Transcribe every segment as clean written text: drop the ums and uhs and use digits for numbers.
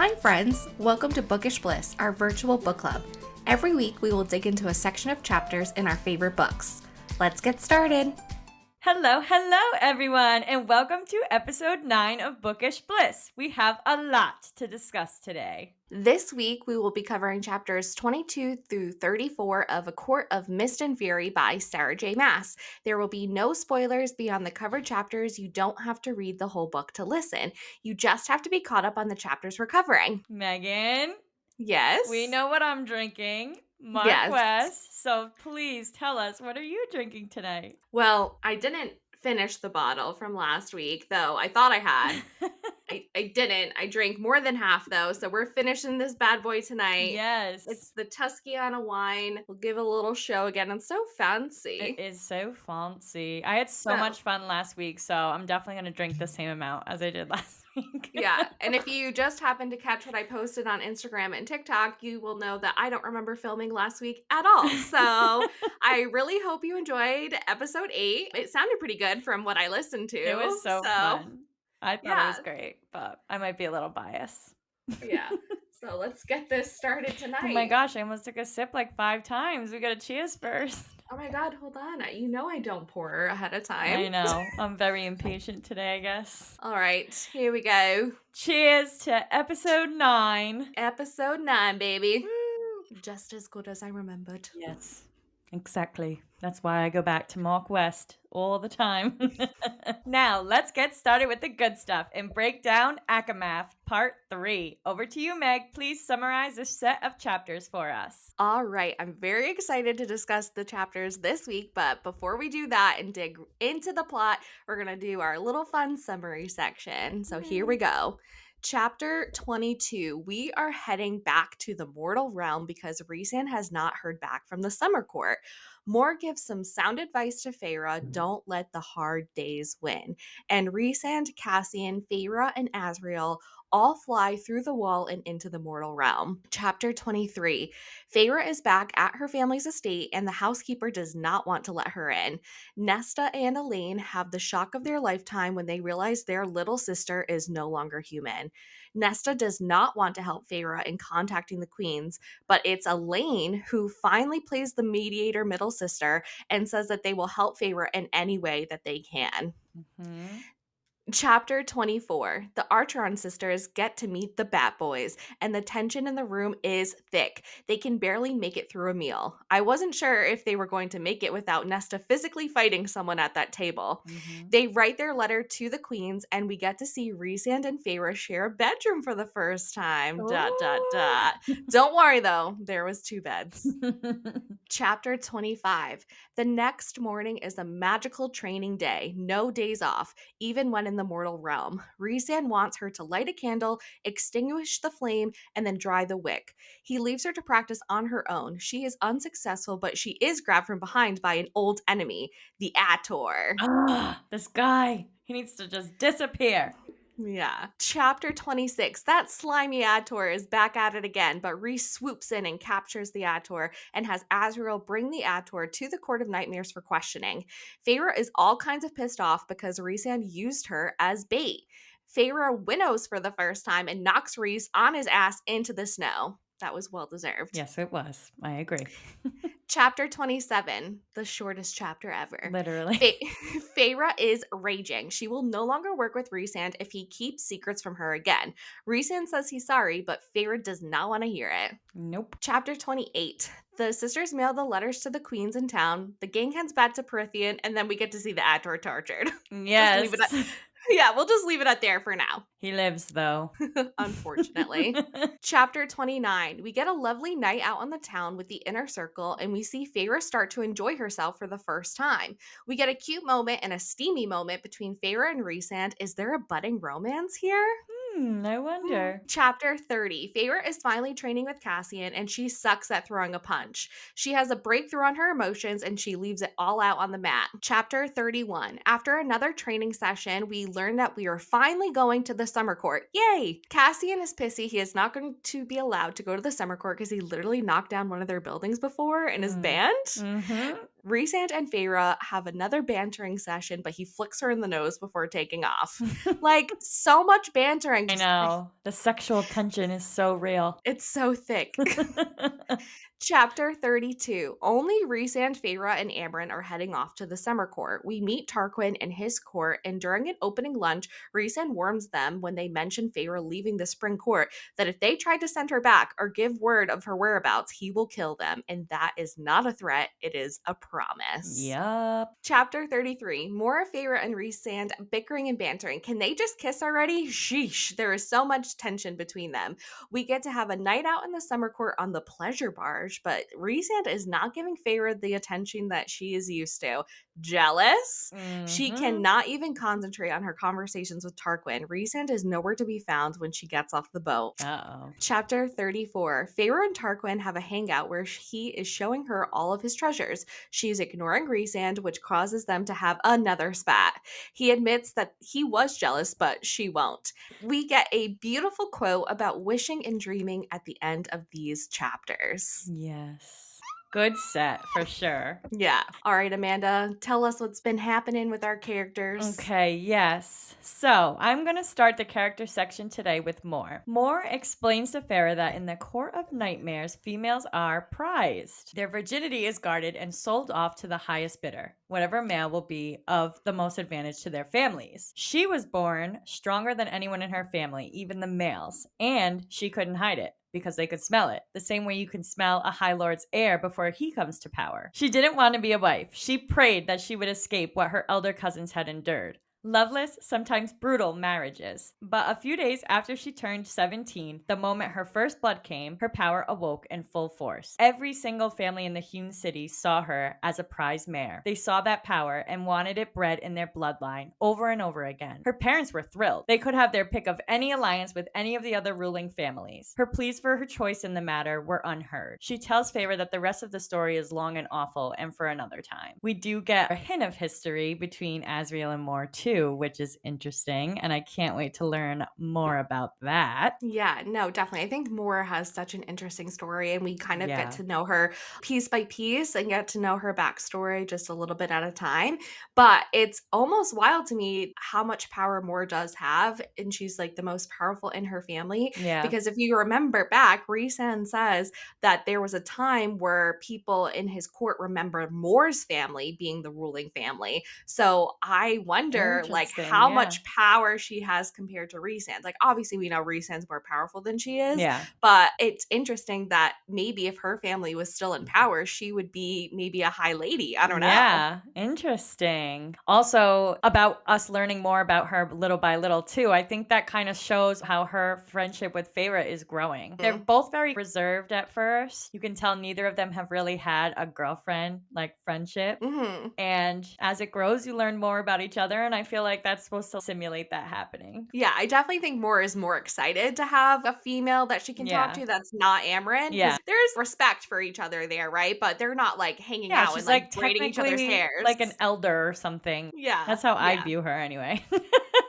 Hi friends, welcome to Bookish Bliss, our virtual book club. Every week we will dig into a section of chapters in our favorite books. Let's get started! Hello everyone, and welcome to episode 9 of Bookish Bliss. We have a lot to discuss today. This week we will be covering chapters 22 through 34 of A Court of Mist and Fury by Sarah J. Maas. There will be no spoilers beyond the covered chapters. You don't have to read the whole book to listen. You just have to be caught up on the chapters we're covering. Megan, Yes? we know what I'm drinking, Yes. Marquess, so please tell us, what are you drinking today? Well, I didn't finish the bottle from last week, though I thought I had. I didn't. I drank more than half, though, so we're finishing this bad boy tonight. Yes. It's the Tuscana wine. We'll give a little show again. It's so fancy. It is so fancy. I had so much fun last week, so I'm definitely going to drink the same amount as I did last week. Yeah, and if you just happened to catch what I posted on Instagram and TikTok, you will know that I don't remember filming last week at all. So I really hope you enjoyed episode 8. It sounded pretty good from what I listened to. It was so fun. I thought it was yeah. great, but I might be a little biased. Yeah. So let's get this started tonight. Oh my gosh, I almost took a sip like 5 times. We gotta cheers first. Oh my god, hold on. You know I don't pour ahead of time. I know. I'm very impatient today, I guess. All right, here we go. Cheers to episode 9. Episode 9, baby. Woo. Just as good as I remembered. Yes, exactly. That's why I go back to Mark West all the time. Now, let's get started with the good stuff and break down ACOMAF Part III. Over to you, Meg. Please summarize this set of chapters for us. All right, I'm very excited to discuss the chapters this week, but before we do that and dig into the plot, we're going to do our little fun summary section. So here we go. Chapter 22, we are heading back to the mortal realm because Rhysand has not heard back from the Summer Court. Mor gives some sound advice to Feyre, don't let the hard days win. And Rhysand, Cassian, Feyre, and Asriel all fly through the wall and into the mortal realm. Chapter 23, Feyre is back at her family's estate and the housekeeper does not want to let her in. Nesta and Elaine have the shock of their lifetime when they realize their little sister is no longer human. Nesta does not want to help Feyre in contacting the queens, but it's Elaine who finally plays the mediator middle sister and says that they will help Feyre in any way that they can. Mm-hmm. Chapter 24. The Archeron sisters get to meet the Bat Boys, and the tension in the room is thick. They can barely make it through a meal. I wasn't sure if they were going to make it without Nesta physically fighting someone at that table. Mm-hmm. They write their letter to the queens, and we get to see Rhysand and Feyre share a bedroom for the first time. Don't worry, though. There was 2 beds. Chapter 25. The next morning is a magical training day. No days off, even when in the mortal realm. Rhysand wants her to light a candle, extinguish the flame, and then dry the wick. He leaves her to practice on her own. She is unsuccessful, but she is grabbed from behind by an old enemy, the Ator. This guy. He needs to just disappear. Yeah. Chapter 26. That slimy Ator is back at it again, but Rhys swoops in and captures the Ator and has Asriel bring the Ator to the Court of Nightmares for questioning. Feyre is all kinds of pissed off because Rhysand used her as bait. Feyre winnows for the first time and knocks Rhys on his ass into the snow. That was well deserved. Yes, it was. I agree. Chapter 27, the shortest chapter ever. Literally. Feyre is raging. She will no longer work with Rhysand if he keeps secrets from her again. Rhysand says he's sorry, but Feyre does not want to hear it. Nope. Chapter 28. The sisters mail the letters to the queens in town. The gang heads back to Prythian, and then we get to see the Ator tortured. Yes. Yeah, we'll just leave it at there for now. He lives, though. Unfortunately. Chapter 29. We get a lovely night out on the town with the inner circle, and we see Feyre start to enjoy herself for the first time. We get a cute moment and a steamy moment between Feyre and Rhysand. Is there a budding romance here? No wonder. Chapter 30. Feyre is finally training with Cassian, and she sucks at throwing a punch. She has a breakthrough on her emotions, and she leaves it all out on the mat. Chapter 31. After another training session, we learn that we are finally going to the Summer Court. Yay! Cassian is pissy. He is not going to be allowed to go to the Summer Court because he literally knocked down one of their buildings before and is banned. Mm-hmm. Rhysand and Feyre have another bantering session, but he flicks her in the nose before taking off. Like, so much bantering. I Just, know. The sexual tension is so real. it's so thick. Chapter 32. Only Rhysand, Feyre, and Amren are heading off to the summer court. We meet Tarquin in his court, and during an opening lunch, Rhysand warns them when they mention Feyre leaving the spring court that if they try to send her back or give word of her whereabouts, he will kill them. And that is not a threat, it is a promise. Yup. Chapter 33. More Feyre and Rhysand bickering and bantering. Can they just kiss already? Sheesh. There is so much tension between them. We get to have a night out in the summer court on the pleasure barge, but Rhysand is not giving Feyre the attention that she is used to. Jealous? She Mhm. cannot even concentrate on her conversations with Tarquin. Rhysand is nowhere to be found when she gets off the boat. Uh-oh. Chapter 34. Feyre and Tarquin have a hangout where he is showing her all of his treasures. She's ignoring Rhysand, which causes them to have another spat. He admits that he was jealous, but she won't. We get a beautiful quote about wishing and dreaming at the end of these chapters. Yes. Good set for sure. Yeah. All right, Amanda, tell us what's been happening with our characters. Okay, yes. So I'm going to start the character section today with Moore. Moore explains to Farah that in the Court of Nightmares, females are prized. Their virginity is guarded and sold off to the highest bidder, whatever male will be of the most advantage to their families. She was born stronger than anyone in her family, even the males, and she couldn't hide it because they could smell it, the same way you can smell a High Lord's heir before he comes to power. She didn't want to be a wife. She prayed that she would escape what her elder cousins had endured. Loveless, sometimes brutal marriages. But a few days after she turned 17, the moment her first blood came, her power awoke in full force. Every single family in the hewn city saw her as a prize mare. They saw that power and wanted it bred in their bloodline over and over again. Her parents were thrilled. They could have their pick of any alliance with any of the other ruling families. Her pleas for her choice in the matter were unheard. She tells Feyre that the rest of the story is long and awful and for another time. We do get a hint of history between Asriel and Moore too, which is interesting, and I can't wait to learn more about that. Yeah, no, definitely. I think Moore has such an interesting story, and we kind of get Yeah. to know her piece by piece and get to know her backstory just a little bit at a time. But it's almost wild to me how much power Moore does have, and she's like the most powerful in her family. Yeah. Because if you remember back, Rhysand says that there was a time where people in his court remember Moore's family being the ruling family. So I wonder, like, Interesting. how Yeah. much power she has compared to Rhysand. Like, obviously, we know Rhysand's more powerful than she is, Yeah. but it's interesting that maybe if her family was still in power, she would be maybe a high lady. I don't know. Yeah, interesting. Also, about us learning more about her little by little, too, I think that kind of shows how her friendship with Feyre is growing. They're Mm. both very reserved at first. You can tell neither of them have really had a girlfriend like friendship. Hmm. And as it grows, you learn more about each other. And I feel like that's supposed to simulate that happening. Yeah, I definitely think Moore is more excited to have a female that she can talk Yeah. to that's not Amren Yeah. because there's respect for each other there, right? But they're not like hanging Yeah, out and she's like like braiding each other's technically hairs. like an elder or something. Yeah, That's how I yeah, view her anyway.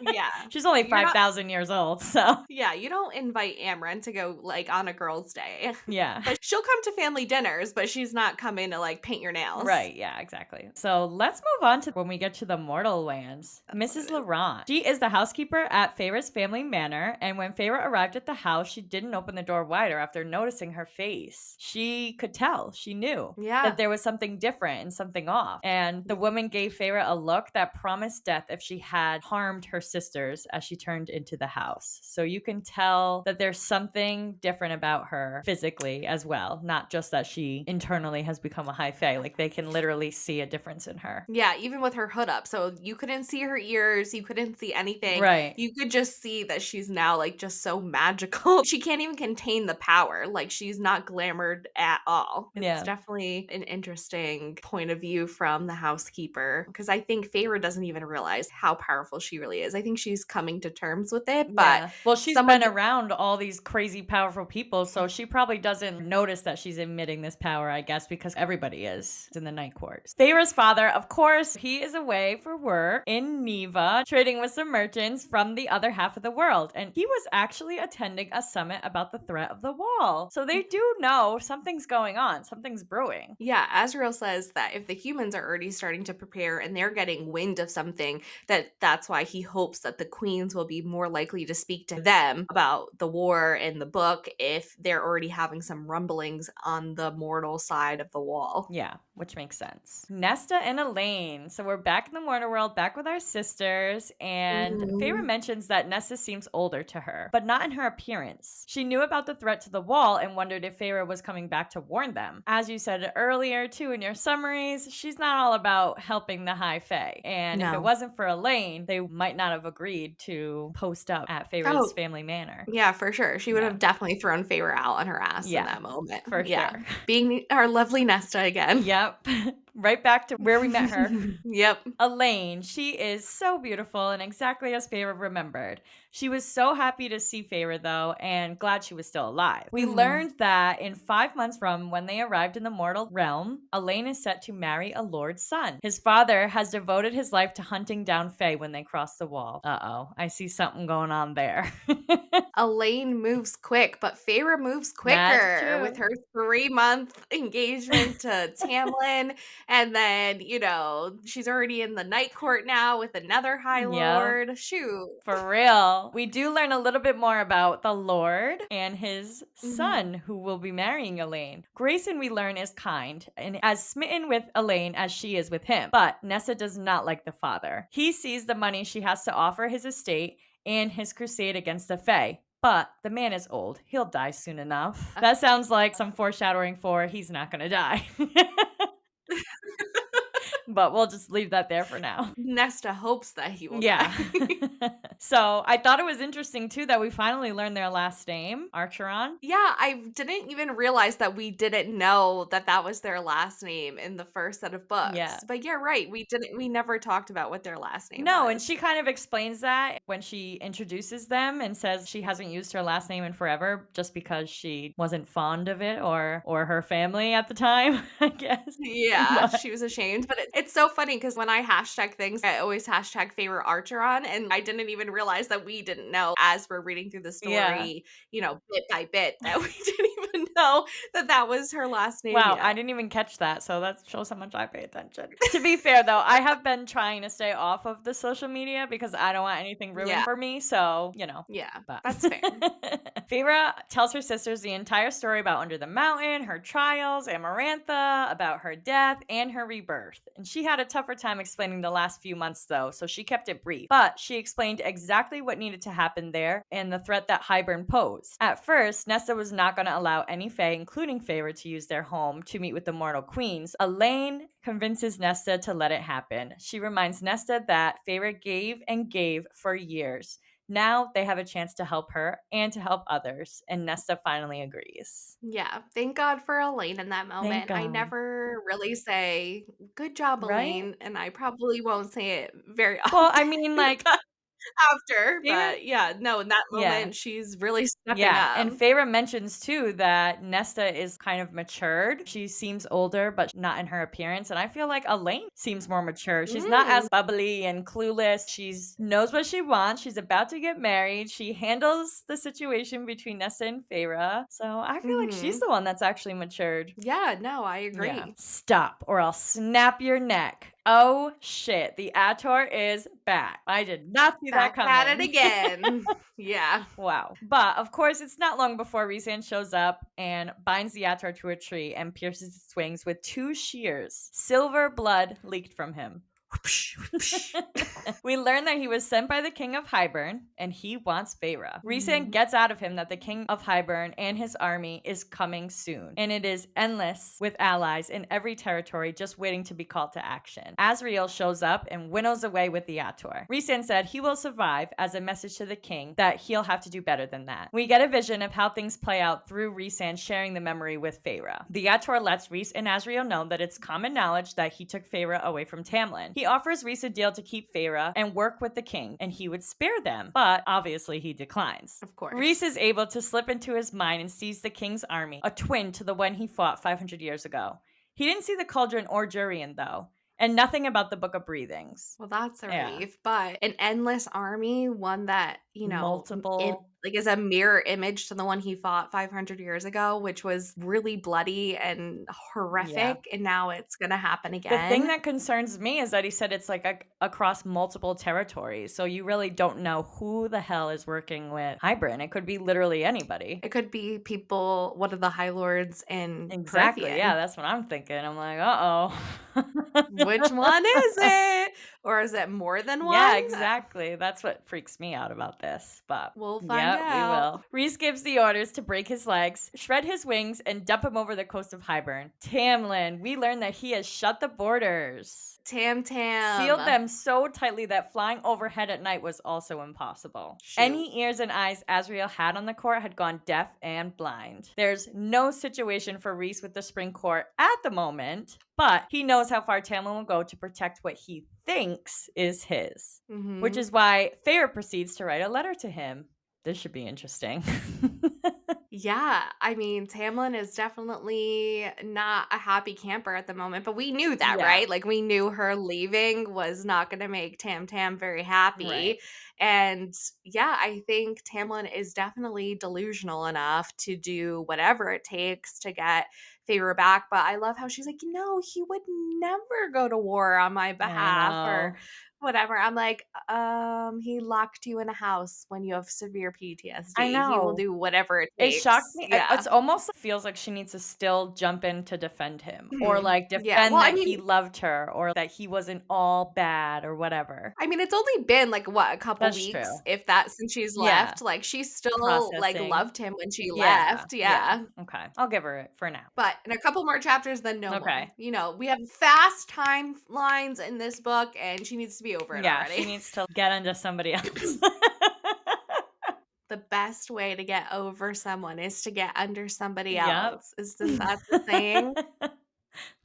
yeah. She's only You're not 5,000 years old, so Yeah, you don't invite Amren to go like on a girl's day. yeah. But she'll come to family dinners, but she's not coming to like paint your nails. Right, yeah, exactly. So let's move on to when we get to the mortal lands. Mrs. Laurent. She is the housekeeper at Feyre's family manor, and when Feyre arrived at the house, she didn't open the door wider after noticing her face. She could tell, she knew that Yeah. there was something different and something off. And the woman gave Feyre a look that promised death if she had harmed her sisters as she turned into the house. So you can tell that there's something different about her physically as well, not just that she internally has become a high fae. Like they can literally see a difference in her. Yeah, even with her hood up. So you couldn't see her ears, you couldn't see anything. Right. You could just see that she's now like just so magical. She can't even contain the power. Like she's not glamored at all. It's Yeah. definitely an interesting point of view from the housekeeper because I think Feyre doesn't even realize how powerful she really is. I think she's coming to terms with it, but Yeah. Well, she's someone been around all these crazy powerful people, so she probably doesn't notice that she's emitting this power, I guess, because everybody is in the night court. Feyre's father, of course, he is away for work in Neva, trading with some merchants from the other half of the world. And he was actually attending a summit about the threat of the wall. So they do know something's going on, something's brewing. Yeah, Azrael says that if the humans are already starting to prepare and they're getting wind of something, that's why he hopes that the queens will be more likely to speak to them about the war in the book if they're already having some rumblings on the mortal side of the wall. Yeah, which makes sense. Nesta and Elaine. So we're back in the Mortar world, back with our sisters, and Feyre Mhm. mentions that Nesta seems older to her, but not in her appearance. She knew about the threat to the wall and wondered if Feyre was coming back to warn them. As you said earlier, too, in your summaries, she's not all about helping the High Fae. And if it No. wasn't for Elaine, they might not have agreed to post up at Feyre's Oh, family manor. yeah, for sure. She would Yeah. have definitely thrown Feyre out on her ass in Yeah, that moment. for Yeah. sure. Being our lovely Nesta again. Yep. Right back to where we met her. Yep. Elaine, she is so beautiful and exactly as Feyre remembered. She was so happy to see Feyre, though, and glad she was still alive. We Mhm. learned that in 5 months from when they arrived in the mortal realm, Elaine is set to marry a lord's son. His father has devoted his life to hunting down Fae when they cross the wall. Uh-oh, I see something going on there. Elaine moves quick, but Feyre moves That's quicker with true. her 3-month engagement to Tamlin. And then, she's already in the night court now with another High Yep. Lord. Shoot. For real. We do learn a little bit more about the Lord and his Mhm. son who will be marrying Elaine. Grayson, we learn, is kind and as smitten with Elaine as she is with him. But Nessa does not like the father. He sees the money she has to offer his estate and his crusade against the Fae. But the man is old. He'll die soon enough. That sounds like some foreshadowing for he's not going to die. But we'll just leave that there for now. Nesta hopes that he will die. Yeah. So I thought it was interesting too that we finally learned their last name, Archeron. Yeah, I didn't even realize that we didn't know that that was their last name in the first set of Yeah. books. But yeah, right. We never talked about what their last name No, and was. she kind of explains that when she introduces them and says she hasn't used her last name in forever just because she wasn't fond of it or her family at the time, I guess. Yeah, But she was ashamed, but it's so funny because when I hashtag things, I always hashtag favorite Archeron, and I didn't even realize that we didn't know as we're reading through the yeah. story, bit by bit, that we didn't even know that that was her last name Wow, I yet. didn't even catch that, so that shows how much I pay attention. To be fair, though, I have been trying to stay off of the social media because I don't want anything ruined Yeah, for me, so, you know. yeah, But that's fair. Feyre tells her sisters the entire story about Under the Mountain, her trials, Amarantha, about her death, and her rebirth. And she had a tougher time explaining the last few months, though, so she kept it brief. But she explained exactly what needed to happen there and the threat that Hybern posed. At first, Nesta was not going to allow any Fae, including Feyre, to use their home to meet with the mortal queens. Elaine convinces Nesta to let it happen. She reminds Nesta that Feyre gave and gave for years. Now they have a chance to help her and to help others, and Nesta finally agrees. Yeah, thank God for Elaine in that Thank moment. I God. never really say, "Good job, Right? Elaine," and I probably won't say it very Well, often, I mean, like, but after, Feyre, but yeah, no, in that yeah. moment, she's really stepping Yeah, up. and Feyre mentions too that Nesta is kind of matured. She seems older, but not in her appearance. And I feel like Elaine seems more mature. She's not Mm, as bubbly and clueless. She knows what she wants. She's about to get married. She handles the situation between Nesta and Feyre. So I feel like she's mhm. the one that's actually matured. Yeah, no, I Yeah. agree. Stop or I'll snap your neck. Oh shit, the Ator is back. I did not see that Back at it coming. again. Yeah. Wow. But of course, it's not long before Rhysand shows up and binds the Ator to a tree and pierces its wings with 2 shears. Silver blood leaked from him. Whoopsh, whoopsh. We learn that he was sent by the king of Hybern and he wants Feyre. Rhysand Mhm. gets out of him that the king of Hybern and his army is coming soon, and it is endless with allies in every territory just waiting to be called to action. Azriel shows up and winnows away with the Ator. Rhysand said he will survive as a message to the king that he'll have to do better than that. We get a vision of how things play out through Rhysand sharing the memory with Feyre. The Ator lets Rhys and Azriel know that it's common knowledge that he took Feyre away from Tamlin. He offers Rhys a deal to keep Feyre and work with the king, and he would spare them, but obviously he declines. Of course. Rhys is able to slip into his mind and sees the king's army, a twin to the one he fought 500 years ago. He didn't see the cauldron or Jurian, though, and nothing about the Book of Breathings. Well, that's a Yeah. relief, but an endless army, one that, Multiple. is a mirror image to the one he fought 500 years ago, which was really bloody and Yeah. horrific, and now it's gonna happen The thing again. that concerns me is that he said it's like across multiple territories. So you really don't know who the hell is working with Hybern. It could be literally anybody. It could be people, one of the High Lords in Exactly. Yeah, Prithian. that's what I'm thinking. I'm like, uh-oh. Which one is it? Or is it more than Yeah, one? exactly. That's what freaks me out about this. But We'll find yeah, we out. will. Rhys gives the orders to break his legs, shred his wings, and dump him over the coast of Hybern. Tamlin, we learn that he has shut the borders. Tam Sealed Tam. them so tightly that flying overhead at night was also impossible. Shoot. Any ears and eyes Azriel had on the court had gone deaf and blind. There's no situation for Rhys with the Spring Court at the moment, but he knows how far Tamlin will go to protect what he thinks is his, which is why Feyre proceeds to write a letter to him. This should be interesting. Yeah, I mean, Tamlin is definitely not a happy camper at the moment, but we knew that, Yeah. right? Like, we knew her leaving was not going to make Tam Tam very happy. Right. And yeah, I think Tamlin is definitely delusional enough to do whatever it takes to get Feyre back. But I love how she's like, he would never go to war on my I behalf or know. whatever. I'm like, he locked you in a house when you have severe PTSD. I He will know. do whatever it It shocked takes. me. Yeah. It's almost feels like she needs to still jump in to defend him or like Yeah. defend Well, I that he mean, loved her or that he wasn't all bad or whatever. it's only been like what, a couple That's weeks, true. if that, since she's Yeah. left. Like, she still like Processing. loved him when she Yeah. left. Yeah. Yeah. Okay. I'll give her it for now. But in a couple more chapters, then no more. Okay. We have fast timelines in this book, and she needs to be over it Yeah. She already. needs to get into somebody else. The best way to get over someone is to get under somebody Yep. else. Isn't that the saying?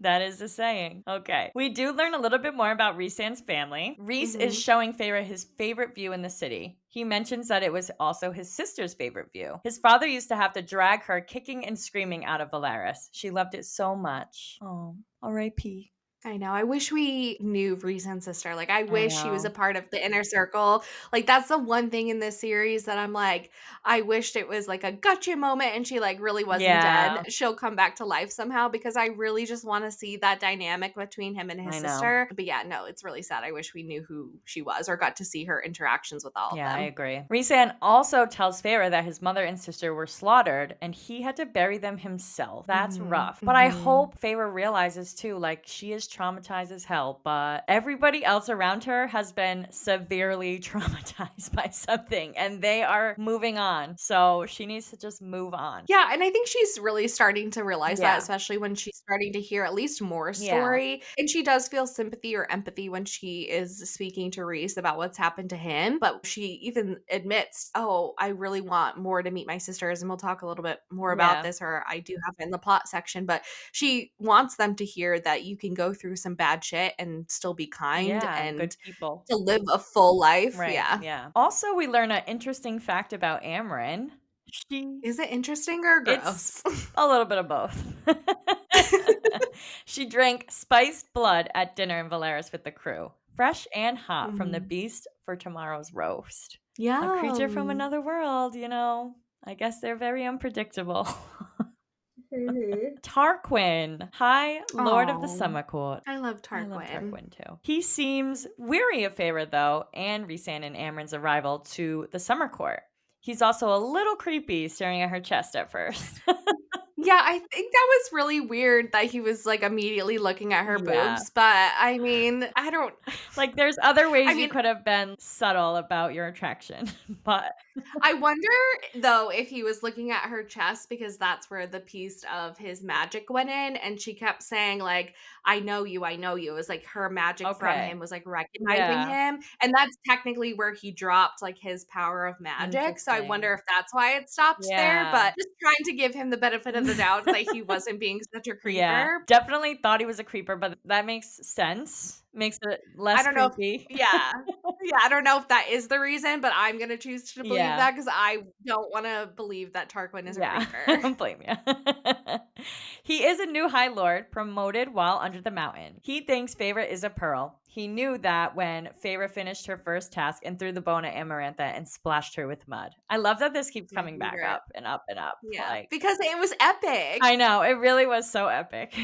That is the saying. Okay. We do learn a little bit more about Rhysand's family. Rhys is Mhm. showing Feyre his favorite view in the city. He mentions that it was also his sister's favorite view. His father used to have to drag her kicking and screaming out of Velaris. She loved it so much. Oh, R.I.P. I know. I wish we knew Rhysand's sister. Like, I I wish she was a know. part of the inner circle. Like, that's the one thing in this series that I'm like, I wished it was like a gotcha moment and she like really wasn't Yeah, dead. She'll come back to life somehow, because I really just want to see that dynamic between him and his I know. sister. But yeah, no, it's really sad. I wish we knew who she was or got to see her interactions with all Yeah, of I them. agree. Rhysand also tells Feyre that his mother and sister were slaughtered and he had to bury them himself. That's rough. But I hope Feyre realizes too, like, she is traumatized as hell, but everybody else around her has been severely traumatized by something and they are moving on. So she needs to just move on. Yeah, and I think she's really starting to realize that, Yeah. especially when she's starting to hear at least more Yeah. story. And she does feel sympathy or empathy when she is speaking to Rhys about what's happened to him. But she even admits, oh, I really want more to meet my sisters. And we'll talk a little bit more about Yeah. this, or I do have it in the plot section. But she wants them to hear that you can go through some bad shit and still be kind Yeah, and good people. to live a full life. Right. Yeah. Yeah. Also, we learn an interesting fact about Amryn. Is it interesting or It's gross? a little bit of both. She drank spiced blood at dinner in Velaris with the crew, fresh and hot from the beast for tomorrow's roast. A creature from Yum. another world, I guess they're very unpredictable. Tarquin, High Lord of the Aw. Summer Court. I love I love Tarquin. Tarquin too. He seems weary of Feyre though, and Rhysand and Amryn's arrival to the Summer Court. He's also a little creepy, staring at her chest at first. Yeah, I think that was really weird that he was like immediately looking at her Yeah. boobs, but I mean, I don't Like, there's other ways I you mean, could have been subtle about your attraction, but I wonder though if he was looking at her chest, because that's where the piece of his magic went in, and she kept saying like, I know you, I know you. It was like her magic from okay. him was like recognizing Yeah. him, and that's technically where he dropped like his power of magic. So I Interesting. wonder if that's why it stopped there, Yeah. but just trying to give him the benefit of the doubt that he wasn't being such a Yeah, creeper. definitely thought he was a creeper, but that makes sense. Makes it I less don't know if creepy. yeah. Yeah, I don't know if that is the reason, but I'm gonna choose to believe Yeah. that because I don't wanna believe that Tarquin is a Yeah, creeper. I don't blame you. He is a new High Lord promoted while under the mountain. He thinks Feyre is a pearl. He knew that when Feyre finished her first task and threw the bone at Amarantha and splashed her with mud. I love that this keeps My coming back favorite. up and up and up. Yeah, Like, because it was epic. I know, it really was so epic.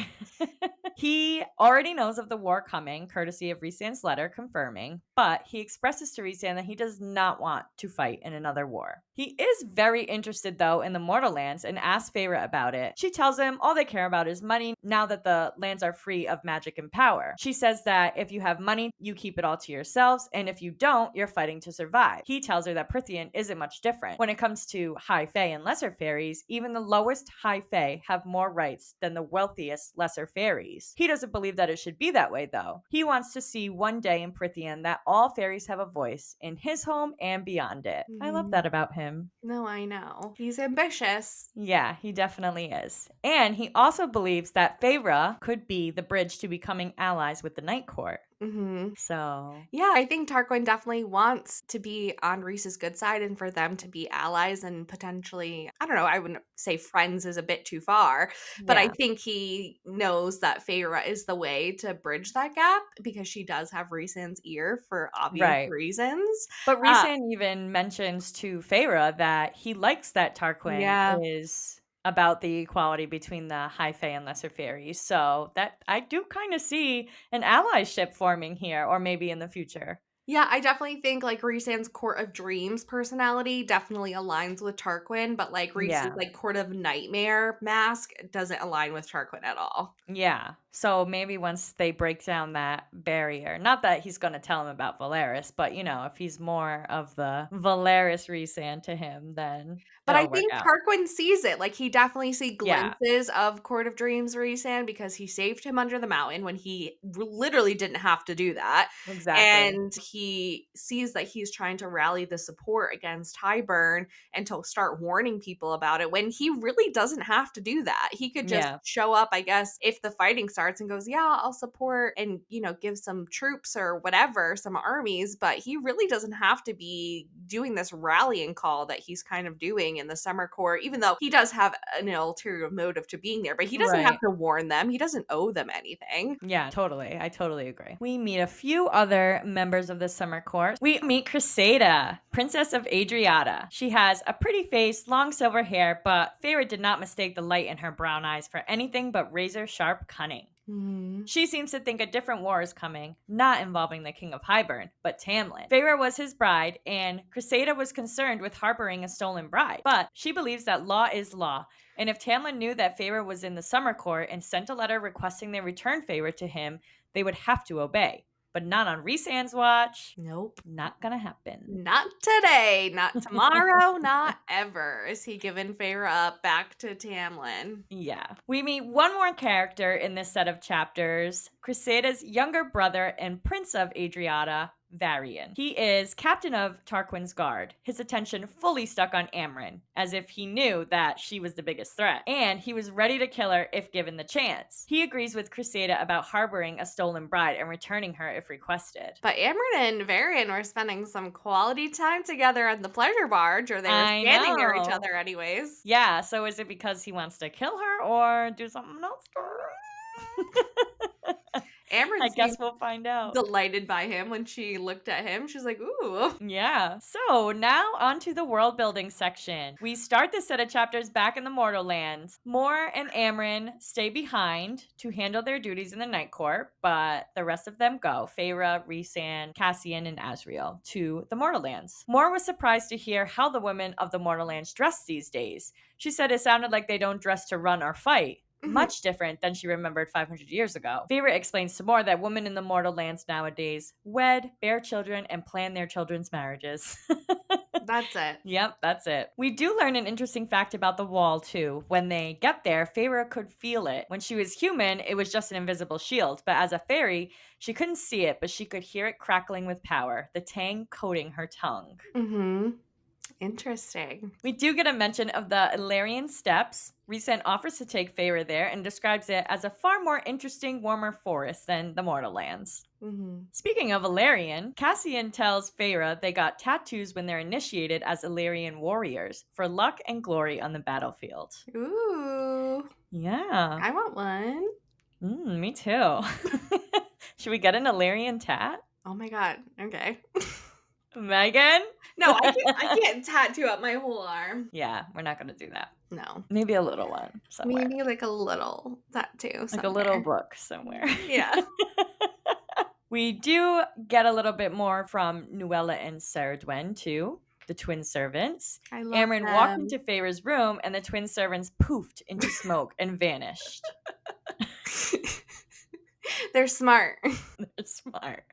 He already knows of the war coming, courtesy of Rhysand's letter confirming, but he expresses to Rhysand that he does not want to fight in another war. He is very interested, though, in the Mortal Lands and asks Feyre about it. She tells him all they care about is money now that the lands are free of magic and power. She says that if you have money, you keep it all to yourselves, and if you don't, you're fighting to survive. He tells her that Prithian isn't much different. When it comes to high fae and lesser fairies, even the lowest high fae have more rights than the wealthiest lesser fairies. He doesn't believe that it should be that way, though. He wants to see one day in Prithian that all fairies have a voice in his home and beyond it. I love Mhm. that about him. No, I know. He's ambitious. Yeah, he definitely is. And he also believes that Feyre could be the bridge to becoming allies with the Night Court. Mhm. So, Yeah, I think Tarquin definitely wants to be on Reese's good side and for them to be allies and potentially, I don't know, I wouldn't say friends is a bit too far, but I yeah, think he knows that Feyre is the way to bridge that gap because she does have Rhysand's ear for obvious right. reasons. But Uh, Rhysand even mentions to Feyre that he likes that Tarquin yeah. is about the equality between the high fae and lesser fairies. So that I do kind of see an allyship forming here, or maybe in the future. Yeah, I definitely think like Rhysand's Court of Dreams personality definitely aligns with Tarquin, but like Rhys's Yeah. like Court of Nightmare mask doesn't align with Tarquin at all. Yeah. So maybe once they break down that barrier, not that he's going to tell him about Valeris, but if he's more of the Valeris Rhysand to him, then But I it'll work think out. Tarquin sees it, like, he definitely see Yeah, glimpses of Court of Dreams Rhysand because he saved him under the mountain when he literally didn't have to do that, exactly. and he sees that he's trying to rally the support against Hybern and to start warning people about it when he really doesn't have to do that. He could just Yeah, show up, I guess, if the fighting starts and goes, "Yeah, I'll support," and, give some troops or whatever, some armies, but he really doesn't have to be doing this rallying call that he's kind of doing in the summer court, even though he does have an ulterior motive to being there, but he doesn't have right. to warn them. He doesn't owe them anything. Yeah, totally. I totally agree. We meet a few other members of the summer court. We meet Crisada, Princess of Adriata. She has a pretty face, long silver hair, but Feyre did not mistake the light in her brown eyes for anything but razor sharp cunning. Mhm. She seems to think a different war is coming, not involving the King of Hybern, but Tamlin. Feyre was his bride, and Crisada was concerned with harboring a stolen bride. But she believes that law is law, and if Tamlin knew that Feyre was in the summer court and sent a letter requesting they return Feyre to him, they would have to obey. But not on Rhysand's watch. Nope. Not gonna happen. Not today, not tomorrow, not ever is he giving Feyre up back to Tamlin. Yeah. We meet one more character in this set of chapters, Crisada's younger brother and Prince of Adriata, Varian. He is captain of Tarquin's guard, his attention fully stuck on Amryn, as if he knew that she was the biggest threat, and he was ready to kill her if given the chance. He agrees with Crisada about harboring a stolen bride and returning her if requested. But Amryn and Varian were spending some quality time together on the pleasure barge, or they were I standing near each know. other anyways. Yeah, so is it because he wants to kill her or do something else to her? Amryn I guess seemed we'll find out. delighted by him when she looked at him. She's like, "Ooh." Yeah. So now on to the world building section. We start this set of chapters back in the Mortal Lands. Mor and Amryn stay behind to handle their duties in the Night Court, but the rest of them go. Feyre, Rhysand, Cassian, and Asriel to the Mortal Lands. Mor was surprised to hear how the women of the Mortal Lands dress these days. She said it sounded like they don't dress to run or fight. Mhm. Much different than she remembered 500 years ago. Feyre explains to Mor that women in the mortal lands nowadays wed, bear children, and plan their children's marriages. That's it. Yep, that's it. We do learn an interesting fact about the wall, too. When they get there, Feyre could feel it. When she was human, it was just an invisible shield, but as a fairy, she couldn't see it, but she could hear it crackling with power, the tang coating her tongue. Mhm. Interesting. We do get a mention of the Illyrian steps. Rhys offers to take Feyre there and describes it as a far more interesting, warmer forest than the Mortal Lands. Mm-hmm. Speaking of Illyrian, Cassian tells Feyre they got tattoos when they're initiated as Illyrian warriors for luck and glory on the battlefield. Ooh. Yeah. I want one. Me too. Should we get an Illyrian tat? Oh my god. Okay. Megan? No, I can't tattoo up my whole arm. Yeah, we're not going to do that. No. Maybe a little one somewhere. Maybe like a little tattoo Like a little somewhere. book somewhere. Yeah. We do get a little bit more from Nuella and Ceridwen too, the twin servants. I love Amryn walked them. into Feyre's room and the twin servants poofed into smoke and vanished. They're smart. They're smart.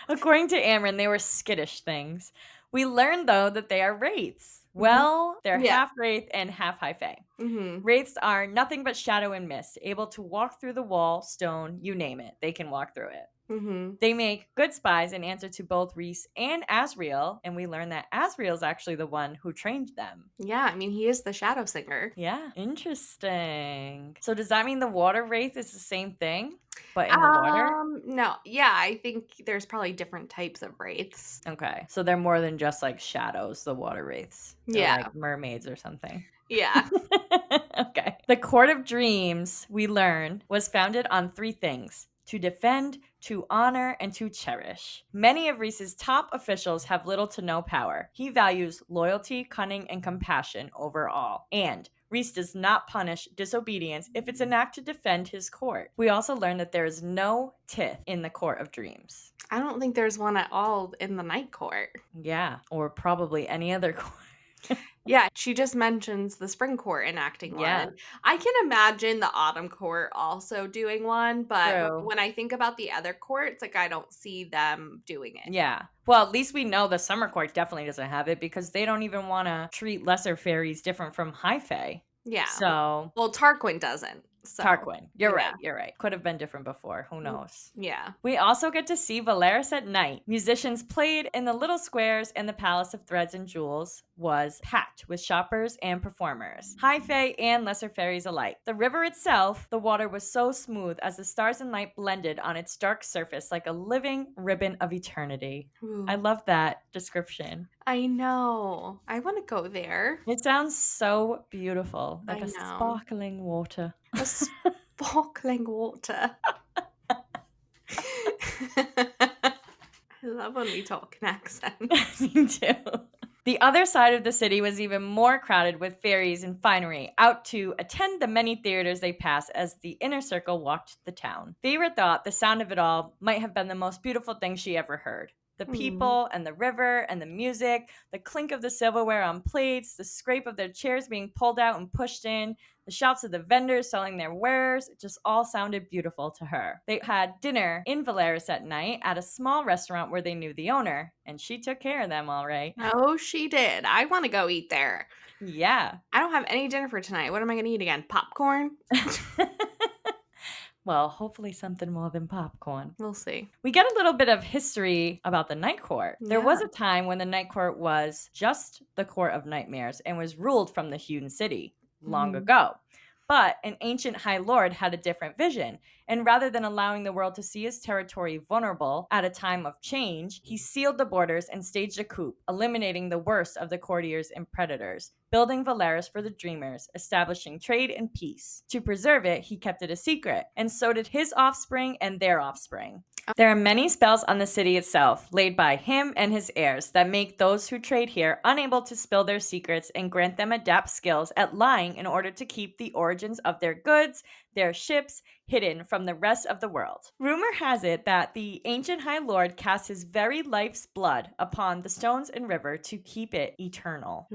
According to Amryn, they were skittish things. We learned, though, that they are wraiths. Well, they're Yeah. half wraith and half high fae. Mm-hmm. Wraiths are nothing but shadow and mist, able to walk through the wall, stone, you name it. They can walk through it. Mm-hmm. They make good spies in answer to both Rhys and Asriel, and we learn that Asriel is actually the one who trained them. Yeah, I mean, he is the shadow singer. Yeah, interesting. So does that mean the water wraith is the same thing, but in the water? No. Yeah, I think there's probably different types of wraiths. Okay, so they're more than just like shadows, the water wraiths. They're Yeah. like mermaids or something. Yeah. Okay. The Court of Dreams, we learn, was founded on 3 things: to defend, to honor, and to cherish. Many of Rhys's top officials have little to no power. He values loyalty, cunning, and compassion over all. And Rhys does not punish disobedience if it's an act to defend his court. We also learn that there is no Tith in the Court of Dreams. I don't think there's one at all in the Night Court. Yeah, or probably any other court. Yeah, she just mentions the Spring Court enacting Yeah. one. I can imagine the Autumn Court also doing one, but True. when I think about the other courts, like I don't see them doing it. Yeah. Well, at least we know the Summer Court definitely doesn't have it because they don't even want to treat lesser fairies different from high fae. Yeah. So, Well, Tarquin doesn't. So. Tarquin. You're yeah. right. You're right. Could have been different before. Who knows? Yeah. We also get to see Velaris at night. Musicians played in the little squares, and the Palace of Threads and Jewels was packed with shoppers and performers, high fae and lesser fairies alike. The river itself, the water was so smooth as the stars and light blended on its dark surface like a living ribbon of eternity. Ooh. I love that description. I know. I want to go there. It sounds so beautiful, like I a know. sparkling water. A sparkling water. I love when we talk in accents. Me too. The other side of the city was even more crowded with fairies and finery, out to attend the many theaters they passed as the inner circle walked the town. Feyre thought the sound of it all might have been the most beautiful thing she ever heard. The people and the river and the music, the clink of the silverware on plates, the scrape of their chairs being pulled out and pushed in, the shouts of the vendors selling their wares, it just all sounded beautiful to her. They had dinner in Velaris at night at a small restaurant where they knew the owner, and she took care of them all right. Oh, she did. I want to go eat there. Yeah. I don't have any dinner for tonight. What am I going to eat again? Popcorn? Well, hopefully something more than popcorn. We'll see. We get a little bit of history about the Night Court. There was Yeah. a time when the Night Court was just the Court of Nightmares and was ruled from the Hewn City long ago. But an ancient High Lord had a different vision, and rather than allowing the world to see his territory vulnerable at a time of change, he sealed the borders and staged a coup, eliminating the worst of the courtiers and predators, building Velaris for the dreamers, establishing trade and peace. To preserve it, he kept it a secret, and so did his offspring and their offspring. There are many spells on the city itself, laid by him and his heirs, that make those who trade here unable to spill their secrets and grant them adept skills at lying in order to keep the origins of their goods, their ships, hidden from the rest of the world. Rumor has it that the ancient High Lord cast his very life's blood upon the stones and river to keep it eternal.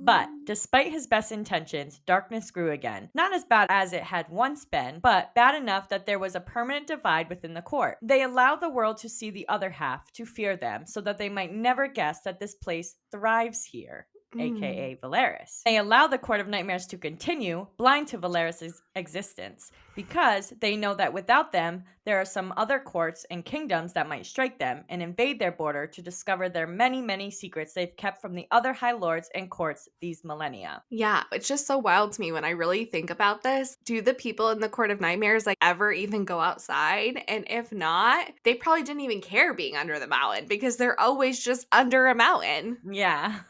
But despite his best intentions, darkness grew again. Not as bad as it had once been, but bad enough that there was a permanent divide within the court. They allowed the world to see the other half, to fear them, so that they might never guess that this place thrives here. aka Velaris. They allow the Court of Nightmares to continue, blind to Velaris' existence. because they know that without them, there are some other courts and kingdoms that might strike them and invade their border to discover their many, many secrets they've kept from the other high lords and courts these millennia. Yeah, it's just so wild to me when I really think about this. Do the people in the Court of Nightmares like ever even go outside? And if not, they probably didn't even care being under the mountain because they're always just under a mountain. Yeah.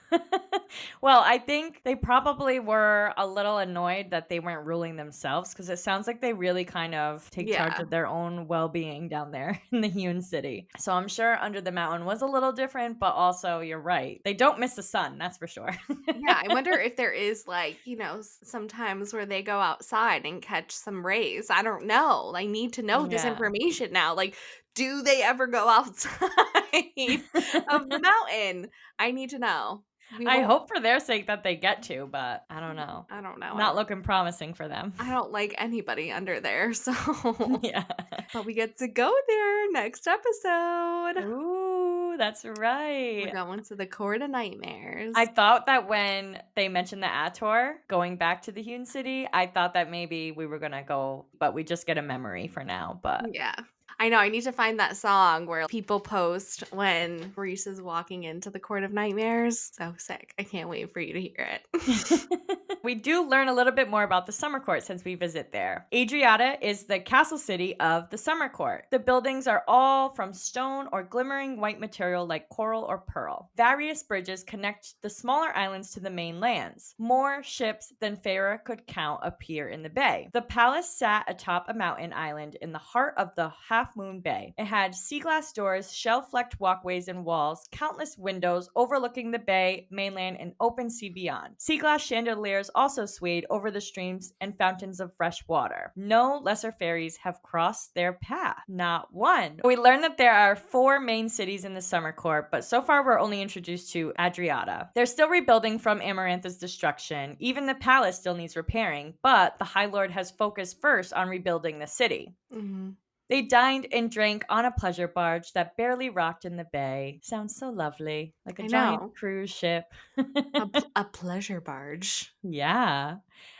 Well, I think they probably were a little annoyed that they weren't ruling themselves because it sounds like they really kind of take charge Yeah. of their own well being down there in the Hewn City. So I'm sure Under the Mountain was a little different, but also you're right. They don't miss the sun, that's for sure. Yeah, I wonder if there is like, sometimes where they go outside and catch some rays. I don't know. I need to know this Yeah. information now. Like, do they ever go outside of the mountain? I need to know. We I won't hope for their sake that they get to, but I don't know. I don't know. Not looking promising for them. I don't like anybody under there, so Yeah. but we get to go there next episode. Ooh, that's We're right. going to the Court of I Nightmares. thought that when they mentioned the Ator going back to the Hewn City, I thought that maybe we were gonna go, but we just get a memory for now. But Yeah. I know, I need to find that song where people post when Reese is walking into the Court of Nightmares. So sick. I can't wait for you to hear it. we do learn a little bit more about the Summer Court since we visit there. Adriata is the castle city of the Summer Court. The buildings are all from stone or glimmering white material like coral or pearl. Various bridges connect the smaller islands to the main lands. More ships than Feyre could count appear in the bay. The palace sat atop a mountain island in the heart of the Half Moon Bay. It had sea glass doors, shell-flecked walkways and walls, countless windows overlooking the bay, mainland, and open sea beyond. Sea glass chandeliers also swayed over the streams and fountains of fresh water. No lesser fairies have crossed their path. Not one. We learn that there are 4 main cities in the Summer Court, but so far we're only introduced to Adriata. They're still rebuilding from Amarantha's destruction. Even the palace still needs repairing, but the High Lord has focused first on rebuilding the city. Mhm. They dined and drank on a pleasure barge that barely rocked in the bay. Sounds so lovely, like a I giant know. cruise ship. A pleasure barge. Yeah.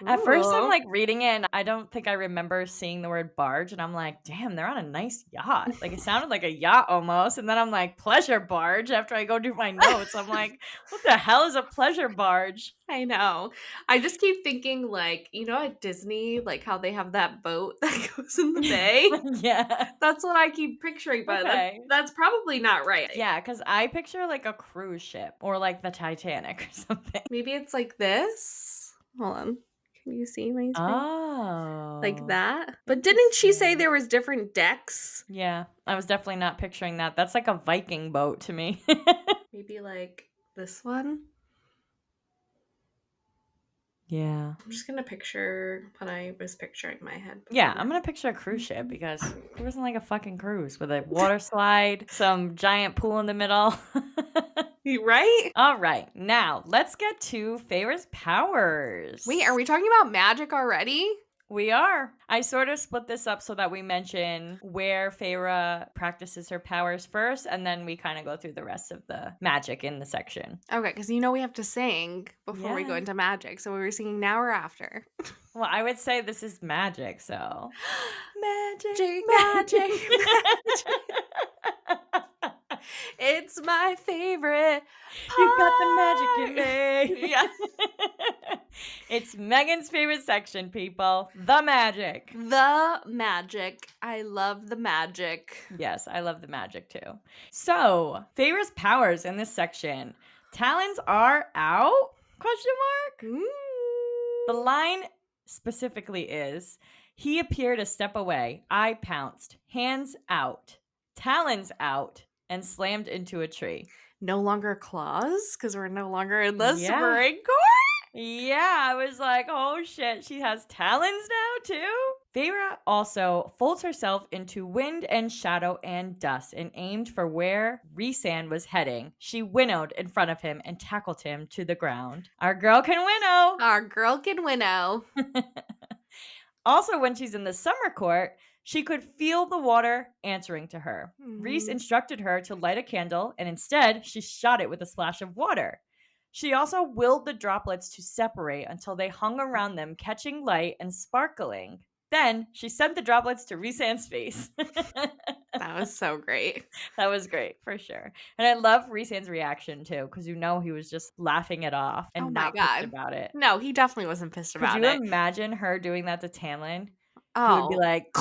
At first, I'm Ooh. like reading it, and I don't think I remember seeing the word barge. And I'm like, damn, they're on a nice yacht. Like it sounded like a yacht almost. And then I'm like, pleasure barge. After I go do my notes, I'm like, what the hell is a pleasure barge? I know. I just keep thinking, like, at Disney, like how they have that boat that goes in the bay. Yeah. That's what I keep picturing, but Okay. that's probably not right. Yeah, because I picture like a cruise ship or like the Titanic or something. Maybe it's like this. Hold on. Can you see my screen? Like Oh, that? But didn't she say interesting. there was different decks? Yeah, I was definitely not picturing that. That's like a Viking boat to me. Maybe like this one? Yeah. I'm just gonna picture what I was picturing in my head Yeah, before. I'm gonna picture a cruise ship because it wasn't like a fucking cruise with a water slide, some giant pool in the middle. You right? All right, now let's get to Feyre's powers. Wait, are we talking about magic already? We are. I sort of split this up so that we mention where Feyre practices her powers first, and then we kind of go through the rest of the magic in the section. Okay, because we have to sing before we go Yeah. into magic. So we were singing now or after? Well, I would say this is magic, so magic, Magic, it's my favorite You got the magic in part. me. Yeah. It's Megan's favorite section, people. The magic. The magic. I love the magic. Yes, I love the magic too. So, Feyre's powers in this section. Talons are out? Question mark. Mm. The line specifically is, he appeared a step away. I pounced. Hands out. Talons out. And slammed into a tree. No longer claws because we're no longer in the Yeah. Spring Court. Yeah, I was like, oh shit, she has talons now too? Feyre also folds herself into wind and shadow and dust and aimed for where Rhysand was heading. She winnowed in front of him and tackled him to the ground. Our girl can winnow! Our girl can winnow. Also, when she's in the Summer Court, she could feel the water answering to her. Rhys Mhm. instructed her to light a candle, and instead, she shot it with a splash of water. She also willed the droplets to separate until they hung around them, catching light and sparkling. Then she sent the droplets to Rhysand's face. That was so great. That was great, for sure. And I love Rhysand's reaction too, because he was just laughing it off Oh and my not pissed god. about it. No, he definitely wasn't pissed Could about you it. imagine her doing that to Tamlin? He would be Oh, like,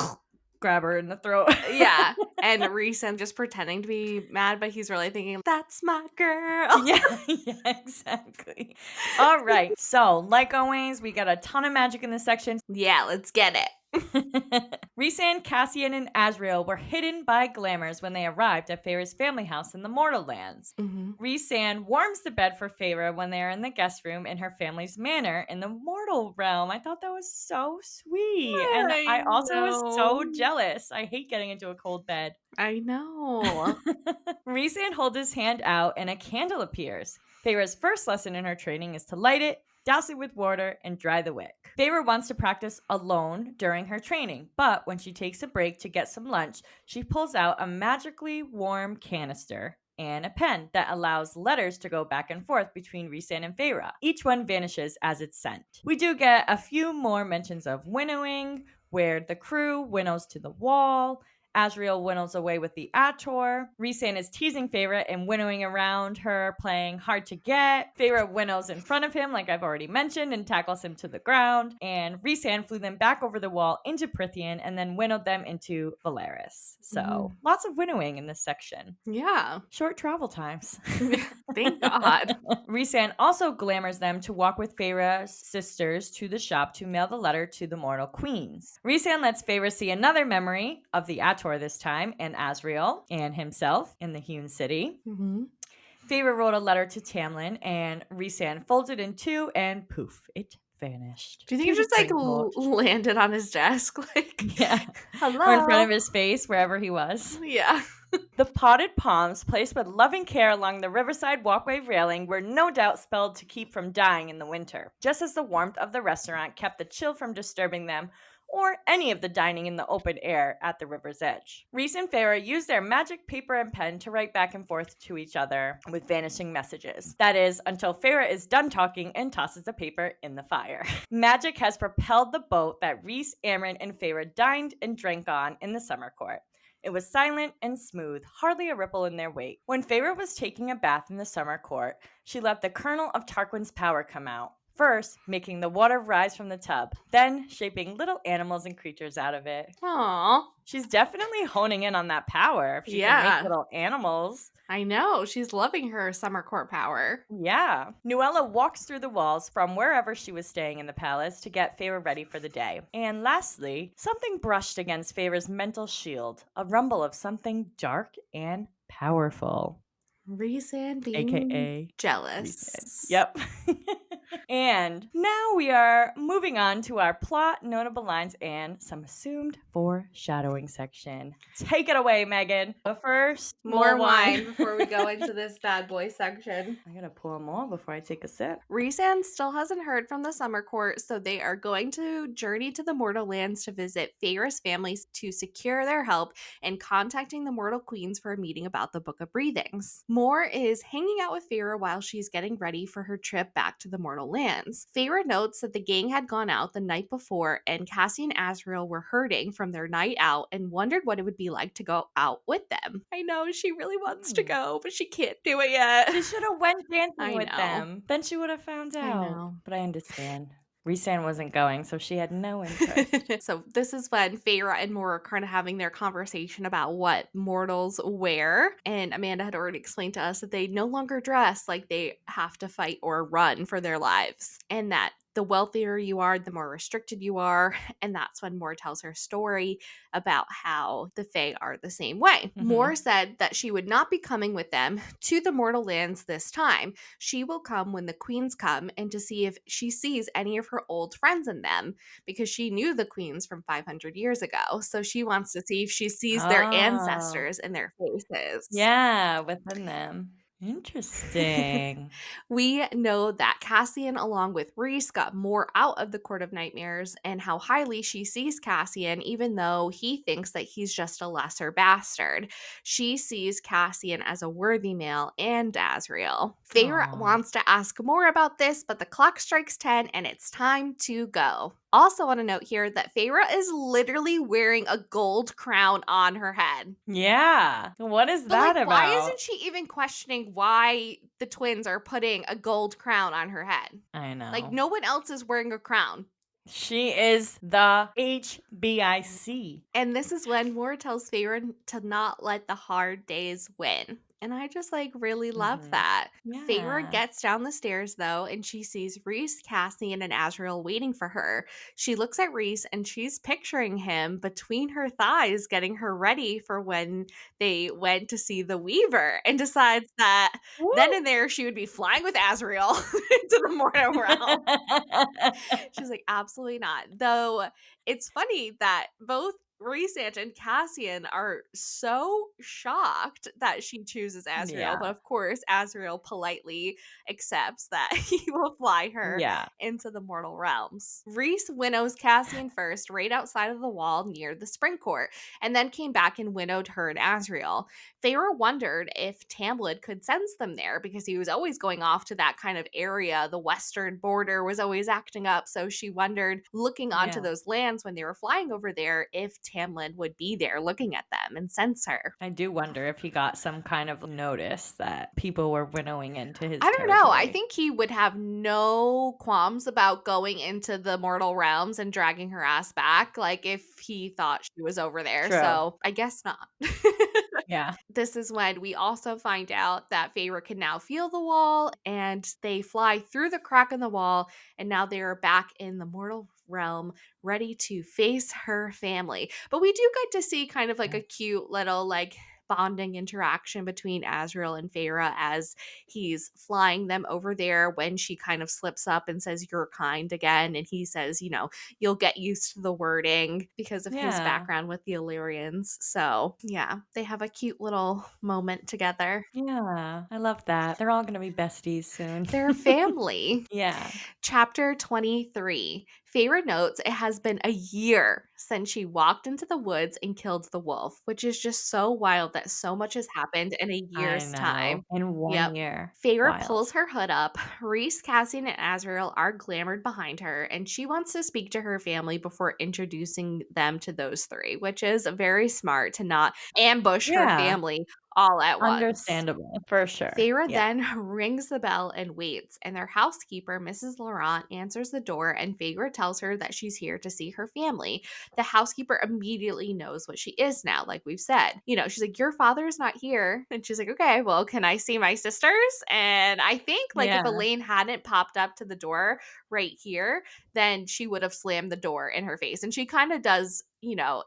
grab her in the throat. yeah, and Reese just pretending to be mad, but he's really thinking, "That's my girl." Yeah, yeah, exactly. All right. So, like always, we got a ton of magic in this section. Yeah, let's get it. Rhysand, Cassian, and Azriel were hidden by glamours when they arrived at Feyre's family house in the Mortal Lands. Mhm. Rhysand warms the bed for Feyre when they are in the guest room in her family's manor in the mortal realm. I thought that was so sweet. And I I also was so know. jealous. I hate getting into a cold bed. I know. Rhysand holds his hand out and a candle appears. Feyre's first lesson in her training is to light it, douse it with water, and dry the wick. Feyre wants to practice alone during her training, but when she takes a break to get some lunch, she pulls out a magically warm canister and a pen that allows letters to go back and forth between Rhysand and Feyre. Each one vanishes as it's sent. We do get a few more mentions of winnowing, where the crew winnows to the wall. Azriel winnows away with the Ator. Rhysand is teasing Feyre and winnowing around her, playing hard to get. Feyre winnows in front of him, like I've already mentioned, and tackles him to the ground. And Rhysand flew them back over the wall into Prithian and then winnowed them into Valeris. So lots of winnowing in this section. Yeah. Short travel times. Thank God. Rhysand also glamours them to walk with Feyre's sisters to the shop to mail the letter to the mortal queens. Rhysand lets Feyre see another memory of the Ator this time, and Azriel and himself in the hewn city. Mhm. Feyre wrote a letter to Tamlin, and Rhysand folded in two, and poof, it vanished. Do you think To it the just like spring porch. landed on his desk? Like, Yeah. Or in front hello? of his face, wherever he was. Yeah. The potted palms, placed with loving care along the riverside walkway railing, were no doubt spelled to keep from dying in the winter, just as the warmth of the restaurant kept the chill from disturbing them, or any of the dining in the open air at the river's edge. Rhys and Feyre used their magic paper and pen to write back and forth to each other with vanishing messages. That is, until Feyre is done talking and tosses the paper in the fire. Magic has propelled the boat that Rhys, Amryn, and Feyre dined and drank on in the summer court. It was silent and smooth, hardly a ripple in their wake. When Feyre was taking a bath in the summer court, she let the kernel of Tarquin's power come out. First, making the water rise from the tub, then shaping little animals and creatures out of it. Aw. She's definitely honing in on that power if she can make Yeah. little animals. I know. She's loving her summer court power. Yeah. Nuella walks through the walls from wherever she was staying in the palace to get Feyre ready for the day. And lastly, something brushed against Feyre's mental shield, a rumble of something dark and powerful. Reason being AKA jealous. Yep. And now we are moving on to our plot, notable lines, and some assumed foreshadowing section. Take it away, Megan. But first, More wine before we go into this bad boy section. I gotta pour more before I take a sip. Rhysand still hasn't heard from the summer court, so they are going to journey to the Mortal Lands to visit Feyre's families to secure their help and contacting the Mortal Queens for a meeting about the Book of Breathings. Moore is hanging out with Feyre while she's getting ready for her trip back to the Mortal Lands. Feyre notes that the gang had gone out the night before and Cassie and Azriel were hurting from their night out and wondered what it would be like to go out with them. I know she really wants to go, but she can't do it yet. She should have went dancing I with know. them. Then she would have found I out. know. But I understand. Rhysand wasn't going, so she had no interest. So this is when Feyre and Moore are kind of having their conversation about what mortals wear. And Amanda had already explained to us that they no longer dress like they have to fight or run for their lives. And that the wealthier you are, the more restricted you are. And that's when Moore tells her story about how the Fae are the same way. Mhm. Moore said that she would not be coming with them to the Mortal Lands this time. She will come when the queens come and to see if she sees any of her old friends in them because she knew the queens from 500 years ago. So she wants to see if she sees their Oh. ancestors in their faces. Yeah, within them. Interesting. We know that Cassian, along with Rhys, got more out of the Court of Nightmares and how highly she sees Cassian, even though he thinks that he's just a lesser bastard. She sees Cassian as a worthy male and Azriel. Feyre Aw. wants to ask more about this, but the clock strikes 10 and it's time to go. Also, want to note here that Feyre is literally wearing a gold crown on her head. Yeah. What is But, like, that why isn't about? she even questioning why the twins are putting a gold crown on her head? I Like, know. no one else is wearing a crown. She is the HBIC. And this is when Moore tells Feyre to not let the hard days win. And I just like really love Mhm. that. Feyre Yeah. gets down the stairs though, and she sees Reese, Cassian, and Azriel waiting for her. She looks at Reese and she's picturing him between her thighs, getting her ready for when they went to see the Weaver, and decides that then Woo! and there she would be flying with Azriel into the mortal realm. She's like, absolutely not. Though it's funny that both Rhysand and Cassian are so shocked that she chooses Azriel, Yeah. but of course, Azriel politely accepts that he will fly her Yeah. into the mortal realms. Rhys winnows Cassian first, right outside of the wall near the spring court, and then came back and winnowed her and Azriel. Feyre wondered if Tamlin could sense them there because he was always going off to that kind of area. The western border was always acting up. So she wondered, looking onto Yeah. those lands when they were flying over there, if Tamlin would be there looking at them and sense her. I do wonder if he got some kind of notice that people were winnowing into his I don't know. I territory. think he would have no qualms about going into the mortal realms and dragging her ass back, like if he thought she was over there. True. So I guess not. Yeah. This is when we also find out that Feyre can now feel the wall, and they fly through the crack in the wall, and now they are back in the mortal realm, ready to face her family. But we do get to see kind of like a cute little like bonding interaction between Azriel and Feyre as he's flying them over there when she kind of slips up and says, "You're kind" again. And he says, you'll get used to the wording because of his Yeah. background with the Illyrians. So, yeah, they have a cute little moment together. Yeah. I love that. They're all gonna be besties soon. They're family. Yeah. Chapter 23. Feyre notes it has been a year since she walked into the woods and killed the wolf, which is just so wild that so much has happened in a I year's know. time. In 1 Yep. year. Feyre Wild. pulls her hood up. Reese, Cassian, and Azrael are glamored behind her, and she wants to speak to her family before introducing them to those three, which is very smart to not ambush her Yeah. family all at once. Understandable. For sure. Feyre Yeah. then rings the bell and waits, and their housekeeper, Mrs. Laurent, answers the door, and Feyre tells her that she's here to see her family. The housekeeper immediately knows what she is now, like we've said. She's like, "Your father's not here." And she's like, "Okay, well, can I see my sisters?" And I think, like, if Yeah. Elaine hadn't popped up to the door right here, then she would have slammed the door in her face. And she kind of does,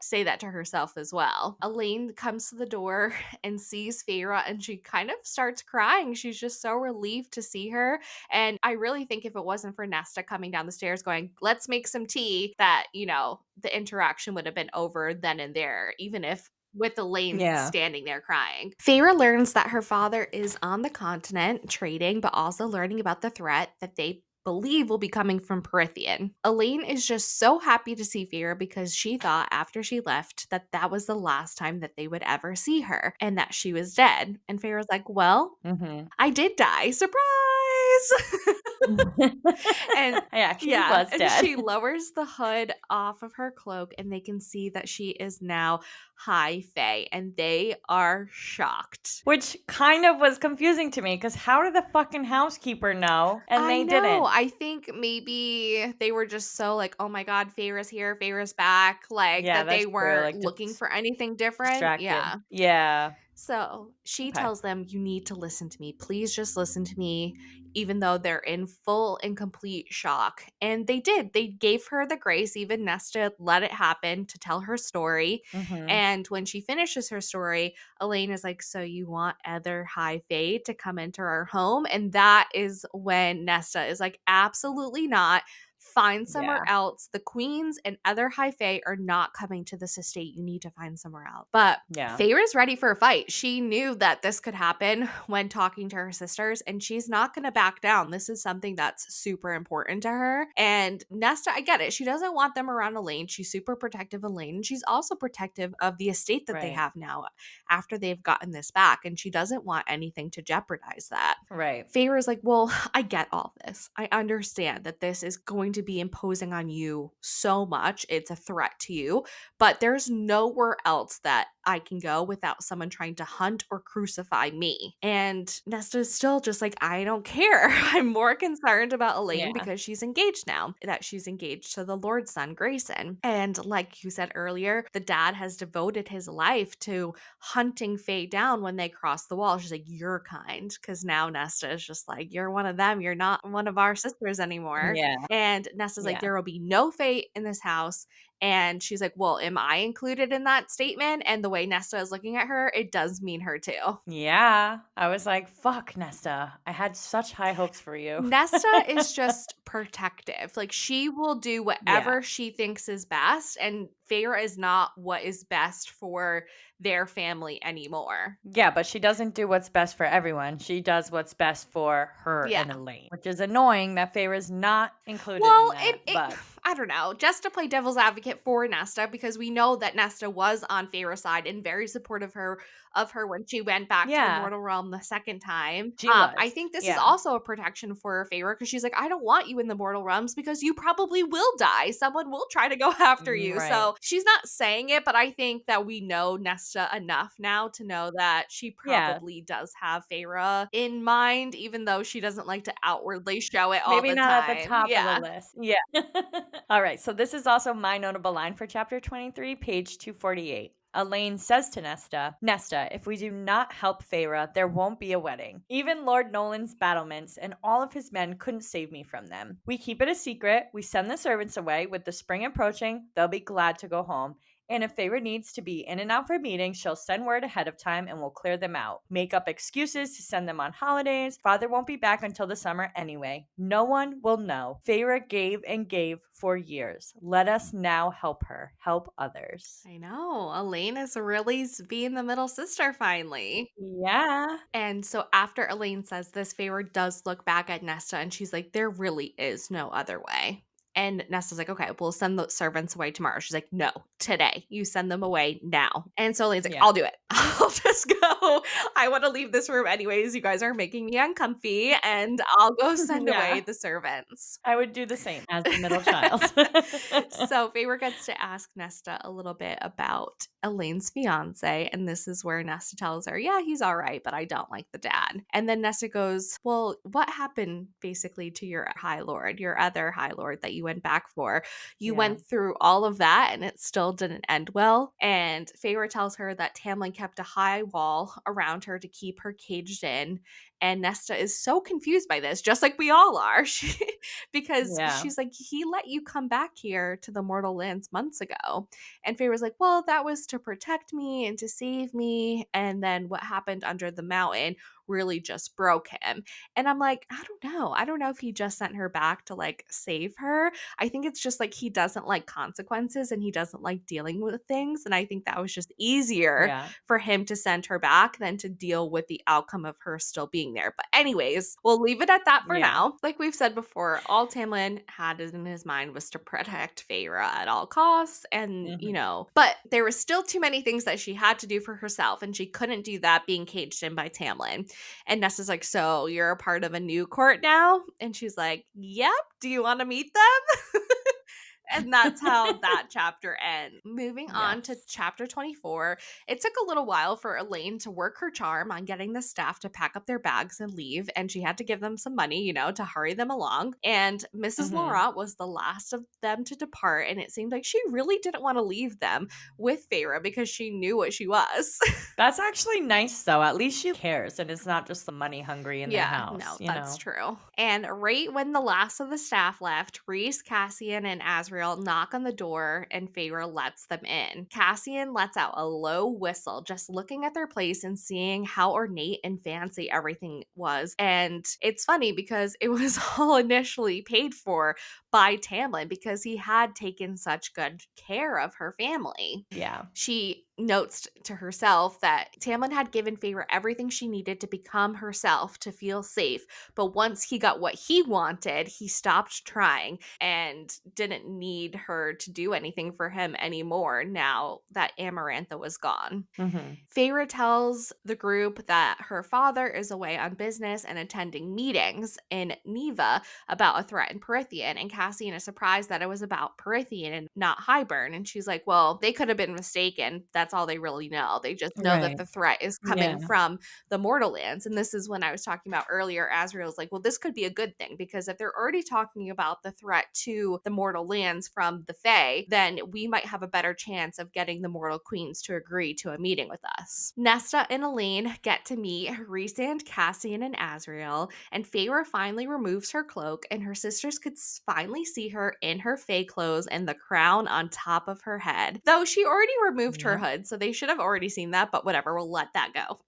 say that to herself as well. Elaine comes to the door and sees Feyre, and she kind of starts crying. She's just so relieved to see her. And I really think if it wasn't for Nesta coming down the stairs going, "Let's make some tea," that, the interaction would have been over then and there, even if with Elaine Yeah. standing there crying. Feyre learns that her father is on the continent trading, but also learning about the threat that they believe will be coming from Prithian. Elaine is just so happy to see Feyre because she thought after she left that that was the last time that they would ever see her and that she was dead. And Feyre's like, "Well, Mhm. I did die. Surprise!" And Yeah, she yeah, was and dead. she lowers the hood off of her cloak, and they can see that she is now High Fae, and they are shocked. Which kind of was confusing to me, because how did the fucking housekeeper know and I they know. didn't? I think maybe they were just so like, "Oh my god, Feyre's here, Feyre's back," like Yeah, that they that's true, weren't like, looking just for anything different. distracted. Yeah. Yeah. So she Okay. tells them, "You need to listen to me. Please just listen to me," even though they're in full and complete shock. And they did. They gave her the grace. Even Nesta let it happen to tell her story. Mhm. And when she finishes her story, Elaine is like, "So you want other high fae to come into our home?" And that is when Nesta is like, "Absolutely not. Find somewhere Yeah. else. The queens and other high fae are not coming to this estate. You need to find somewhere else." But Yeah. Feyre's ready for a fight. She knew that this could happen when talking to her sisters, and she's not going to back down. This is something that's super important to her. And Nesta, I get it. She doesn't want them around Elaine. She's super protective of Elaine. And she's also protective of the estate that they Right. have now after they've gotten this back. And she doesn't want anything to jeopardize that. Right. Feyre's like, "Well, I get all this. I understand that this is going to be imposing on you so much. It's a threat to you, but there's nowhere else that I can go without someone trying to hunt or crucify me. And Nesta's still just like, I don't care. I'm more concerned about Elaine Yeah. because she's engaged now, that she's engaged to the Lord's son, Grayson. And like you said earlier, the dad has devoted his life to hunting Faye down when they cross the wall. She's like, you're kind. Because now Nesta is just like, you're one of them. You're not one of our sisters anymore. Yeah. And Nesta's like, Yeah. there will be no Faye in this house. And she's like, well, am I included in that statement? And the way Nesta is looking at her, it does mean her too. Yeah. I was like, fuck, Nesta. I had such high hopes for you. Nesta is just protective. Like she will do Yeah. whatever she thinks is best, and Feyre is not what is best for their family anymore. Yeah, but she doesn't do what's best for everyone. She does what's best for her Yeah. and Elaine, which is annoying that Feyre's not included in Well, that. But I don't know, just to play devil's advocate for Nesta, because we know that Nesta was on Feyre's side and very supportive of her when she went back to the yeah, mortal realm the second time. she I was. think this is Yeah. also a protection for Feyre because she's like, I don't want you in the mortal realms because you probably will die. Someone will try to go after you. Right. So she's not saying it, but I think that we know Nesta enough now to know that she Yeah. probably does have Feyre in mind, even though she doesn't like to outwardly show it all Maybe the not at the time. top of the Yeah. list. Yeah. All right. So this is also my notable line for chapter 23, page 248. Elaine says to Nesta, if we do not help Feyre, there won't be a wedding. Even Lord Nolan's battlements and all of his men couldn't save me from them. We keep it a secret. We send the servants away. With the spring approaching, they'll be glad to go home. And if Feyre needs to be in and out for meetings, she'll send word ahead of time and we'll clear them out. Make up excuses to send them on holidays. Father won't be back until the summer anyway. No one will know. Feyre gave and gave for years. Let us now help her. Help others. I know. Elaine is really being the middle sister finally. Yeah. And so after Elaine says this, Feyre does look back at Nesta and she's like, there really is no other way. And Nesta's like, okay, we'll send the servants away tomorrow. She's like, no, today. You send them away now. And so Elaine's like, Yeah. I'll do it. I'll just go. I want to leave this room anyways. You guys are making me uncomfy and I'll go send away Yeah. the servants. I would do the same as the middle child. So Feyre gets to ask Nesta a little bit about Elaine's fiance, and this is where Nesta tells her, yeah, he's all right, but I don't like the dad. And then Nesta goes, well, what happened basically to your High Lord, your other High Lord that you went back for? You Yeah. went through all of that and it still didn't end well. And Feyre tells her that Tamlin kept a high wall around her to keep her caged in. And Nesta is so confused by this, just like we all are. Because Yeah. she's like, he let you come back here to the mortal lands months ago. And Faye was like, well, that was to protect me and to save me. And then what happened under the mountain really just broke him. And I'm like, I don't know. I don't know if he just sent her back to like save her. I think it's just like he doesn't like consequences and he doesn't like dealing with things. And I think that was just easier Yeah. for him to send her back than to deal with the outcome of her still being there. But anyways, we'll leave it at that for Yeah. now. Like we've said before, all Tamlin had in his mind was to protect Feyre at all costs. And, Mhm. but there were still too many things that she had to do for herself. And she couldn't do that being caged in by Tamlin. And Nesta's like, so you're a part of a new court now? And she's like, yep. Do you want to meet them? And that's how that chapter ends. Moving on to Yes. chapter 24, it took a little while for Elaine to work her charm on getting the staff to pack up their bags and leave, and she had to give them some money, to hurry them along. And Mrs. Mhm. Laurent was the last of them to depart, and it seemed like she really didn't want to leave them with Feyre because she knew what she was. That's actually nice, though. At least she cares, and it's not just the money hungry in their Yeah, house, no, that's true. And right when the last of the staff left, Rhys, Cassian, and Azriel knock on the door and Feyre lets them in. Cassian lets out a low whistle, just looking at their place and seeing how ornate and fancy everything was. And it's funny because it was all initially paid for by Tamlin because he had taken such good care of her family. Yeah. She notes to herself that Tamlin had given Feyre everything she needed to become herself, to feel safe. But once he got what he wanted, he stopped trying and didn't need her to do anything for him anymore now that Amarantha was gone. Mhm. Feyre tells the group that her father is away on business and attending meetings in Neva about a threat in Perithian, and Cassian is surprised that it was about Perithian and not Highburn. And she's like, well, they could have been mistaken. That's all they really know. They just know that Right. the threat is Yeah. coming from the Mortal Lands. And this is when I was talking about earlier, Azriel's like, well, this could be a good thing, because if they're already talking about the threat to the Mortal Lands from the Fae, then we might have a better chance of getting the Mortal Queens to agree to a meeting with us. Nesta and Elaine get to meet Rhysand, Cassian, and Azriel, and Feyre finally removes her cloak, and her sisters could finally see her in her Fae clothes and the crown on top of her head. Though she already removed her Yep. hood, so they should have already seen that, but whatever, we'll let that go.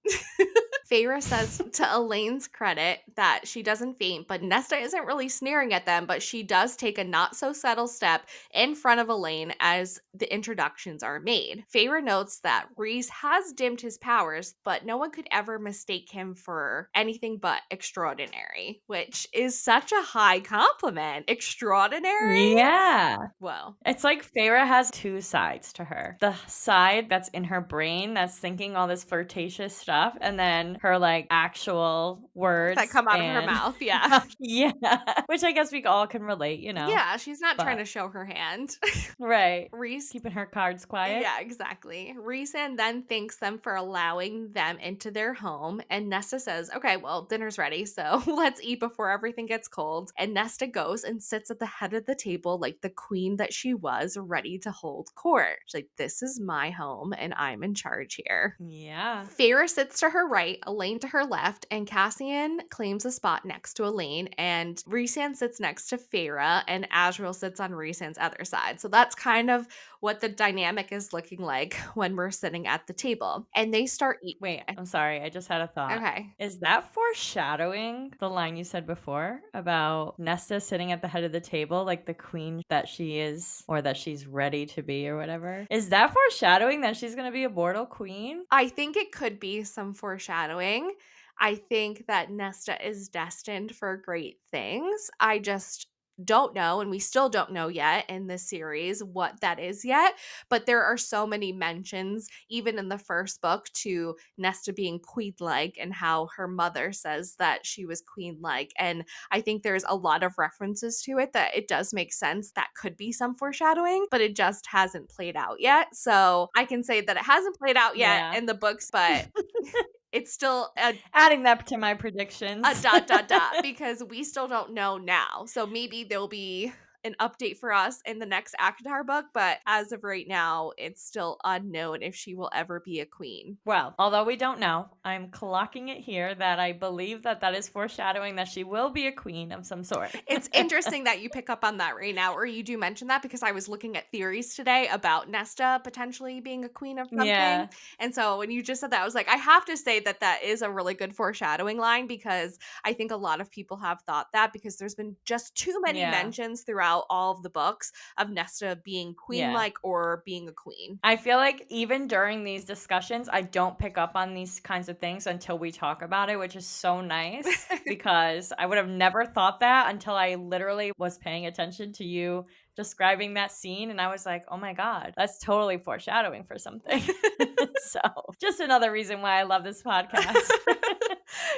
Feyre says to Elaine's credit that she doesn't faint, but Nesta isn't really sneering at them, but she does take a not so subtle step in front of Elaine as the introductions are made. Feyre notes that Rhys has dimmed his powers, but no one could ever mistake him for anything but extraordinary, which is such a high compliment. Extraordinary? Yeah. Well, It's like Feyre has 2 sides to her. The side that's in her brain that's thinking all this flirtatious stuff, and then her, like, actual that words come out of her and mouth, yeah. yeah, which I guess we all can relate, you know, Yeah, she's not trying but to show her hand. right. Rhys Keeping her cards quiet. Yeah, exactly. Rhysand then thanks them for allowing them into their home, and Nesta says, okay, well, dinner's ready, so let's eat before everything gets cold. And Nesta goes and sits at the head of the table like the queen that she was, ready to hold court. She's like, this is my home, and I'm in charge here. Yeah. Feyre sits to her right, Elaine to her left, and Cassian claims a spot next to Elaine, and Rhysand sits next to Feyre, and Azriel sits on Rhysand's other side. So that's kind of what the dynamic is looking like when we're sitting at the table. And they start eating. Wait, I'm sorry, I just had a thought. Okay. Is that foreshadowing the line you said before about Nesta sitting at the head of the table like the queen that she is or that she's ready to be or whatever? Is that foreshadowing that she's gonna be a mortal queen? I think it could be some foreshadowing. I think that Nesta is destined for great things. I just don't know, and we still don't know yet in this series what that is yet. But there are so many mentions, even in the first book, to Nesta being queen like and how her mother says that she was queen like. And I think there's a lot of references to it that it does make sense that could be some foreshadowing, but it just hasn't played out yet. So I can say that it hasn't played out yet Yeah. in the books, but it's still Adding that to my a predictions. dot dot dot because we still don't know now. So maybe there'll be an update for us in the next Akatar book, but as of right now, it's still unknown if she will ever be a queen. Well, although we don't know, I'm clocking it here that I believe that that is foreshadowing that she will be a queen of some sort. It's interesting that you pick up on that right now, or you do mention that, because I was looking at theories today about Nesta potentially being a queen of something. Yeah. And so when you just said that, I was like, I have to say that that is a really good foreshadowing line, because I think a lot of people have thought that, because there's been just too many Yeah. mentions throughout all of the books of Nesta being queen Yeah. like or being a queen. I feel like even during these discussions, I don't pick up on these kinds of things until we talk about it, which is so nice because I would have never thought that until I literally was paying attention to you describing that scene. And I was like, oh my God, that's totally foreshadowing for something. So, just another reason why I love this podcast.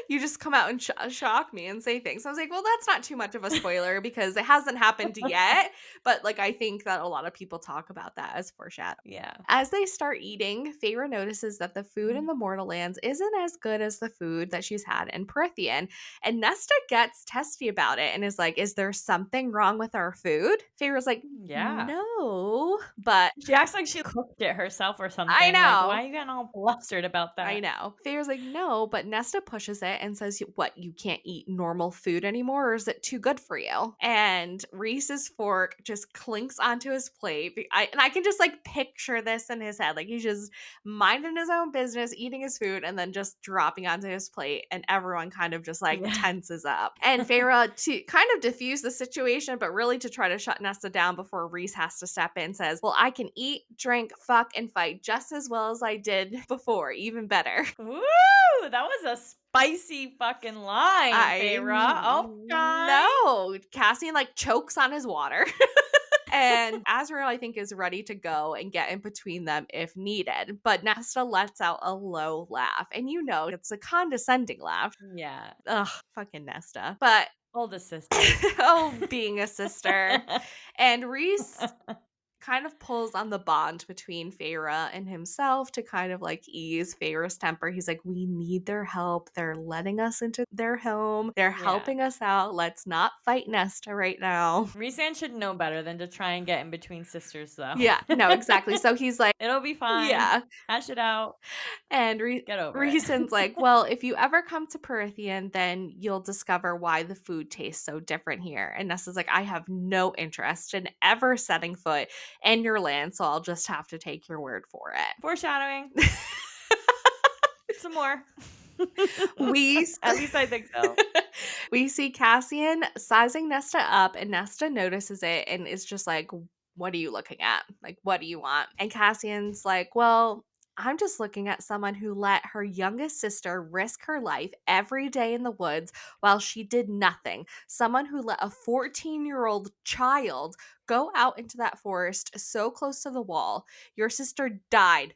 You just come out and shock me and say things. I was like, well, that's not too much of a spoiler because it hasn't happened yet. But like, I think that a lot of people talk about that as foreshadowing. Yeah. As they start eating, Feyre notices that the food in the Mortal Lands isn't as good as the food that she's had in Perithian. And Nesta gets testy about it and is like, is there something wrong with our food? Feyre's like, Yeah. no. But She acts like she cooked it herself or I something. Like, why know. are you getting all flustered about I that? know. Feyre's like, no, but Nesta pushes it and says, "What, you can't eat normal food anymore, or is it too good for you?" And Reese's fork just clinks onto his plate. And I can just like picture this in his head. Like he's just minding his own business, eating his food, and then just dropping onto his plate. And everyone kind of just like Yeah. tenses up. And Feyre, to kind of diffuse the situation, but really to try to shut Nesta down before Reese has to step in, says, "Well, I can eat, drink, fuck, and fight just as well as I did before, even better." Woo! That was a spicy fucking line, I Feyre. Okay. know. Cassian like chokes on his water. And Azrael, I think, is ready to go and get in between them if needed. But Nesta lets out a low laugh. And it's a condescending laugh. Yeah. Ugh, fucking Nesta. But Oldest sister. oh, being a sister. And Reese kind of pulls on the bond between Feyre and himself to kind of like ease Feyre's temper. He's like, "We need their help. They're letting us into their home. They're Yeah. helping us out. Let's not fight Nesta right now." Rhysand should know better than to try and get in between sisters, though. Yeah, no, exactly. So he's like, It'll be fine. yeah. Hash it out. And Get over it. Reason's like, "Well, if you ever come to Perithian, then you'll discover why the food tastes so different here." And Nessa's like, "I have no interest in ever setting foot in your land, so I'll just have to take your word for Foreshadowing. it." Some more. we At least I think so. we see Cassian sizing Nesta up, and Nesta notices it and is just like, "What are you looking at? Like, what do you want?" And Cassian's like, "Well, I'm just looking at someone who let her youngest sister risk her life every day in the woods while she did nothing. Someone who let a 14-year-old child go out into that forest so close to the wall. Your sister died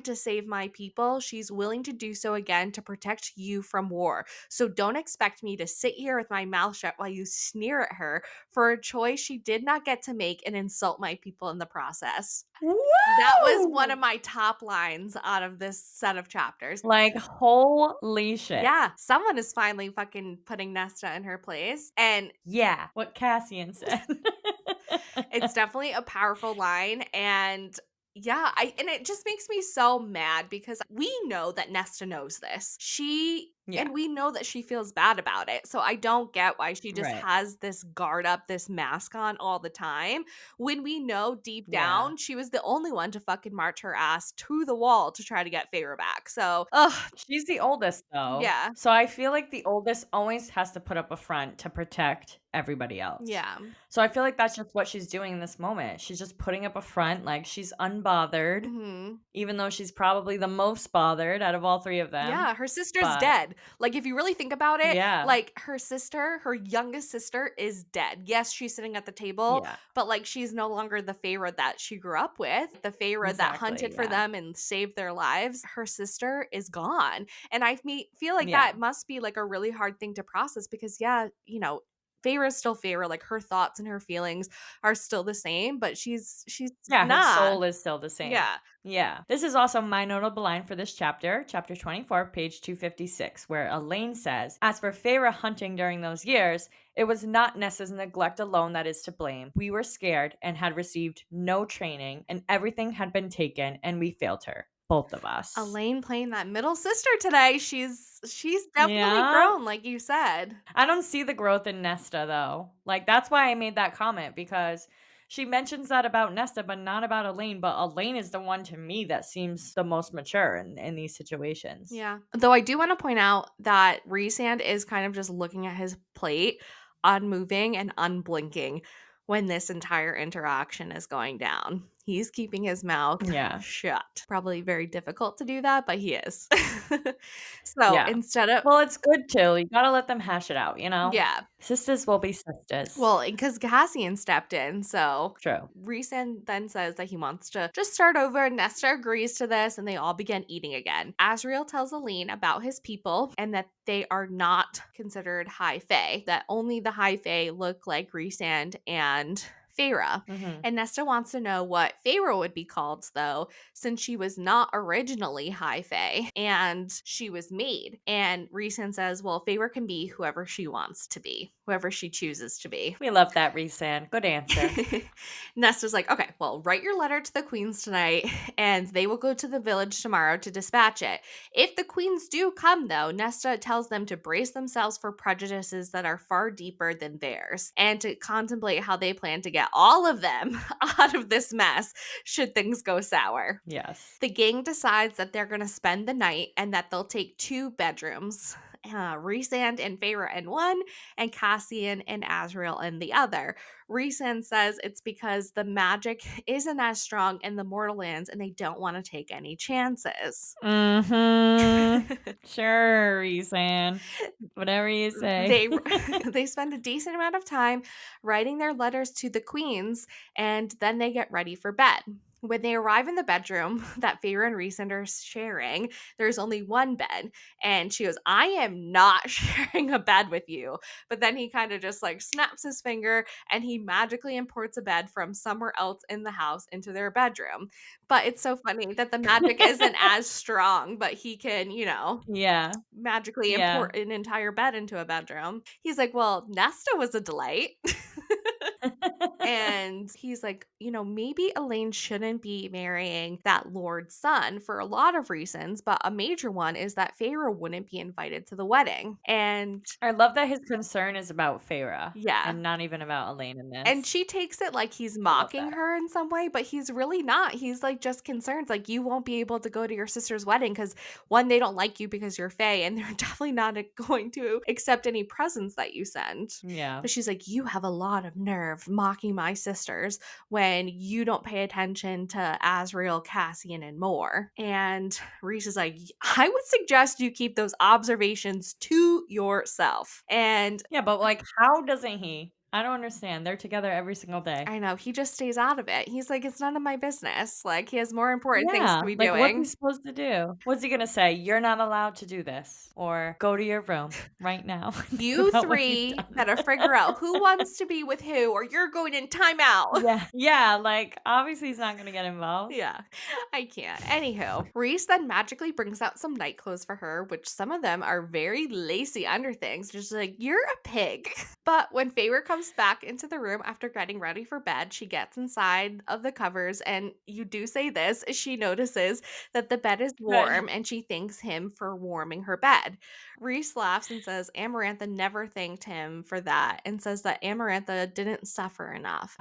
to save my people. She's willing to do so again to protect you from war. So don't expect me to sit here with my mouth shut while you sneer at her for a choice she did not get to make and insult my people in the process." That was one of Woo! my top lines out of this set of chapters. Like, holy shit. Yeah, someone is finally fucking putting Nesta in her place. And Yeah, what Cassian said. it's definitely a powerful line. And yeah, and it just makes me so mad because we know that Nesta knows this. Yeah, And we know that she feels bad about it. So I don't get why she just right. has this guard up, this mask on all the time, when we know deep Yeah. down she was the only one to fucking march her ass to the wall to try to get Feyre back. So, ugh, She's the oldest, though. yeah. So I feel like the oldest always has to put up a front to protect everybody else. Yeah. So I feel like that's just what she's doing in this moment. She's just putting up a front, like she's unbothered, Mhm. even though she's probably the most bothered out of all three of them. Yeah, her sister's But dead. Like, if you really think about it, yeah, like, her sister, her youngest sister is dead. Yes, she's sitting at the table, yeah, but, like, she's no longer the Feyre that she grew up with, the Feyre that exactly. hunted for Yeah. them and saved their lives. Her sister is gone. And feel like Yeah. that must be, like, a really hard thing to process because, yeah, Feyre is still Feyre. Like, her thoughts and her feelings are still the same, but she's Yeah, her not. soul is still the same. Yeah. Yeah. This is also my notable line for this chapter, chapter 24, page 256, where Elaine says, "As for Feyre hunting during those years, it was not Nessa's neglect alone that is to blame. We were scared and had received no training, and everything had been taken, and we failed her. Both of us." Elaine playing that middle sister today. She's definitely Yeah. grown, like you said. I don't see the growth in Nesta, though. Like, that's why I made that comment, because she mentions that about Nesta, but not about Elaine. But Elaine is the one to me that seems the most mature in these situations. Yeah. Though I do want to point out that Rhysand is kind of just looking at his plate, unmoving and unblinking when this entire interaction is going down. He's keeping his mouth Yeah. shut. Probably very difficult to do that, but he is. So Yeah. instead of, Well, it's good too. You gotta let them hash it out, you know? yeah. Sisters will be sisters. Well, because Cassian stepped in, so True. Rhysand then says that he wants to just start over. Nesta agrees to this, and they all begin eating again. Azriel tells Aline about his people and that they are not considered high fae, that only the high fae look like Rhysand and Feyre. Mhm. And Nesta wants to know what Feyre would be called, though, since she was not originally High Fae and she was made. And Rhysand says, well, Feyre can be whoever she wants to be, whoever she chooses to be. We love that, Rhysand. Good answer. Nesta's like, okay, well, write your letter to the queens tonight, and they will go to the village tomorrow to dispatch it. If the queens do come, though, Nesta tells them to brace themselves for prejudices that are far deeper than theirs, and to contemplate how they plan to get all of them out of this mess should things go sour. Yes. The gang decides that they're going to spend the night and that they'll take 2 bedrooms. Rhysand and Feyre in one, and Cassian and Azriel in the other. Rhysand says it's because the magic isn't as strong in the Mortal Lands and they don't want to take any chances. Mhm. Sure, Rhysand. Whatever you say. they they spend a decent amount of time writing their letters to the queens, and then they get ready for bed. When they arrive in the bedroom that Feyre and Rhysand are sharing, there's only one bed, and she goes, I am not sharing a bed with you. But then he kind of just like snaps his finger and he magically imports a bed from somewhere else in the house into their bedroom. But it's so funny that the magic isn't as strong, but he can, Yeah. magically Yeah. import an entire bed into a bedroom. He's like, well, Nesta was a delight. And he's like, maybe Elaine shouldn't be marrying that Lord's son for a lot of reasons, but a major one is that Feyre wouldn't be invited to the wedding. And I love that his concern is about Feyre yeah, and not even about Elaine in and this. she takes it like he's I love mocking that. her in some way, but he's really not. He's like just concerned, like, you won't be able to go to your sister's wedding because one, they don't like you because you're Fae, and they're definitely not going to accept any presents that you send. Yeah. But she's like, you have a lot of nerve mocking my sisters when you don't pay attention to Azriel, Cassian, and more. And Reese is like, I would suggest you keep those observations to yourself. And Yeah, but, like, how doesn't he? I don't understand. They're together every single day. I know, he just stays out of it. He's like, "It's none of my business." Like, he has more important things to Yeah, be like, what's he doing. supposed to do? What's he gonna say? "You're not allowed to do this," or "Go to your room right now and think You about what you've 3 done." gotta figure out who wants to be with who, or you're going in timeout. Yeah, like, obviously he's not gonna get involved. Yeah, I can't. Anywho, Reese then magically brings out some night clothes for her, which some of them are very lacy underthings. Just like, you're a pig. But when Feyre comes back into the room after getting ready for bed, she gets inside of the covers, and you do say this, she notices that the bed is Good. warm and she thanks him for warming her bed. Reese laughs and says Amarantha never thanked him for that and says that Amarantha didn't suffer enough.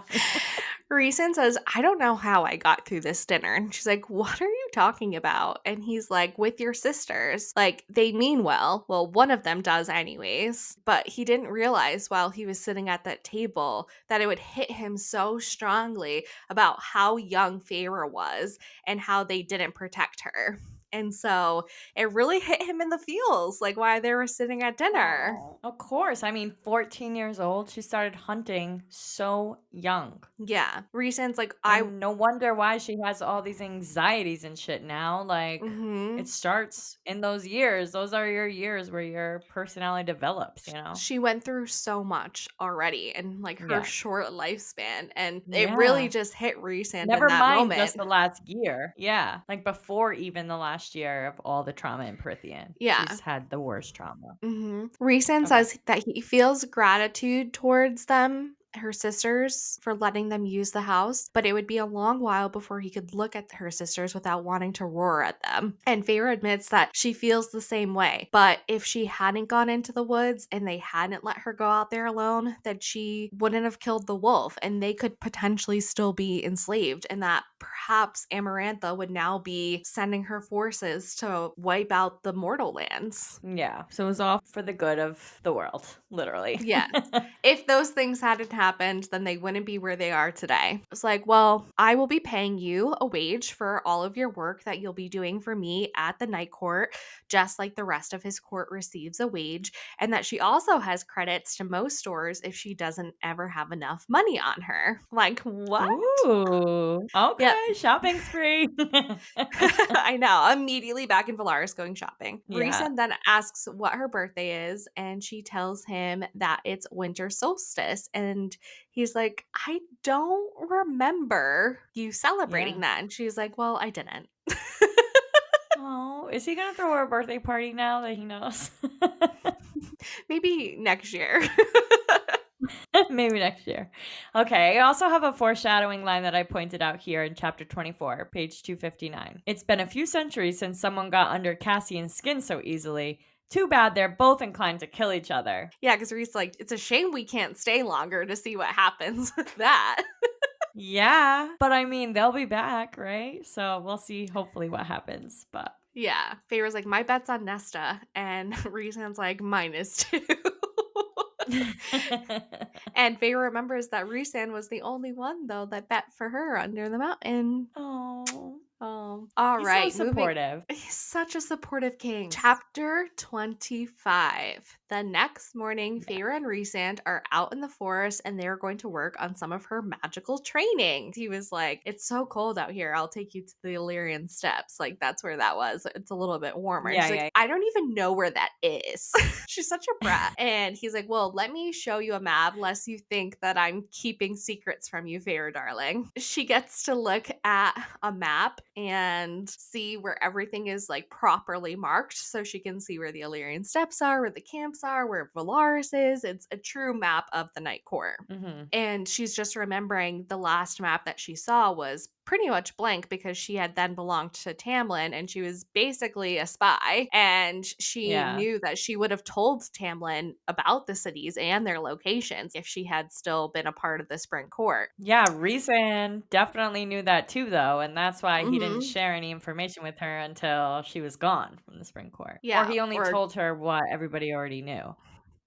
Reason says, I don't know how I got through this dinner. And she's like, what are you talking about? And he's like, with your sisters. Like, they mean well. Well, one of them does, anyways. But he didn't realize while he was sitting at that table that it would hit him so strongly about how young Feyre was and how they didn't protect her. And so it really hit him in the feels, like while they were sitting at dinner. Oh, of course. I mean, 14 years old, she started hunting so young. Yeah. Reason's like, I. And no wonder why she has all these anxieties and shit now. Like, it Mhm. starts in those years. Those are your years where your personality develops, you know? She went through so much already in like her Yeah. short lifespan, and it really Yeah. just hit Rhysand in Never that mind moment. just the last year. Yeah. Like before even the last year of all the trauma in Prithian. Yeah. She's had the worst trauma. Rhysand Okay. says that he feels gratitude towards them, her sisters, for letting them use the house, but it would be a long while before he could look at her sisters without wanting to roar at them. And Feyre admits that she feels the same way, but if she hadn't gone into the woods and they hadn't let her go out there alone, that she wouldn't have killed the wolf and they could potentially still be enslaved, and that perhaps Amarantha would now be sending her forces to wipe out the mortal lands. Yeah. So it was all for the good of the world, literally. Yeah. If those things hadn't happened, then they wouldn't be where they are today. It's like, well, I will be paying you a wage for all of your work that you'll be doing for me at the night court, just like the rest of his court receives a wage. And that she also has credits to most stores if she doesn't ever have enough money on her. Like, what? Ooh. Yep. Okay. Shopping spree. I know. Immediately back in Valaris going shopping. Yeah. Rhysand then asks what her birthday is, and she tells him that it's winter solstice. And And he's like, I don't remember you celebrating Yeah. that. And she's like, well, I didn't. Oh, is he gonna throw her a birthday party now that he knows? Maybe next year. Maybe next year. Okay, I also have a foreshadowing line that I pointed out here in chapter 24, page 259. It's been a few centuries since someone got under Cassian's skin so easily. Too bad they're both inclined to kill each other. Yeah, because Reese's like, it's a shame we can't stay longer to see what happens with that. Yeah, but I mean, they'll be back, right? So we'll see hopefully what happens, but Yeah. Feyre's like, my bet's on Nesta. And Rhysand's like, mine is too. And Feyre remembers that Rhysand was the only one, though, that bet for her under the mountain. Oh, All he's so right, moving. supportive. He's such a supportive king. Chapter 25. The next morning, Yeah. Feyre and Rhysand are out in the forest and they're going to work on some of her magical training. He was like, it's so cold out here. I'll take you to the Illyrian Steps. Like, that's where that was. It's a little bit warmer. And Yeah, she's like, yeah. I don't even know where that is. She's such a brat. And he's like, well, let me show you a map, lest you think that I'm keeping secrets from you, Feyre, darling. She gets to look at a map and see where everything is like properly marked so she can see where the Illyrian Steps are, where the camps are, where Valaris is. It's a true map of the Night Court. Mhm. And she's just remembering the last map that she saw was pretty much blank because she had then belonged to Tamlin and she was basically a spy. And she Yeah. knew that she would have told Tamlin about the cities and their locations if she had still been a part of the Spring Court. Yeah, Rhysand definitely knew that too, though, and that's why he didn't Hmm. share any information with her until she was gone from the Spring Court. Or Yeah, he only or told her what everybody already knew.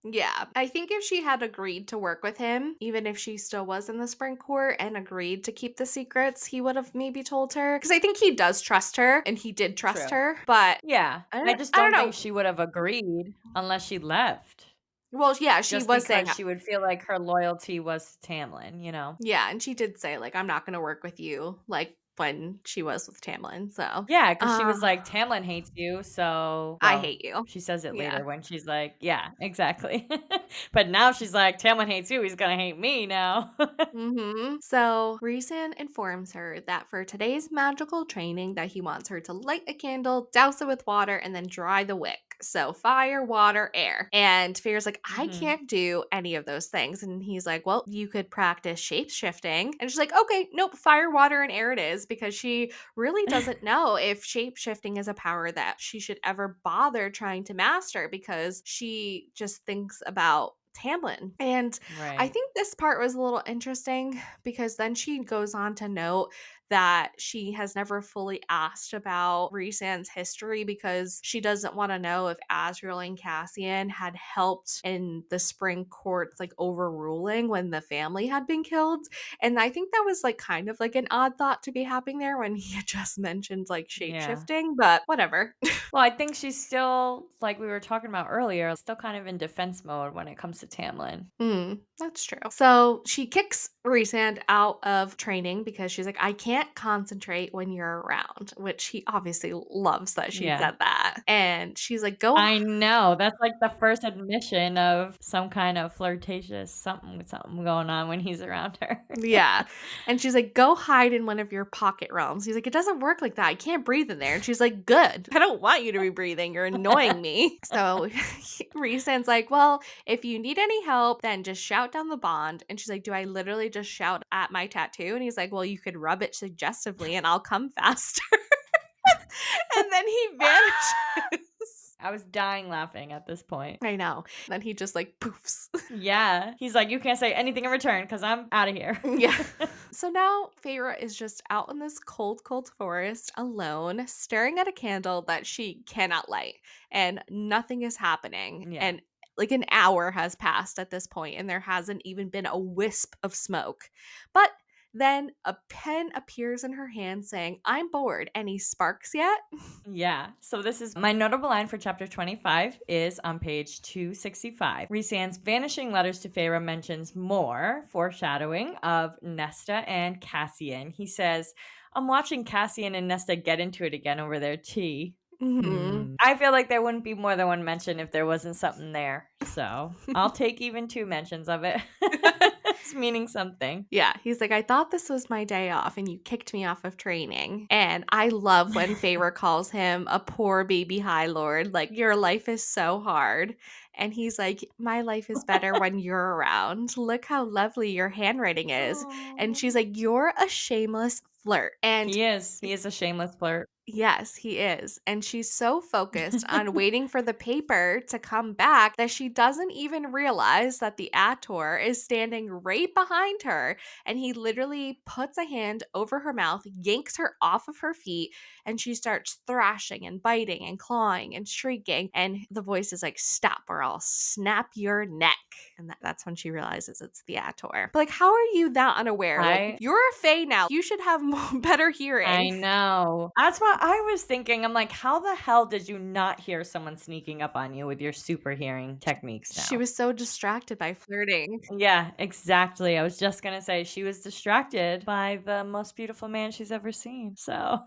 yeah. I think if she had agreed to work with him, even if she still was in the Spring Court and agreed to keep the secrets, he would have maybe told her. Because I think he does trust her and he did trust True. her. But Yeah, I I don't, just I don't don't think know. she would have agreed unless she left, Well, yeah, she just was saying, because she would feel like her loyalty was to Tamlin, you know? yeah, and she did say, like, I'm not going to work with you, like when she was with Tamlin. So, Yeah, because she uh, was like, "Tamlin hates you," so I well, hate you. she says it Yeah. later when she's like yeah, exactly. But now she's like, "Tamlin hates you, he's gonna hate me now." So Rhysand informs her that for today's magical training that he wants her to light a candle, douse it with water, and then dry the wick. So fire, water, air. And Fear's like, I Mhm. can't do any of those things. And he's like, well, you could practice shape shifting. And she's like, okay, nope, fire, water, and air it is, because she really doesn't know if shape shifting is a power that she should ever bother trying to master because she just thinks about Tamlin. And I Right. think this part was a little interesting because then she goes on to note that she has never fully asked about Rhysand's history because she doesn't want to know if Asriel and Cassian had helped in the Spring Court's like overruling when the family had been killed. And I think that was like kind of like an odd thought to be happening there when he had just mentioned like shape Yeah. shifting, but whatever. Well, I think she's still, like we were talking about earlier, still kind of in defense mode when it comes to Tamlin. That's true. So she kicks Rhysand out of training because she's like, I can't concentrate when you're around, which he obviously loves that she Yeah. said that. And she's like, go. I know, that's like the first admission of some kind of flirtatious something going on when he's around her. Yeah. And she's like, go hide in one of your pocket realms. He's like, it doesn't work like that. I can't breathe in there. And she's like, good. I don't want you to be breathing. You're annoying me. So Rhysand's like, well, if you need any help, then just shout down the bond. And she's like, do I literally just shout at my tattoo? And he's like, well, you could rub it suggestively and I'll come faster. And then he vanishes. I was dying laughing at this point. I know. Then he just like poofs. Yeah. He's like, "You can't say anything in return because I'm out of here." Yeah. So now Feyre is just out in this cold, cold forest alone, staring at a candle that she cannot light, and nothing is happening. Yeah. And like an hour has passed at this point, and there hasn't even been a wisp of smoke. But then a pen appears in her hand saying, I'm bored. Any sparks yet? Yeah. So this is my notable line for chapter 25 is on page 265. Rhysand's vanishing letters to Feyre mentions more foreshadowing of Nesta and Cassian. He says, I'm watching Cassian and Nesta get into it again over their tea. Mhm. I feel like there wouldn't be more than one mention if there wasn't something there. So I'll take even two mentions of it. It's meaning something. Yeah, he's like, I thought this was my day off and you kicked me off of training. And I love when Feyre calls him a poor baby High Lord. Like, your life is so hard. And he's like, my life is better when you're around. Look how lovely your handwriting is. And Aw. she's like, you're a shameless flirt. And He is. He is a shameless flirt. yes, he is. And she's so focused on waiting for the paper to come back that she doesn't even realize that the Ator is standing right behind her. And he literally puts a hand over her mouth, yanks her off of her feet, and she starts thrashing and biting and clawing and shrieking. And the voice is like, stop or I'll snap your neck. And that's when she realizes it's the Ator. But like, how are you that unaware? Like, I you're a Fae now. You should have better I hearing. know. That's what I was thinking. I'm like, how the hell did you not hear someone sneaking up on you with your super hearing techniques She now? was so distracted by flirting. Yeah, exactly. I was just gonna say she was distracted by the most beautiful man she's ever seen. So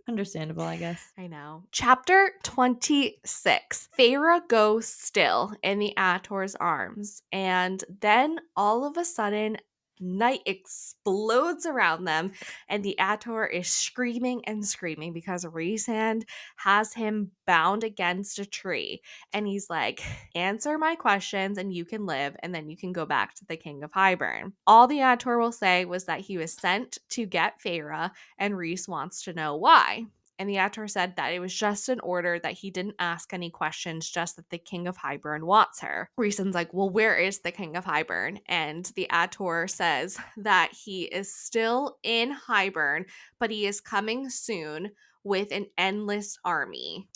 understandable, I guess. I know. Chapter 26. Feyre goes still in the Ator's arms, and then all of a sudden, night explodes around them, and the Ator is screaming and screaming because Rhysand has him bound against a tree. And he's like, answer my questions and you can live, and then you can go back to the King of Hybern. All the Ator will say was that he was sent to get Feyre, and Rhys wants to know why. And the Ator said that it was just an order, that he didn't ask any questions, just that the King of Hybern wants her. Rhysand's like, well, where is the King of Hybern? And the Ator says that he is still in Hybern, but he is coming soon with an endless army.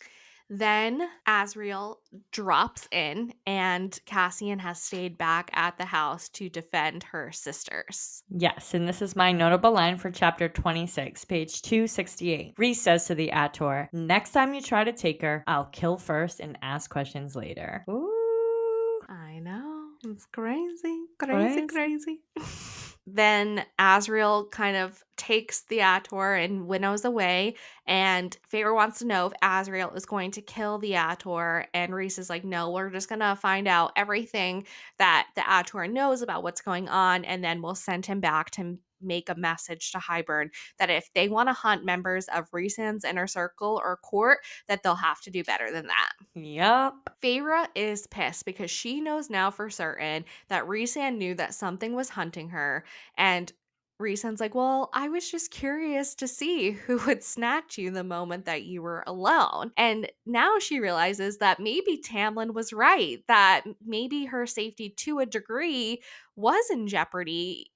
Then Asriel drops in, and Cassian has stayed back at the house to defend her sisters. Yes, and this is my notable line for chapter 26, page 268. Rhys says to the Ator, next time you try to take her, I'll kill first and ask questions later. Ooh, I know. It's crazy, crazy, crazy. crazy. Then Asriel kind of takes the Ator and winnows away. And Feyre wants to know if Asriel is going to kill the Ator. And Rhys is like, no, we're just going to find out everything that the Ator knows about what's going on. And then we'll send him back to make a message to Hybern that if they want to hunt members of Rhysand's inner circle or court, that they'll have to do better than that. Yup. Feyre is pissed because she knows now for certain that Rhysand knew that something was hunting her, and Rhysand's like, well, I was just curious to see who would snatch you the moment that you were alone. And now she realizes that maybe Tamlin was right, that maybe her safety to a degree was in jeopardy,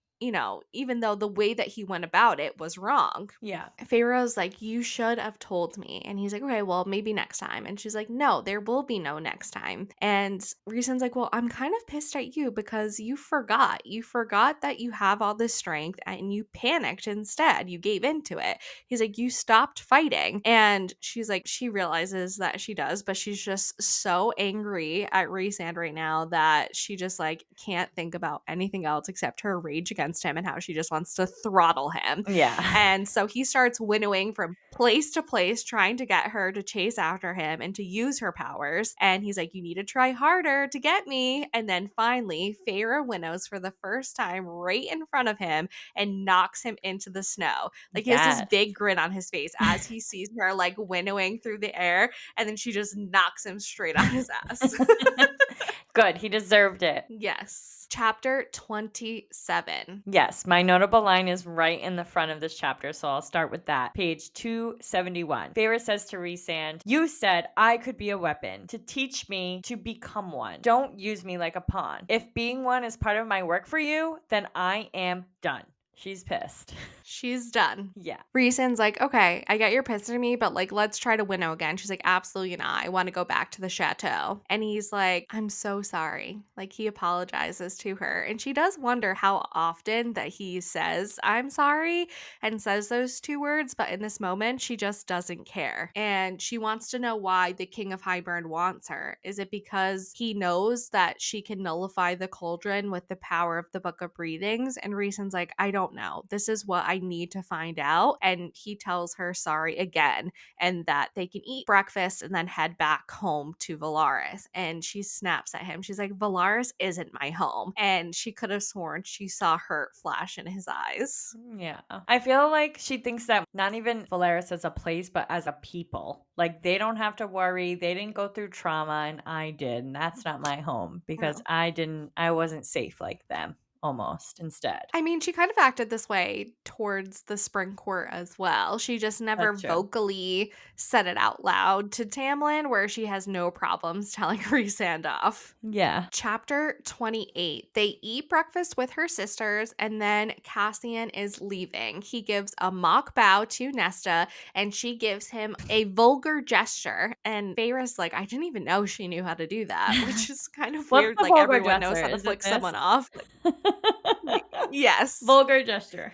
even though the way that he went about it was wrong. Yeah. Pharaoh's like, you should have told me. And he's like, okay, well, maybe next time. And she's like, no, there will be no next time. And Reason's like, well, I'm kind of pissed at you because you forgot. You forgot that you have all this strength and you panicked instead. You gave into it. He's like, you stopped fighting. And she's like, she realizes that she does, but she's just so angry at Rhysand right now that she just like can't think about anything else except her rage against him and how she just wants to throttle him. Yeah. And so he starts winnowing from place to place, trying to get her to chase after him and to use her powers. And he's like, you need to try harder to get me. And then finally, Feyre winnows for the first time right in front of him and knocks him into the snow. Like, he has this Yes. big grin on his face as he sees her like winnowing through the air. And then she just knocks him straight on his ass. Good. He deserved it. Yes. Chapter 27. Yes, my notable line is right in the front of this chapter, so I'll start with that. Page 271. Feyre says to Rhysand, you said I could be a weapon to teach me to become one. Don't use me like a pawn. If being one is part of my work for you, then I am done. She's pissed. She's done. Yeah. Rhysand's like, okay, I get you're pissed at me, but like, let's try to winnow again. She's like, absolutely not. I want to go back to the chateau. And he's like, I'm so sorry. Like, he apologizes to her. And she does wonder how often that he says, I'm sorry, and says those two words. But in this moment, she just doesn't care. And she wants to know why the King of Hybern wants her. Is it because he knows that she can nullify the cauldron with the power of the Book of Breathings? And Rhysand's like, I don't don't know. This is what I need to find out. And he tells her sorry again and that they can eat breakfast and then head back home to Valaris. And she snaps at him. She's like, Valaris isn't my home. And she could have sworn she saw hurt flash in his eyes. Yeah. I feel like she thinks that not even Valeris as a place, but as a people. Like, they don't have to worry. They didn't go through trauma, and I did. And that's not my home because I wasn't safe like them almost instead. I mean, she kind of acted this way towards the spring court as well. She just never That's true. vocally said it out loud to Tamlin, where she has no problems telling Rhysand off. Yeah. Chapter 28. They eat breakfast with her sisters, and then Cassian is leaving. He gives a mock bow to Nesta, and she gives him a vulgar gesture. And Feyre's like, I didn't even know she knew how to do that, which is kind of What's weird. the Like, vulgar everyone knows gesture? how to Is it flick this? someone off. Yes. Vulgar gesture.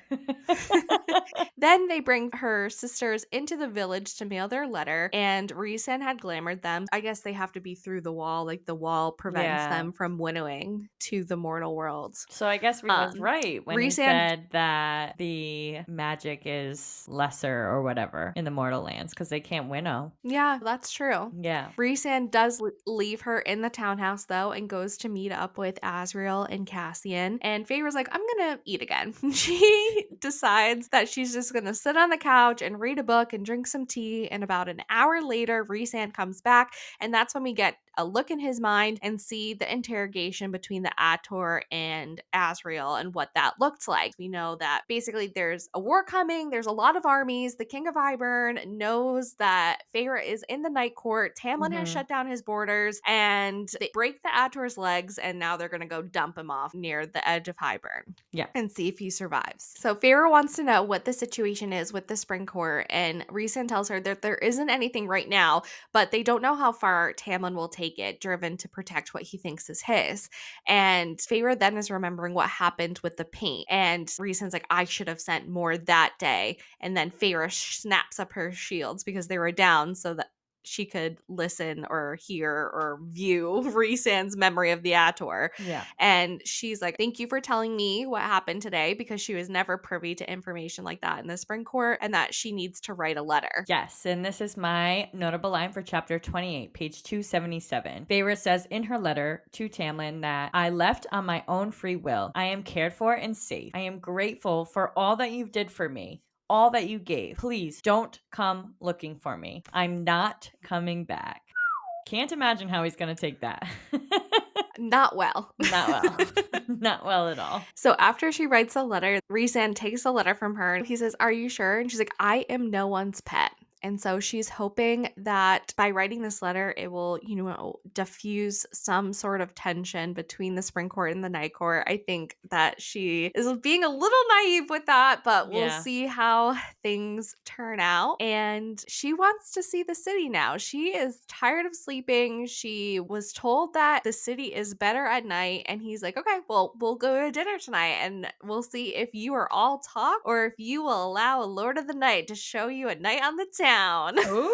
Then they bring her sisters into the village to mail their letter, and Rhysand had glamored them. I guess they have to be through the wall, like the wall prevents Yeah. them from winnowing to the mortal world. So I guess Rhysand was right when he Rhysand said that the magic is lesser or whatever in the mortal lands because they can't winnow. Yeah, that's true. Yeah. Rhysand does leave her in the townhouse though and goes to meet up with Asriel and Cassian. And Feyre's like, I'm gonna eat again. She decides that she's just gonna sit on the couch and read a book and drink some tea. And about an hour later, Rhysand comes back, and that's when we get a look in his mind and see the interrogation between the Ator and Asriel and what that looked like. We know that basically there's a war coming, there's a lot of armies. The King of Hybern knows that Feyre is in the Night Court. Tamlin has shut down his borders, and they break the Ator's legs, and now they're gonna go dump him off near the edge of Hybern. Yeah. And see if he survives. So Feyre wants to know what the situation is with the Spring Court, and Rhysand tells her that there isn't anything right now, but they don't know how far Tamlin will take it, driven to protect what he thinks is his. And Feyre then is remembering what happened with the paint, and Rhysand's like, I should have sent more that day. And then Feyre snaps up her shields because they were down so that she could listen or hear or view Rhysand's memory of the Ator. Yeah. And she's like, thank you for telling me what happened today, because she was never privy to information like that in the Spring Court, and that she needs to write a letter. Yes, and this is my notable line for chapter 28, page 277. Feyre says in her letter to Tamlin that I left on my own free will. I am cared for and safe. I am grateful for all that you did for me. All that you gave. Please don't come looking for me. I'm not coming back. Can't imagine how he's going to take that. Not well. Not well. Not well at all. So after she writes the letter, Rhysand takes the letter from her. He says, are you sure? And she's like, I am no one's pet. And so she's hoping that by writing this letter, it will, diffuse some sort of tension between the Spring Court and the Night Court. I think that she is being a little naive with that, but we'll see how things turn out. And she wants to see the city now. She is tired of sleeping. She was told that the city is better at night. And he's like, okay, well, we'll go to dinner tonight and we'll see if you are all talk or if you will allow a Lord of the Night to show you a night on the town. Ooh,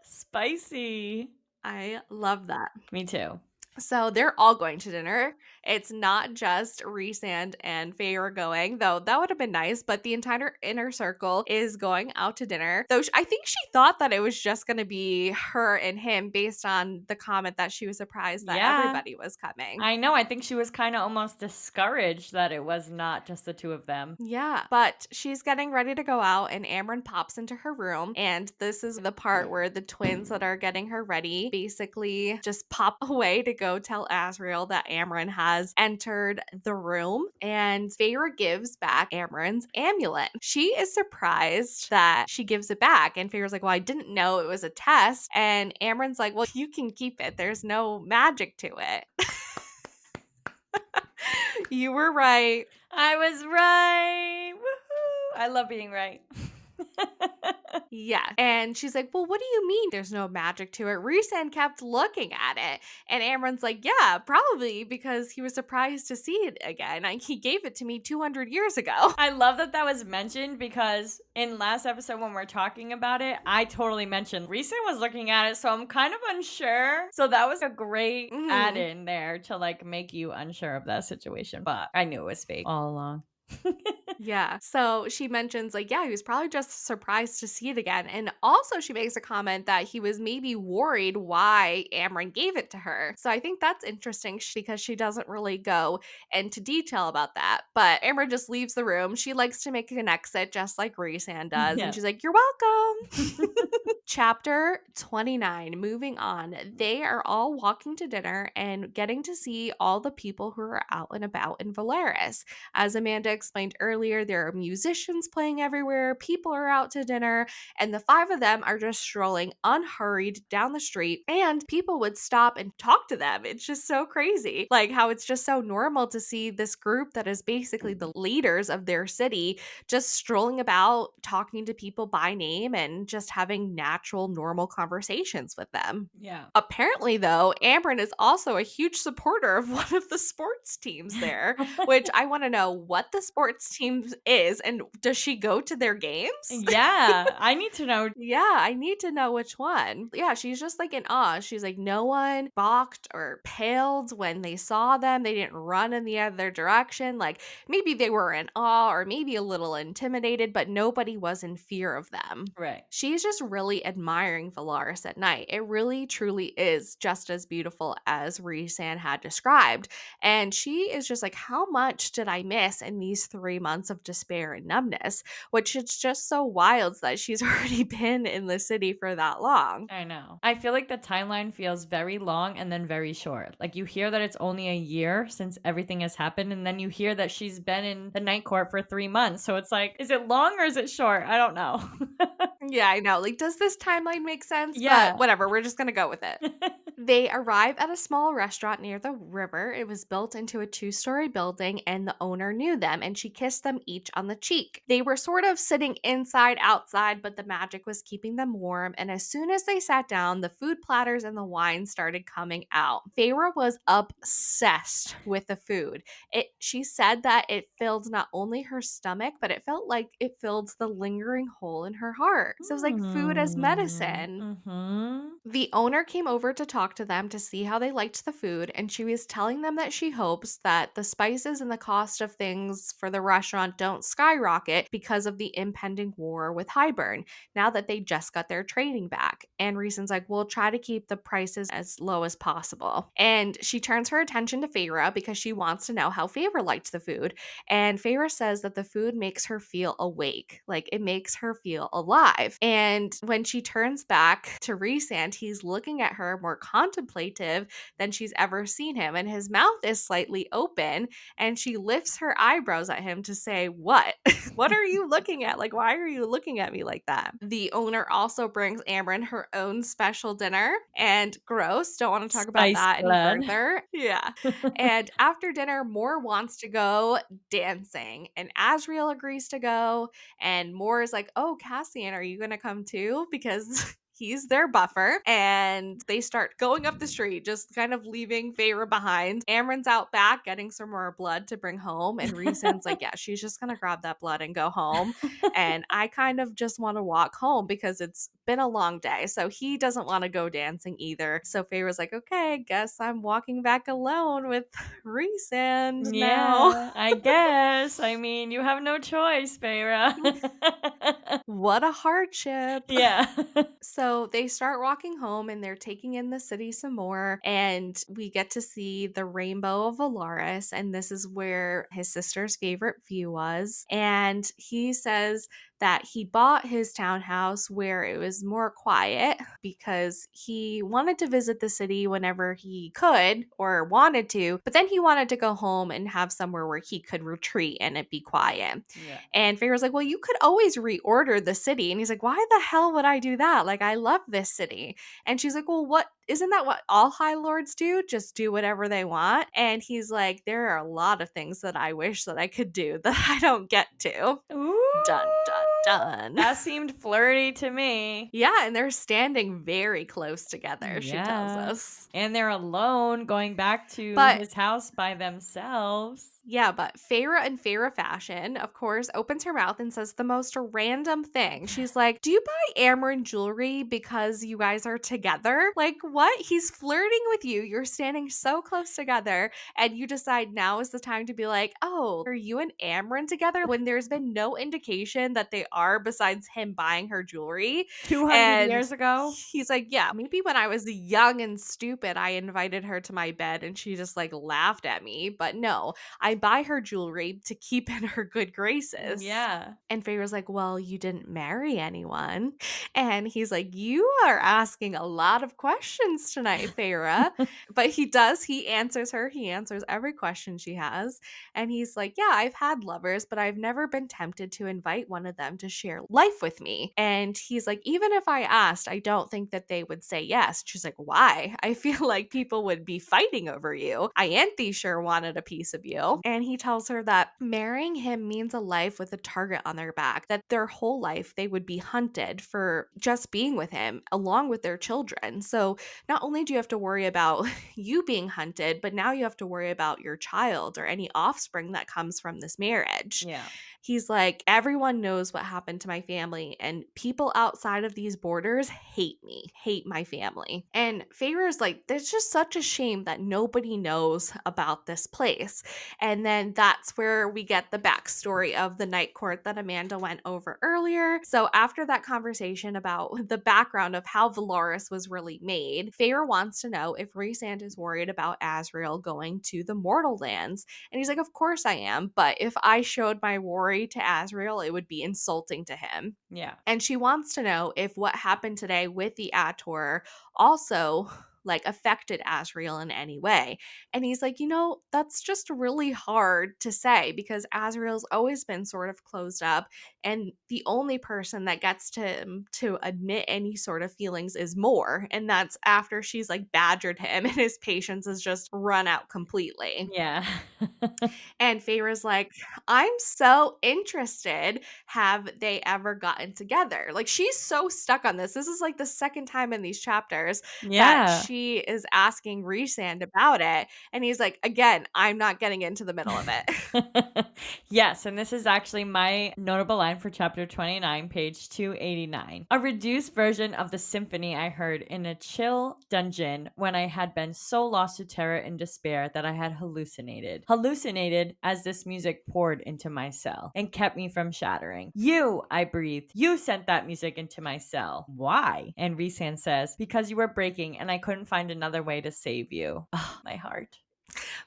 spicy. I love that. Me too. So they're all going to dinner. It's not just Rhysand and Feyre going, though that would have been nice, but the entire inner circle is going out to dinner. Though I think she thought that it was just going to be her and him based on the comment that she was surprised that everybody was coming. I know. I think she was kind of almost discouraged that it was not just the two of them. Yeah, but she's getting ready to go out, and Amren pops into her room, and this is the part where the twins that are getting her ready basically just pop away to go tell Asriel that Amren has entered the room, and Feyre gives back Amren's amulet. She is surprised that she gives it back, and Feyre's like, well, I didn't know it was a test, and Amren's like, well, you can keep it. There's no magic to it. You were right. I was right. Woohoo! I love being right. Yeah. And she's like, well, what do you mean there's no magic to it? Rhysand kept looking at it. And Amren's like, yeah, probably because he was surprised to see it again. He gave it to me 200 years ago. I love that that was mentioned because in last episode when we're talking about it, I totally mentioned Rhysand was looking at it, so I'm kind of unsure. So that was a great add-in there to like make you unsure of that situation. But I knew it was fake all along. Yeah. So she mentions, like, yeah, he was probably just surprised to see it again. And also, she makes a comment that he was maybe worried why Amryn gave it to her. So I think that's interesting because she doesn't really go into detail about that. But Amryn just leaves the room. She likes to make an exit just like Rhysand does. And Yeah. she's like, you're welcome. Chapter 29, moving on. They are all walking to dinner and getting to see all the people who are out and about in Valeris. As Amanda explained earlier, there are musicians playing everywhere, people are out to dinner, and the five of them are just strolling unhurried down the street, and people would stop and talk to them. It's just so crazy. Like how it's just so normal to see this group that is basically the leaders of their city just strolling about, talking to people by name, and just having natural, normal conversations with them. Yeah. Apparently, though, Amberyn is also a huge supporter of one of the sports teams there, which I want to know what the sports team is and does she go to their games? Yeah, I need to know. Yeah, I need to know which one. Yeah, she's just like in awe. She's like, no one balked or paled when they saw them. They didn't run in the other direction. Like maybe they were in awe or maybe a little intimidated, but nobody was in fear of them. Right. She's just really admiring Valaris at night. It really truly is just as beautiful as Rhysand had described. And she is just like, how much did I miss in these 3 months of despair and numbness? Which it's just so wild that she's already been in the city for that long. I know. I feel like the timeline feels very long and then very short. Like you hear that it's only a year since everything has happened, and then you hear that she's been in the night court for 3 months. So it's like, is it long or is it short? I don't know. Yeah, I know. Like, does this timeline make sense? But Yeah. whatever, we're just gonna go with it. They arrive at a small restaurant near the river. It was built into a two-story building, and the owner knew them, and she kissed them each on the cheek. They were sort of sitting inside, outside, but the magic was keeping them warm. And as soon as they sat down, the food platters and the wine started coming out. Feyre was obsessed with the food. She said that it filled not only her stomach, but it felt like it filled the lingering hole in her heart. So it was like food as medicine. Mm-hmm. The owner came over to talk to them to see how they liked the food, and she was telling them that she hopes that the spices and the cost of things for the restaurant don't skyrocket because of the impending war with Highburn, now that they just got their trading back. And Reason's like, we'll try to keep the prices as low as possible. And she turns her attention to Feyre because she wants to know how Feyre liked the food. And Feyre says that the food makes her feel awake, like it makes her feel alive. And when she turns back to Rhysand, he's looking at her more contemplative than she's ever seen him. And his mouth is slightly open. And she lifts her eyebrows at him to say, what? What are you looking at? Like, why are you looking at me like that? The owner also brings Amryn her own special dinner. And gross, don't want to talk about Spice that any blood. further. Yeah. And after dinner, Moore wants to go dancing, and Asriel agrees to go. And Moore is like, oh, Cassian, are you going to come too? Because he's their buffer. And they start going up the street, just kind of leaving Feyre behind. Amren's out back getting some more blood to bring home. And Rhysand's like, yeah, she's just going to grab that blood and go home. And I kind of just want to walk home because it's been a long day. So he doesn't want to go dancing either. So Feyre's like, okay, guess I'm walking back alone with Rhysand now. Yeah, I guess. I mean, you have no choice, Feyre. What a hardship. Yeah. So they start walking home and they're taking in the city some more. And we get to see the rainbow of Valaris. And this is where his sister's favorite view was. And he says that he bought his townhouse where it was more quiet because he wanted to visit the city whenever he could or wanted to. But then he wanted to go home and have somewhere where he could retreat and it be quiet. Yeah. And Feyre's like, well, you could always reorder the city. And he's like, why the hell would I do that? Like, I love this city. And she's like, well, what? Isn't that what all High Lords do? Just do whatever they want. And he's like, there are a lot of things that I wish that I could do that I don't get to. Dun, Ooh, dun, dun. that seemed flirty to me. Yeah, and they're standing very close together, she tells Yeah. us. And they're alone going back to But his house by themselves. Yeah, but Feyre in Feyre fashion, of course, opens her mouth and says the most random thing. She's like, "Do you buy Amryn jewelry because you guys are together? Like, what? He's flirting with you. You're standing so close together, and you decide now is the time to be like, oh, are you and Amryn together?" When there's been no indication that they are besides him buying her jewelry. 200 And years ago? he's like, "Yeah, maybe when I was young and stupid, I invited her to my bed and she just like laughed at me. But no, I buy her jewelry to keep in her good graces." Yeah. And Faye was like, "Well, you didn't marry anyone." And he's like, "You are asking a lot of questions tonight, Feyre." But he answers her. He answers every question she has. And he's like, "Yeah, I've had lovers, but I've never been tempted to invite one of them to share life with me." And he's like, "Even if I asked, I don't think that they would say yes." She's like, "Why? I feel like people would be fighting over you. Ianthe sure wanted a piece of you." And he tells her that marrying him means a life with a target on their back, that their whole life they would be hunted for just being with him, along with their children. So not only do you have to worry about you being hunted, but now you have to worry about your child or any offspring that comes from this marriage. Yeah. He's like, "Everyone knows what happened to my family, and people outside of these borders hate me, hate my family." And Feyre's like, "There's just such a shame that nobody knows about this place." And then that's where we get the backstory of the night court that Amanda went over earlier. So after that conversation about the background of how Valoris was really made, Feyre wants to know if Rhysand is worried about Azriel going to the mortal lands. And he's like, "Of course I am, but if I showed my worry to Azriel, it would be insulting to him." Yeah. And she wants to know if what happened today with the Ator also like affected Azriel in any way. And he's like, that's just really hard to say because Azriel's always been sort of closed up, and the only person that gets to admit any sort of feelings is Moore, and that's after she's like badgered him and his patience has just run out completely. Yeah. And Feyre's like, "I'm so interested. Have they ever gotten together?" Like, she's so stuck on this. This is like the second time in these chapters that Yeah. she is asking Rhysand about it. And he's like, "Again, I'm not getting into the middle of it." Yes, and this is actually my notable line for chapter 29, page 289. A reduced version of the symphony I heard in a chill dungeon when I had been so lost to terror and despair that I had hallucinated. Hallucinated as this music poured into my cell and kept me from shattering. "You," I breathed, "you sent that music into my cell." "Why?" And Rhysand says, "Because you were breaking and I couldn't find another way to save you." Oh, my heart.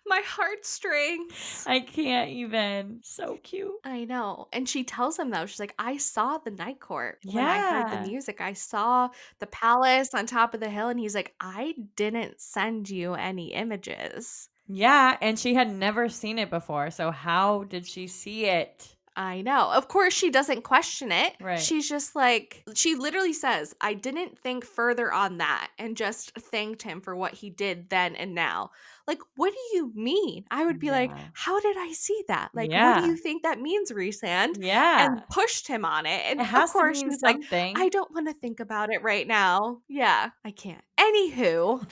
My heartstrings. I can't even. So cute. I know. And she tells him though, she's like, "I saw the night court when I heard the Yeah. music. I saw the palace on top of the hill." And he's like, "I didn't send you any images." Yeah, and she had never seen it before, so how did she see it? I know. Of course, she doesn't question it. Right. She's just like, she literally says, "I didn't think further on that," and just thanked him for what he did then and now. Like, what do you mean? I would be like, Yeah. "How did I see that? Like, what do you Yeah. think that means, Rhysand?" And Yeah. pushed him on it. It And of has to course, mean she's like, "I something. don't want to think about it right now." Yeah, I can't. Anywho,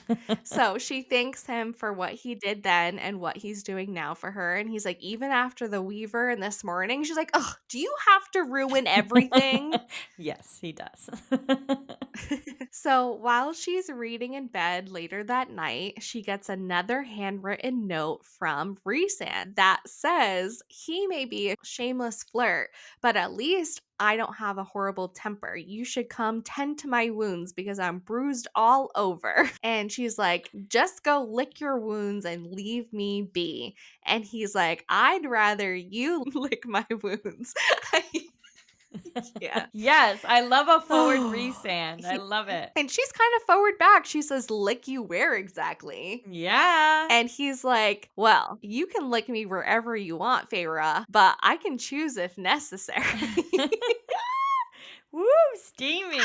so she thanks him for what he did then and what he's doing now for her. And he's like, "Even after the Weaver and this morning," she's like, "Ugh, do you have to ruin everything?" Yes, he does. So while she's reading in bed later that night, she gets another handwritten note from Rhysand that says he may be a shameless flirt, but at least I don't have a horrible temper. You should come tend to my wounds because I'm bruised all over. And she's like, "Just go lick your wounds and leave me be." And he's like, "I'd rather you lick my wounds." Yeah. Yes, I love a forward Oh, resand. I love it. and she's kind of forward back. She says, "Lick you where exactly?" Yeah. And he's like, "Well, you can lick me wherever you want, Feyre, but I can choose if necessary." Woo, steamy.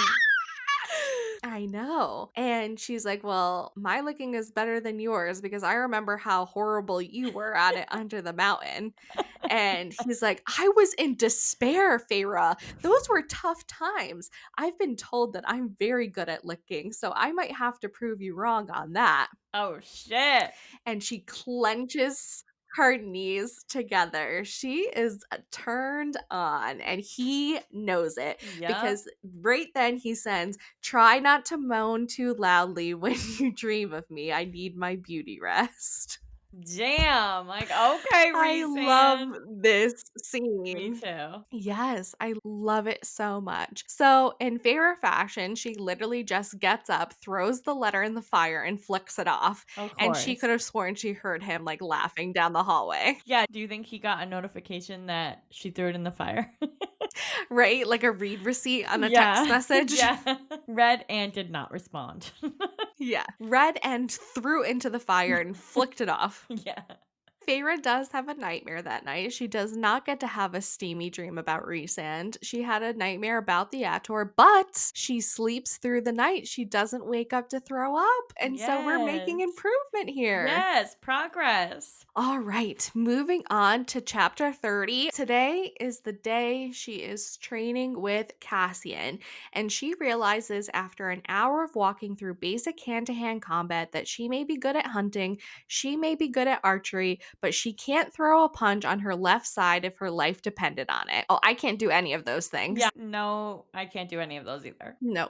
I know. And she's like, "Well, my licking is better than yours because I remember how horrible you were at it under the mountain." And he's like, "I was in despair, Feyre. Those were tough times. I've been told that I'm very good at licking, so I might have to prove you wrong on that." Oh shit. And she clenches. her knees together. She is turned on, and he knows it Yep. because right then he sends, "Try not to moan too loudly when you dream of me. I need my beauty rest." Damn. Like, okay, I love Resand. this Me scene. too. Yes, I love it so much. So, in fair fashion, she literally just gets up, throws the letter in the fire, and flicks it off. Of And she course. could have sworn she heard him like laughing down the hallway, Yeah. Do you think he got a notification that she threw it in the fire? right? Like a read receipt on a text Yeah. message. Yeah. Read and did not respond. Yeah. Read and threw into the fire and flicked it off. Yeah. Feyre does have a nightmare that night. She does not get to have a steamy dream about Rhysand. She had a nightmare about the Ator, but she sleeps through the night. She doesn't wake up to throw up. And so we're making Yes. improvement here. Yes. Progress. All right, moving on to chapter 30. Today is the day she is training with Cassian, and she realizes after an hour of walking through basic hand to hand combat that she may be good at hunting, she may be good at archery, but she can't throw a punch on her left side if her life depended on it. Oh, I can't do any of those Yeah. things. No, I can't do any of those either. No.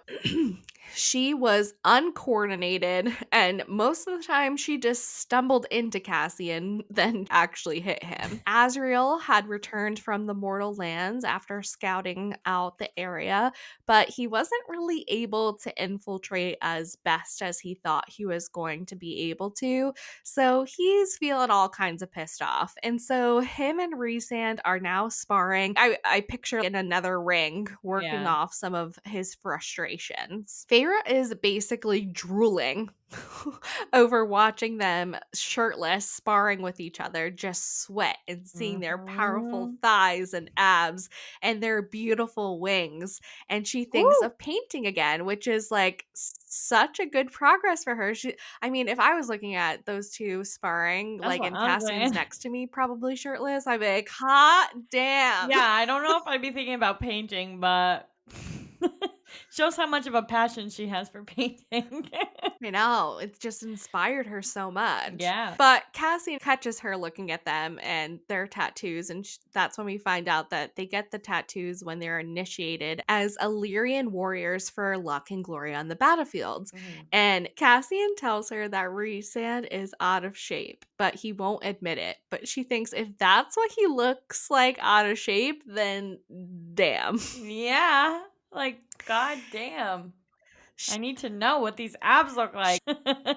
She was uncoordinated, and most of the time she just stumbled into Cassian, then actually hit him. Azriel had returned from the mortal lands after scouting out the area, but he wasn't really able to infiltrate as best as he thought he was going to be able to. So he's feeling all kinds of pissed off. And so him and Rhysand are now sparring. I picture in another ring working Yeah. off some of his frustrations. Feyre is basically drooling over watching them shirtless sparring with each other, just sweat and seeing their powerful Mhm. thighs and abs and their beautiful wings. And she thinks Woo! of painting again, which is like such a good progress for her. I mean, if I was looking at those two sparring, That's like, what and I'm Cassian's saying. next to me, probably shirtless, I'd be like, hot damn. Yeah, I don't know if I'd be thinking about painting, but shows how much of a passion she has for painting. I know, it's just inspired her so much. Yeah. But Cassie catches her looking at them and their tattoos, and that's when we find out that they get the tattoos when they're initiated as Illyrian warriors for luck and glory on the battlefields. Mhm. And Cassian tells her that Rhysand is out of shape, but he won't admit it. But she thinks if that's what he looks like out of shape, then damn. Yeah. Like, god damn. I need to know what these abs look like.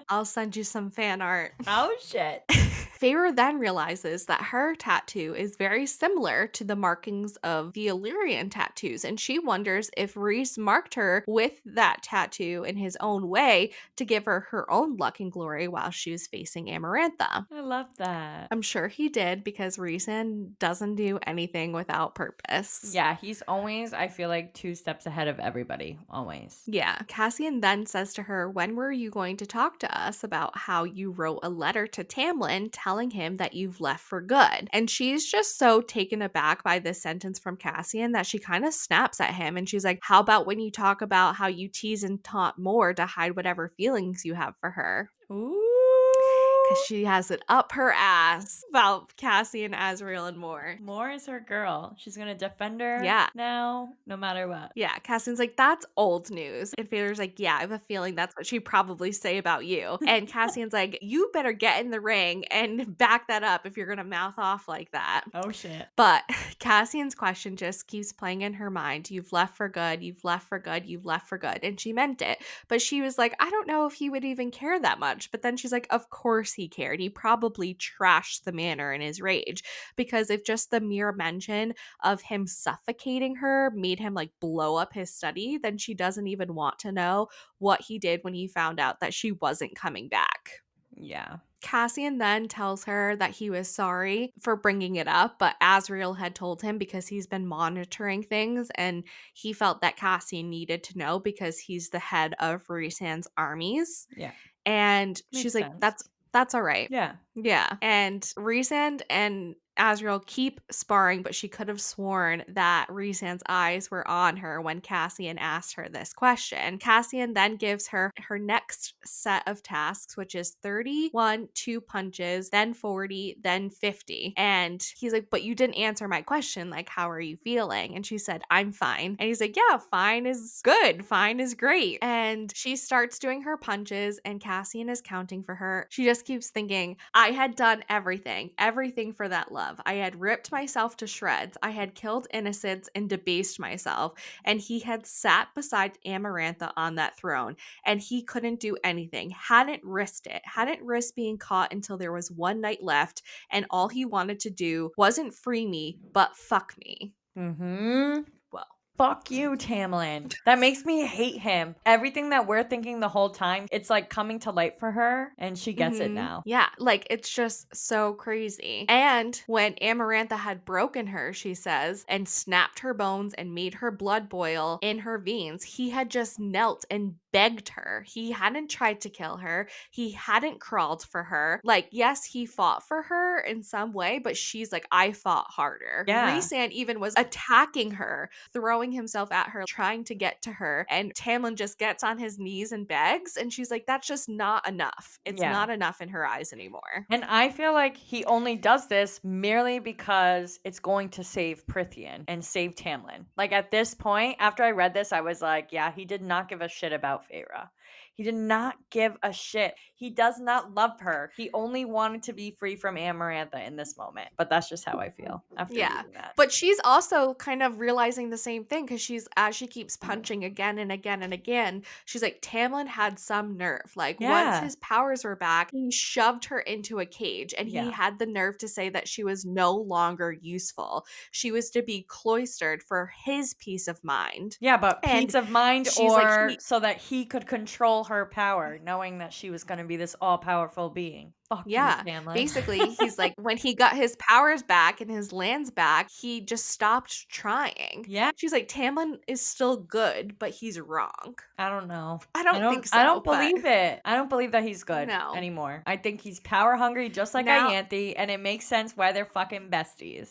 I'll send you some fan art. Oh, shit. Feyre then realizes that her tattoo is very similar to the markings of the Illyrian tattoos, and she wonders if Rhys marked her with that tattoo in his own way to give her her own luck and glory while she was facing Amarantha. I love that. I'm sure he did because Rhysand doesn't do anything without purpose. Yeah, he's always, I feel like, 2 steps ahead of everybody, always. Yeah. Cassian then says to her, "When were you going to talk to us about how you wrote a letter to Tamlin telling him that you've left for good?" And she's just so taken aback by this sentence from Cassian that she kind of snaps at him and she's like, "How about when you talk about how you tease and taunt more to hide whatever feelings you have for her?" Because Ooh. she has it up her ass about Cassian, Azriel, and more. More is her girl. She's gonna defend her Yeah. now, no matter what. Yeah, Cassian's like, "That's old news." And Feyre's like, "Yeah, I have a feeling that's what she'd probably say about you." And Cassian's like, "You better get in the ring and back that up if you're gonna mouth off like that." Oh, shit. But Cassian's question just keeps playing in her mind. "You've left for good, you've left for good, you've left for good." And she meant it. But she was like, "I don't know if he would even care that much." But then she's like, "Of course he cared. He probably trashed the manor in his rage." Because if just the mere mention of him suffocating her made him like blow up his study, then she doesn't even want to know what he did when he found out that she wasn't coming back. Yeah. Cassian then tells her that he was sorry for bringing it up, but Azriel had told him because he's been monitoring things and he felt that Cassian needed to know because he's the head of Rhysand's armies. Yeah. And she's Makes like, sense. that's all right. Yeah. Yeah. And Rhysand and Azriel keep sparring, but she could have sworn that Rhysand's eyes were on her when Cassian asked her this question. Cassian then gives her next set of tasks, which is 31 two punches, then 40, then 50. And he's like, but you didn't answer my question. Like, how are you feeling? And she said, I'm fine. And he's like, yeah, fine is good. Fine is great. And she starts doing her punches, and Cassian is counting for her. She just keeps thinking, I had done everything for that love. I had ripped myself to shreds. I had killed innocents and debased myself. And he had sat beside Amarantha on that throne, and he couldn't do anything, hadn't risked it, hadn't risked being caught until there was one night left, and all he wanted to do wasn't free me, but fuck me. Mm-hmm. Well, Fuck you, Tamlin. That makes me hate him. Everything that we're thinking the whole time, it's like coming to light for her, and she gets it now. yeah, like it's just so crazy. And when Amarantha had broken her, she says, and snapped her bones and made her blood boil in her veins, he had just knelt and begged her. He hadn't tried to kill her. He hadn't crawled for her. Like, yes, he fought for her in some way, but she's like, I fought harder. Yeah. Rhysand even was attacking her, throwing himself at her, trying to get to her. And Tamlin just gets on his knees and begs. And she's like, that's just not enough. It's Yeah. not enough in her eyes anymore. And I feel like he only does this merely because it's going to save Prithian and save Tamlin. Like at this point, after I read this, I was like, yeah, he did not give a shit about Feyre. He did not give a shit. He does not love her. He only wanted to be free from Amarantha in this moment. But that's just how I feel after Yeah. reading that. But she's also kind of realizing the same thing because as she keeps punching again and again and again, she's like, Tamlin had some nerve. Like, once Yeah. his powers were back, he shoved her into a cage, and he Yeah. had the nerve to say that she was no longer useful. She was to be cloistered for his peace of mind. Yeah, but And peace of mind she's like, or so that he could control her power, knowing that she was going to be this all powerful being. Fuck you, yeah, Tamlin. basically, he's like, when he got his powers back and his lands back, he just stopped trying. Yeah. She's like, Tamlin is still good, but he's wrong. I don't know. I I don't don't think I don't so, but believe it. I don't believe that he's good no. anymore. I think he's power hungry just like Now, Ianthe, and it makes sense why they're fucking besties.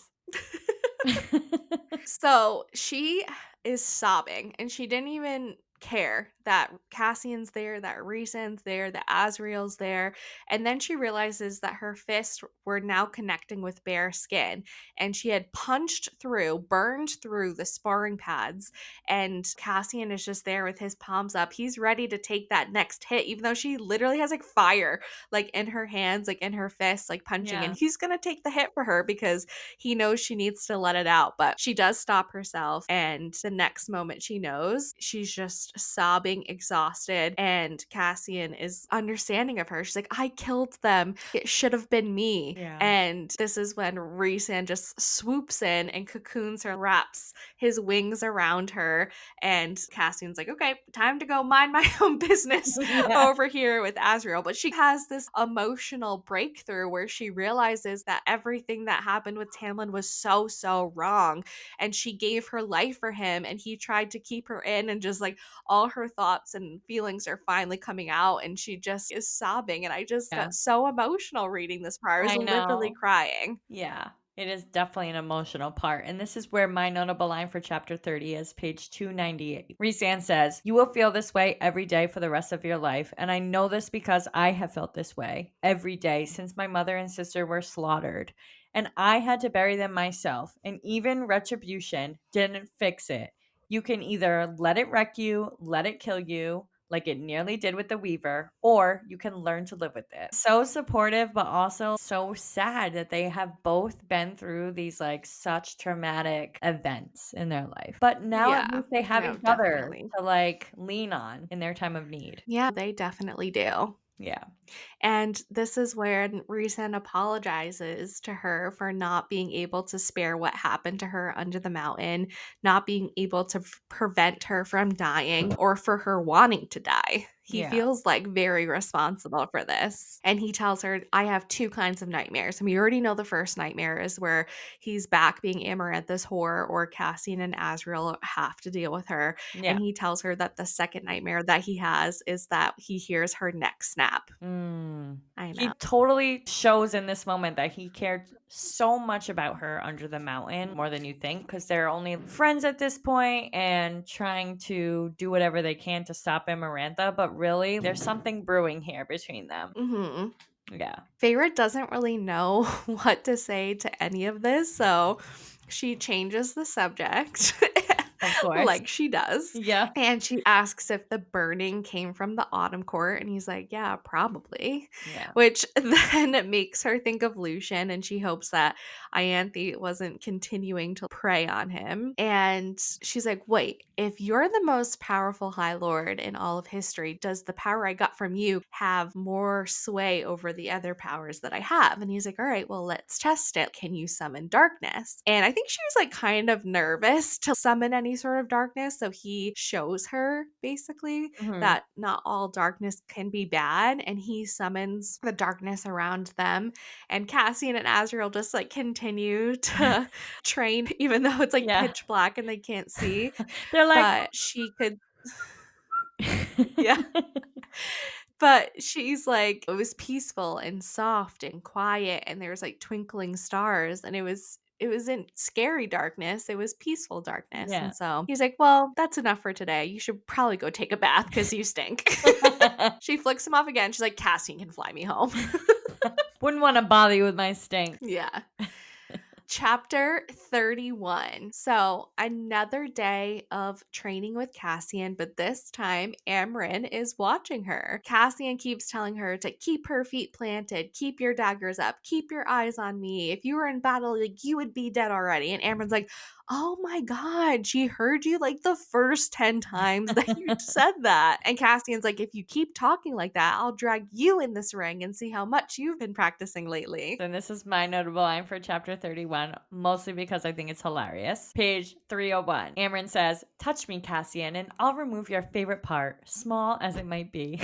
so she is sobbing, and she didn't even care that Cassian's there, that Rhysand's there, that Azriel's there. And then she realizes that her fists were now connecting with bare skin, and she had burned through the sparring pads. And Cassian is just there with his palms up. He's ready to take that next hit, even though she literally has like fire, like in her hands, like in her fists, like punching. Yeah. And he's gonna take the hit for her because he knows she needs to let it out. But she does stop herself, and the next moment she knows, she's just sobbing, exhausted, and Cassian is understanding of her. She's like, I killed them. It should have been me. Yeah. And this is when Rhysand just swoops in and cocoons her, wraps his wings around her, and Cassian's like, okay, time to go mind my own business Yeah. over here with Azriel. But she has this emotional breakthrough where she realizes that everything that happened with Tamlin was so, so wrong. And she gave her life for him, and he tried to keep her in, and just like all her thoughts and feelings are finally coming out, and she just is sobbing. And I just Yeah. got so emotional reading this part. I was I literally know. crying. Yeah, it is definitely an emotional part. And this is where my notable line for chapter 30 is page 298. Rhysand says, you will feel this way every day for the rest of your life. And I know this because I have felt this way every day since my mother and sister were slaughtered. And I had to bury them myself. And even retribution didn't fix it. You can either let it wreck you, let it kill you, like it nearly did with the Weaver, or you can learn to live with it. So supportive, but also so sad that they have both been through these like such traumatic events in their life. But now at Yeah, least they have no, each other definitely. to like lean on in their time of need. Yeah, they definitely do. Yeah. And this is where Rhysand apologizes to her for not being able to spare what happened to her under the mountain, not being able to prevent her from dying, or for her wanting to die. He Yeah. feels like very responsible for this. And he tells her, I have two kinds of nightmares. And we already know the first nightmare is where he's back being Amarantha's whore, or Cassian and Azriel have to deal with her. Yeah. And he tells her that the second nightmare that he has is that he hears her neck snap. Mm. I He know. totally shows in this moment that he cared so much about her under the mountain, more than you think, because they're only friends at this point and trying to do whatever they can to stop Amarantha. But really, there's something brewing here between them. Mm-hmm. Yeah, Feyre doesn't really know what to say to any of this, so she changes the subject of course. like she does. Yeah. And she asks if the burning came from the autumn court. And he's like, yeah, probably. Yeah. Which then makes her think of Lucian. And she hopes that Ianthe wasn't continuing to prey on him. And she's like, wait, if you're the most powerful High Lord in all of history, does the power I got from you have more sway over the other powers that I have? And he's like, all right, well, let's test it. Can you summon darkness? And I think she was like kind of nervous to summon any sort of darkness. So he shows her basically Mhm. that not all darkness can be bad. And he summons the darkness around them. And Cassian and Azriel just like continue to train, even though it's like Yeah. pitch black and they can't see. They're like, But she could, yeah. But she's like, it was peaceful and soft and quiet, and there was like twinkling stars, and it wasn't scary darkness, it was peaceful darkness. yeah. And so he's like, well, that's enough for today. You should probably go take a bath because you stink. She flicks him off again. She's like, Cassian can fly me home. Wouldn't want to bother you with my stink. Yeah. Chapter 31. So, another day of training with Cassian, but this time Amryn is watching her. Cassian keeps telling her to keep her feet planted, keep your daggers up, keep your eyes on me. If you were in battle, like you would be dead already. And Amryn's like, oh my God, she heard you like the first 10 times that you said that. And Cassian's like, if you keep talking like that, I'll drag you in this ring and see how much you've been practicing lately. And this is my notable line for chapter 31, mostly because I think it's hilarious. Page 301. Amryn says, touch me, Cassian, and I'll remove your favorite part, small as it might be.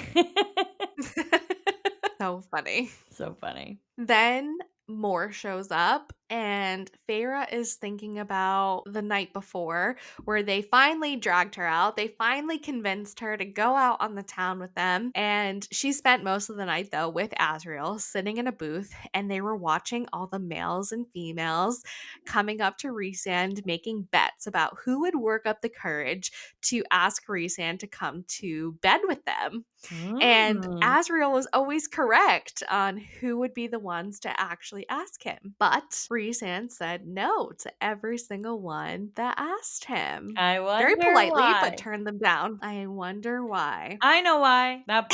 So funny. So funny. Then Moore shows up, and Feyre is thinking about the night before where they finally dragged her out. They finally convinced her to go out on the town with them. And she spent most of the night, though, with Azriel sitting in a booth, and they were watching all the males and females coming up to Rhysand making bets about who would work up the courage to ask Rhysand to come to bed with them. And Mm. Azriel was always correct on who would be the ones to actually ask him. But Rhysand said no to every single one that asked him. I Very wonder politely, but why. turned them down. I wonder why. I know why. That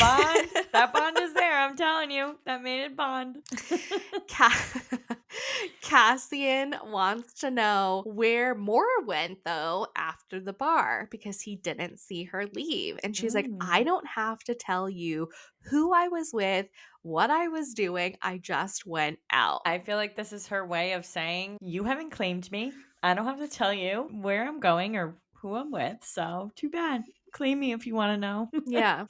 bond is there. I'm telling you. That made it bond. Ca- Cassian wants to know where Mora went, though, after the bar because he didn't see her leave. And she's like, I Mm. don't have to tell you who I was with, what I was doing. I just went out. I feel like this is her way of saying, you haven't claimed me. I don't have to tell you where I'm going or who I'm with. So, too bad. Claim me if you want to know. Yeah.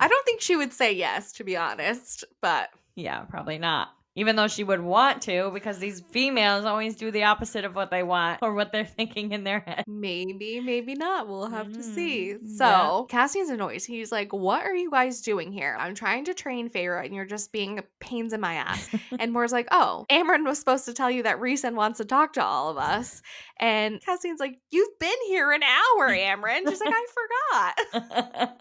I don't think she would say yes, to be honest, but Yeah, probably not. Even though she would want to, because these females always do the opposite of what they want or what they're thinking in their head. maybe, maybe not. We'll have to see. Yeah. So Cassian's annoyed. He's like, what are you guys doing here? I'm trying to train Feyre and you're just being pains in my ass. And Moore's like, oh, Amryn was supposed to tell you that Rhysand wants to talk to all of us. And Cassian's like, you've been here an hour, Amryn. She's like, I forgot.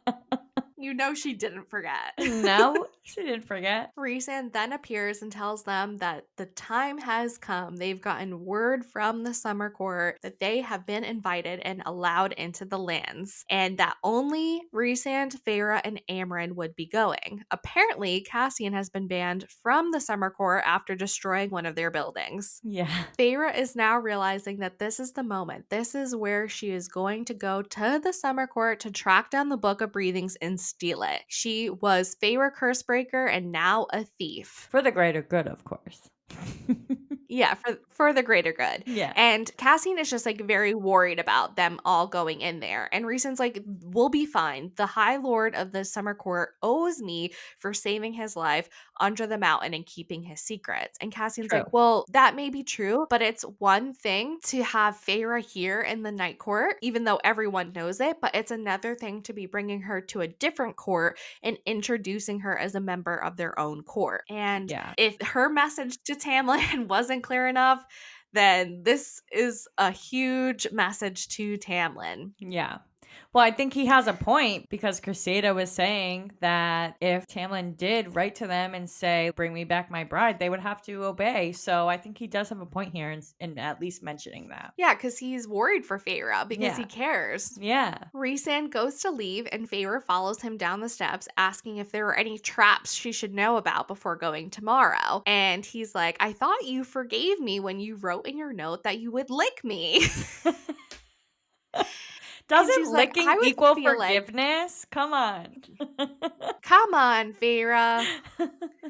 You know she didn't forget. No, she didn't forget. Rhysand then appears and tells them that the time has come. They've gotten word from the Summer Court that they have been invited and allowed into the lands, and that only Rhysand, Feyre, and Amryn would be going. Apparently, Cassian has been banned from the Summer Court after destroying one of their buildings. Yeah. Feyre is now realizing that this is the moment. This is where she is going to go to the Summer Court to track down the Book of Breathings and steal it. She was Feyre Cursebreaker and now a thief. For the greater good, of course. Yeah, for the greater good. Yeah, And Cassian is just like very worried about them all going in there. And Reason's like, we'll be fine. The High Lord of the Summer Court owes me for saving his life under the mountain and keeping his secrets. And Cassian's true. like, well, that may be true, but it's one thing to have Feyre here in the Night Court, even though everyone knows it, but it's another thing to be bringing her to a different court and introducing her as a member of their own court. And Yeah, if her message to Tamlin wasn't clear enough, then this is a huge message to Tamlin. yeah. Well, I think he has a point because Cressida was saying that if Tamlin did write to them and say, "Bring me back my bride," they would have to obey. So I think he does have a point here in at least mentioning that. Yeah, because he's worried for Feyre because he Yeah, cares. yeah. Rhysand goes to leave and Feyre follows him down the steps asking if there are any traps she should know about before going tomorrow. And he's like, I thought you forgave me when you wrote in your note that you would lick me. And Doesn't she's like, I licking would equal feel like, forgiveness? Come on. come on, Feyre.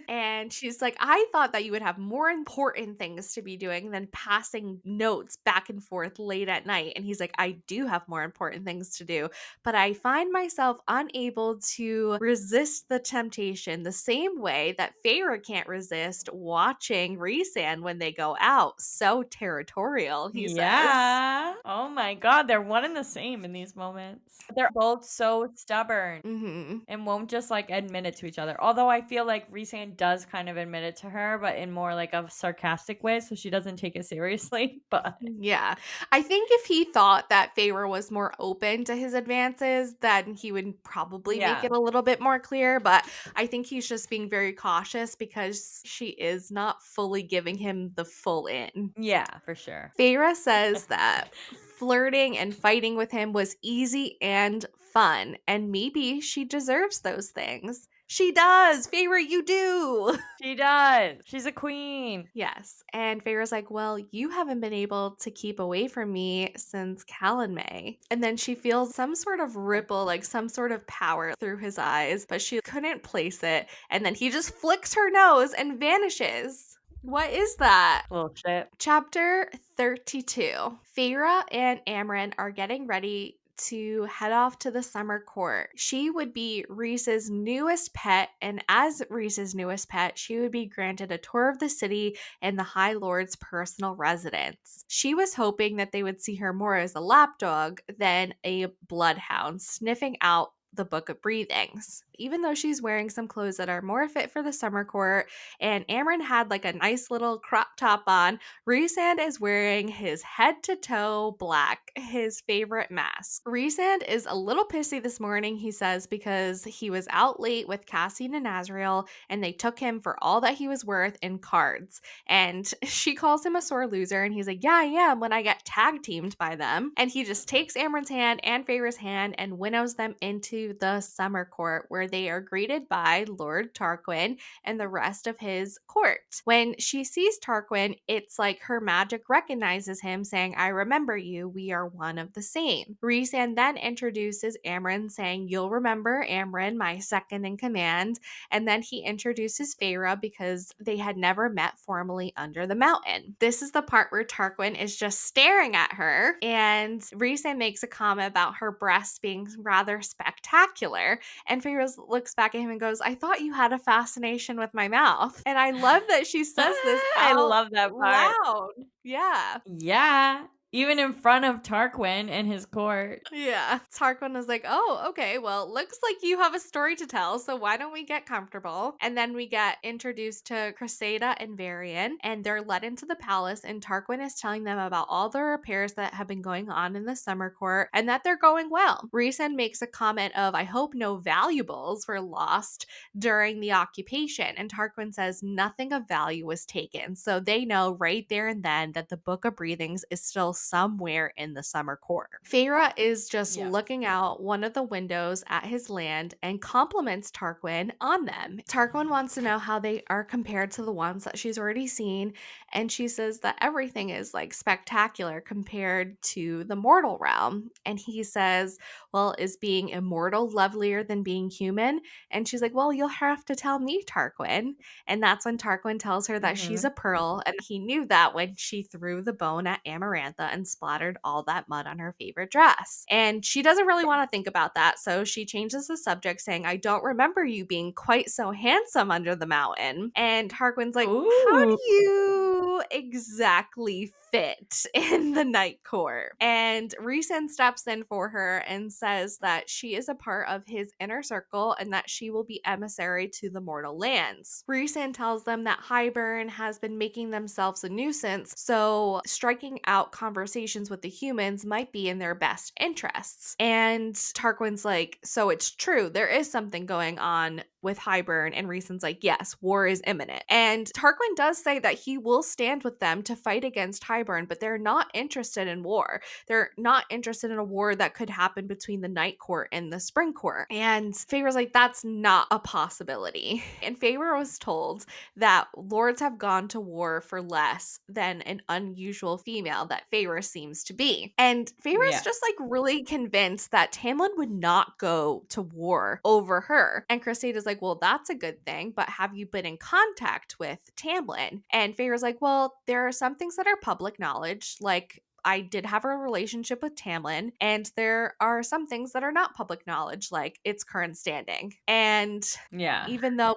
And she's like, I thought that you would have more important things to be doing than passing notes back and forth late at night. And he's like, I do have more important things to do, but I find myself unable to resist the temptation the same way that Feyre can't resist watching Rhysand when they go out. So territorial, he says. Yeah. Oh my god, they're one and the same in these moments. They're both so stubborn Hmm. and won't just, like, admit it to each other. Although I feel like Rhysand does kind of admit it to her, but in more, like, a sarcastic way, so she doesn't take it seriously, but Yeah. I think if he thought that Feyre was more open to his advances, then he would probably make yeah. it a little bit more clear. But I think he's just being very cautious because she is not fully giving him the full in. Yeah, for sure. Feyre says that flirting and fighting with him was easy and fun, and maybe she deserves those things. She does. Feyre, you do. She does. She's a queen. Yes. And Feyre's like, well, you haven't been able to keep away from me since Callan May. And then she feels some sort of ripple, like some sort of power through his eyes, but she couldn't place it. And then he just flicks her nose and vanishes. What is that? Little shit. Chapter 32. Feyre and Amren are getting ready to head off to the summer court. She would be Reese's newest pet, and as Reese's newest pet, she would be granted a tour of the city and the High Lord's personal residence. She was hoping that they would see her more as a lapdog than a bloodhound sniffing out the Book of Breathings. Even though she's wearing some clothes that are more fit for the summer court, and Amren had like a nice little crop top on, Rhysand is wearing his head to toe black, his favorite mask. Rhysand is a little pissy this morning, he says, because he was out late with Cassian and Azriel, and they took him for all that he was worth in cards. And she calls him a sore loser, and he's like, yeah, I am when I get tag teamed by them. And he just takes Amren's hand and Feyre's hand and winnows them into the summer court, where they are greeted by Lord Tarquin and the rest of his court. When she sees Tarquin, it's like her magic recognizes him, saying, I remember you, we are one of the same. Rhysand then introduces Amren, saying, you'll remember Amren, my second in command. And then he introduces Feyre because they had never met formally under the mountain. This is the part where Tarquin is just staring at her, and Rhysand makes a comment about her breasts being rather spectacular. And Feyre looks back at him and goes, I thought you had a fascination with my mouth. And I love that she says this I out love that part. loud. Yeah. Yeah. Even in front of Tarquin and his court. Yeah. Tarquin was like, oh, okay, well, looks like you have a story to tell, so why don't we get comfortable? And then we get introduced to Cressida and Varian, and they're led into the palace, and Tarquin is telling them about all the repairs that have been going on in the summer court and that they're going well. Rhysand makes a comment of, I hope no valuables were lost during the occupation, and Tarquin says nothing of value was taken, so they know right there and then that the Book of Breathings is still somewhere in the summer court. Feyre is just Yeah. looking out one of the windows at his land and compliments Tarquin on them. Tarquin wants to know how they are compared to the ones that she's already seen, and she says that everything is like spectacular compared to the mortal realm. And he says, well, is being immortal lovelier than being human? And she's like, well, you'll have to tell me, Tarquin. And that's when Tarquin tells her that she's Mm-hmm. a pearl, and he knew that when she threw the bone at Amarantha and splattered all that mud on her favorite dress. And she doesn't really want to think about that, so she changes the subject, saying, I don't remember you being quite so handsome under the mountain. And Tarquin's like, how Ooh. do you exactly fit in the night court? And Rhysand steps in for her and says that she is a part of his inner circle and that she will be emissary to the mortal lands. Rhysand tells them that Hybern has been making themselves a nuisance, so striking out conversations with the humans might be in their best interests. And Tarquin's like, so it's true, there is something going on with Hybern, and Rhysand's like, yes, war is imminent. And Tarquin does say that he will stand with them to fight against Hybern, but they're not interested in war. They're not interested in a war that could happen between the Night Court and the Spring Court. And Feyre's like, that's not a possibility. And Feyre was told that lords have gone to war for less than an unusual female that Feyre seems to be. And Feyre's Yeah. just like really convinced that Tamlin would not go to war over her. And Cressida's like, well, that's a good thing, but have you been in contact with Tamlin? And Feyre's like, well, there are some things that are public knowledge, like I did have a relationship with Tamlin, and there are some things that are not public knowledge, like its current standing. And Yeah. even though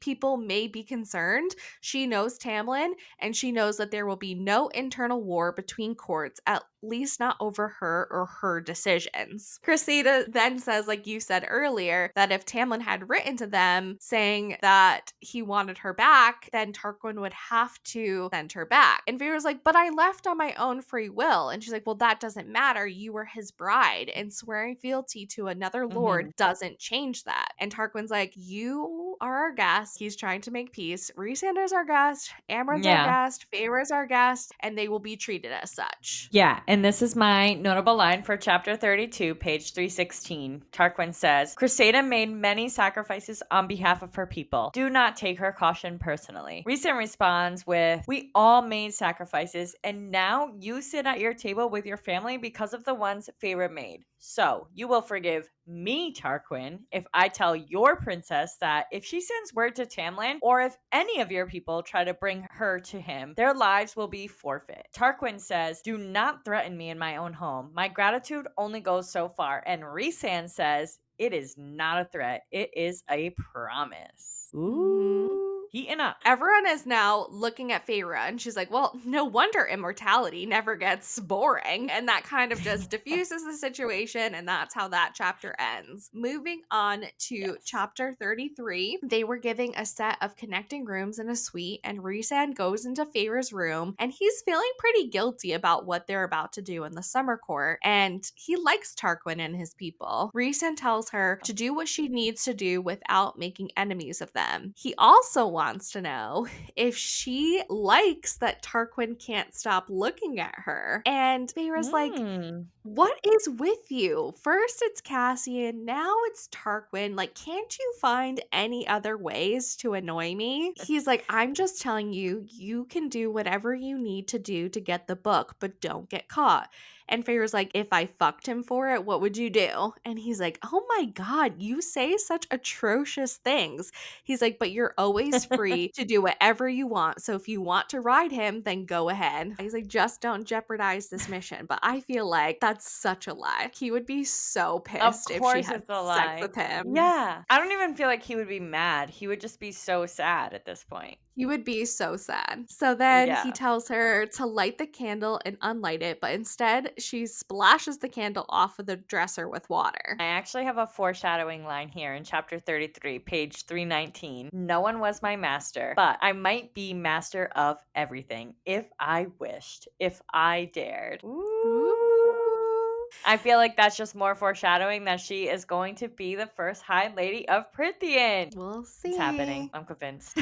people may be concerned, she knows Tamlin, and she knows that there will be no internal war between courts, at least not over her or her decisions. Cressida then says, like you said earlier, that if Tamlin had written to them saying that he wanted her back, then Tarquin would have to send her back. And Vera's like, but I left on my own free will. And she's like, well, that doesn't matter. You were his bride, and swearing fealty to another lord Mm-hmm. doesn't change that. And Tarquin's like, you are our guest. He's trying to make peace. Rhysand's our guest. Amren's our Yeah. guest. Feyre's our guest, and they will be treated as such. Yeah, and this is my notable line for chapter 32, page 316. Tarquin says, Cressida made many sacrifices on behalf of her people. Do not take her caution personally. Rhysand responds with, we all made sacrifices, and now you sit at your table with your family because of the ones Feyre made. So, you will forgive me, Tarquin, if I tell your princess that if she sends word to Tamlin, or if any of your people try to bring her to him, their lives will be forfeit. Tarquin says, do not threaten me in my own home. My gratitude only goes so far. And Rhysand says, it is not a threat. It is a promise. Mhm. Ooh. Heating up. Everyone is now looking at Feyre, and she's like, well, no wonder immortality never gets boring. And that kind of just diffuses the situation, and that's how that chapter ends. Moving on to Yes. chapter 33, they were giving a set of connecting rooms in a suite, and Rhysand goes into Feyre's room, and he's feeling pretty guilty about what they're about to do in the summer court, and he likes Tarquin and his people. Rhysand tells her to do what she needs to do without making enemies of them. He also wants to know if she likes that Tarquin can't stop looking at her. And Feyre's like, Mm. what is with you? First it's Cassian, now it's Tarquin. Like, can't you find any other ways to annoy me? He's like, I'm just telling you, you can do whatever you need to do to get the book, but don't get caught. And Feyre's like, if I fucked him for it, what would you do? And he's like, oh my God, you say such atrocious things. He's like, but you're always free to do whatever you want. So if you want to ride him, then go ahead. He's like, just don't jeopardize this mission. But I feel like that's such a lie. He would be so Of pissed if she course had it's a sex lie. with him. Yeah. I don't even feel like he would be mad. He would just be so sad at this point. He would be so sad. So then he Yeah. tells her to light the candle and unlight it, but instead she splashes the candle off of the dresser with water. I actually have a foreshadowing line here in chapter 33, page 319. No one was my master, but I might be master of everything if I wished, if I dared. Ooh. Ooh. I feel like that's just more foreshadowing that she is going to be the first High Lady of Prithian. We'll It's happening. see. I'm convinced.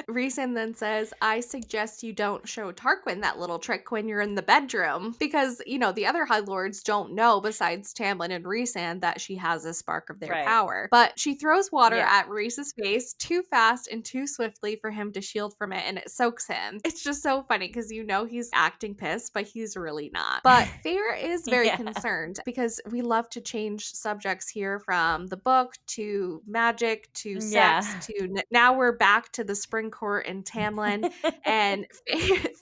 Rhys then says, I suggest you don't show Tarquin that little trick when you're in the bedroom because, the other High Lords don't know, besides Tamlin and Rhysand, that she has a spark of their Right. power. But she throws water Yeah. at Rhys's face too fast and too swiftly for him to shield from it, and it soaks him. It's just so funny because he's acting pissed, but he's really not. But Feyre is very Yeah. concerned because we love to change subjects here from the book to magic to sex Yeah. to now we're back to the spring court in Tamlin. And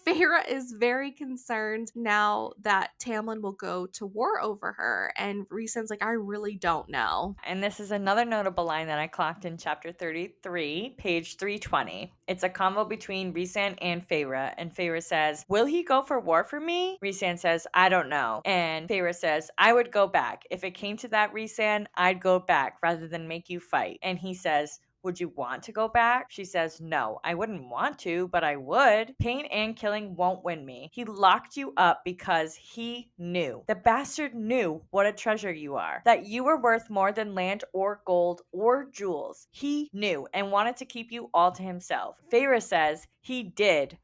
Feyre is very concerned now that Tamlin will go to war over her. And Rhysand's like, I really don't know. And this is another notable line that I clocked in chapter 33, page 320. It's a combo between Rhysand and Feyre, and Feyre says, will he go for war for me? Rhysand says, I don't know. And Feyre says, I would go back. If it came to that, Rhysand, I'd go back rather than make you fight. And he says, would you want to go back? She says, no, I wouldn't want to, but I would. Pain and killing won't win me. He locked you up because he knew. The bastard knew what a treasure you are, that you were worth more than land or gold or jewels. He knew and wanted to keep you all to himself. Feyre says, he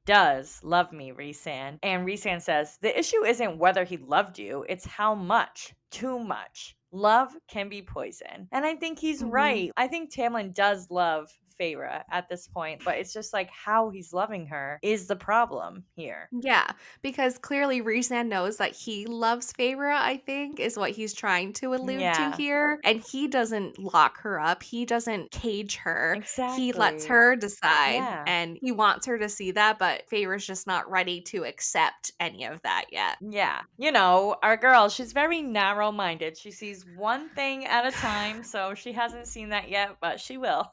does love me, Rhysand. And Rhysand says, the issue isn't whether he loved you, it's how much. Too much. Love can be poison. And I think he's Mhm. right. I think Tamlin does love Feyre at this point, but it's just like how he's loving her is the problem here. Yeah, because clearly Rhysand knows that he loves Feyre, I think, is what he's trying to allude to Yeah, here. And he doesn't lock her up. He doesn't cage her. He lets exactly. her decide. Yeah. And he wants her to see that, but Feyre's just not ready to accept any of that yet. Yeah. Our girl, she's very narrow minded. She sees one thing at a time, so she hasn't seen that yet, but she will.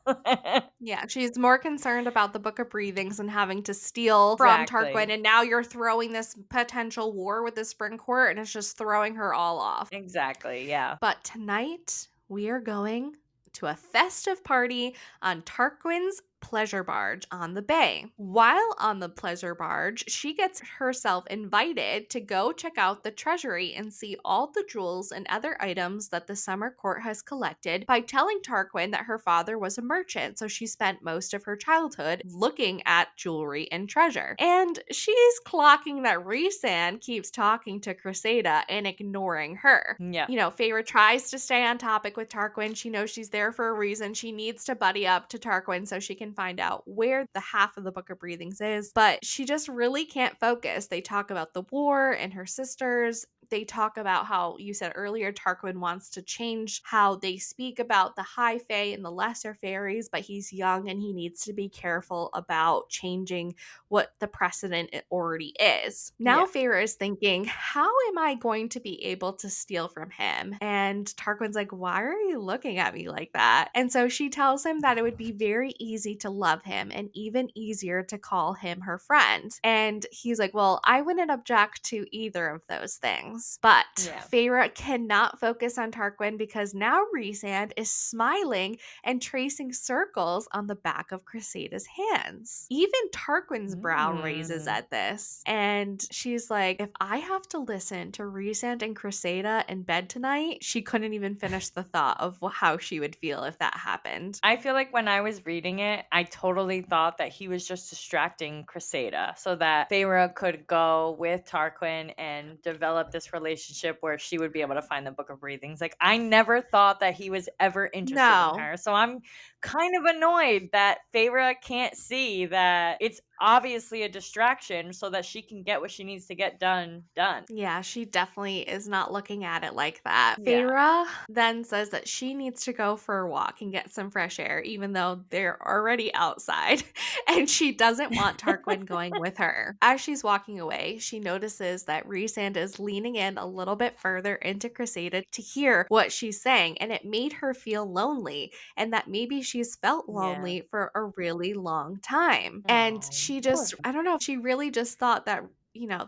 Yeah, she's more concerned about the Book of Breathings and having to steal from Tarquin. Exactly. And now you're throwing this potential war with the Spring Court, and it's just throwing her all off. Exactly. Yeah. But tonight, we are going to a festive party on Tarquin's pleasure barge on the bay. While on the pleasure barge, she gets herself invited to go check out the treasury and see all the jewels and other items that the summer court has collected by telling Tarquin that her father was a merchant, so she spent most of her childhood looking at jewelry and treasure. And she's clocking that Rhysand keeps talking to Cressida and ignoring her. Yeah. Feyre tries to stay on topic with Tarquin. She knows she's there for a reason. She needs to buddy up to Tarquin so she can find out where the half of the Book of Breathings is, but she just really can't focus. They talk about the war and her sisters. They talk about how you said earlier Tarquin wants to change how they speak about the high fae and the lesser fairies, but he's young and he needs to be careful about changing what the precedent it already is. Now Yeah. Feyre is thinking, how am I going to be able to steal from him? And Tarquin's like, why are you looking at me like that? And so she tells him that it would be very easy to love him and even easier to call him her friend. And he's like, well, I wouldn't object to either of those things. But Yeah. Feyre cannot focus on Tarquin because now Rhysand is smiling and tracing circles on the back of Cressida's hands. Even Tarquin's brow raises Mm. at this. And she's like, if I have to listen to Rhysand and Cressida in bed tonight, she couldn't even finish the thought of how she would feel if that happened. I feel like when I was reading it, I totally thought that he was just distracting Cressida so that Feyre could go with Tarquin and develop this relationship where she would be able to find the Book of Breathings. Like, I never thought that he was ever interested in No. her. So I'm kind of annoyed that Feyre can't see that it's obviously a distraction so that she can get what she needs to get done. Yeah, she definitely is not looking at it like that. Yeah. Feyre then says that she needs to go for a walk and get some fresh air, even though they're already outside, and she doesn't want Tarquin going with her. As she's walking away, she notices that Rhysand is leaning in a little bit further into Cressida to hear what she's saying, and it made her feel lonely, and that maybe she's felt Yeah. lonely for a really long time. And Oh, she poor just, thing. I don't know, she really just thought that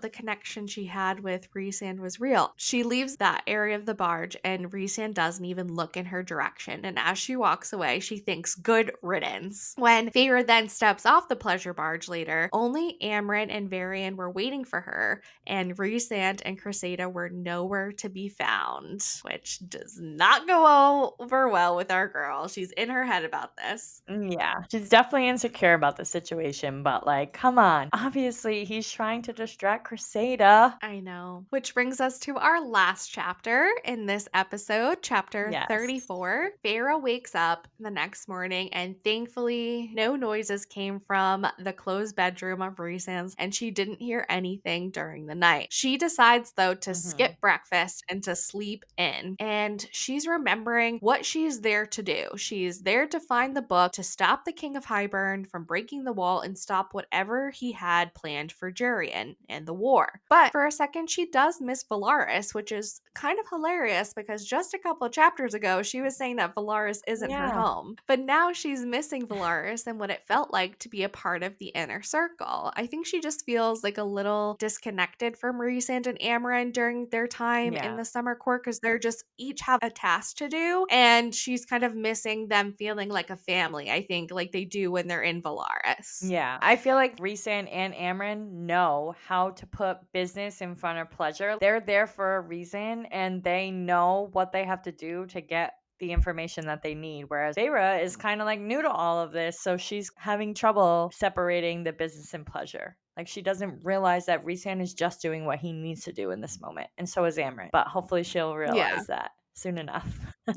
the connection she had with Rhysand was real. She leaves that area of the barge, and Rhysand doesn't even look in her direction. And as she walks away, she thinks, good riddance. When Feyre then steps off the pleasure barge later, only Amren and Varian were waiting for her, and Rhysand and Cressida were nowhere to be found, which does not go over well with our girl. She's in her head about this. Yeah, she's definitely insecure about the situation, but like, come on. Obviously, he's trying to distract Crusader. I know. Which brings us to our last chapter in this episode, chapter Yes. 34. Feyre wakes up the next morning, and thankfully, no noises came from the closed bedroom of Rhysand's, and she didn't hear anything during the night. She decides, though, to Hmm. skip breakfast and to sleep in. And she's remembering what she's there to do. She's there to find the book, to stop the King of Hybern from breaking the wall and stop whatever he had planned for Jurian and the war. But for a second, she does miss Valaris, which is kind of hilarious because just a couple of chapters ago, she was saying that Valaris isn't her Yeah. home. But now she's missing Valaris and what it felt like to be a part of the inner circle. I think she just feels like a little disconnected from Rhysand and Amren during their time in Yeah. the summer court because they're just each have a task to do. And she's kind of missing them feeling like a family, I think, like they do when they're in Valaris. Yeah, I feel like Rhysand and Amren know how to put business in front of pleasure. They're there for a reason and they know what they have to do to get the information that they need. Whereas Feyre is kind of like new to all of this, so she's having trouble separating the business and pleasure. Like she doesn't realize that Rhysand is just doing what he needs to do in this moment, and so is Amren. But hopefully she'll Yeah. realize that soon enough.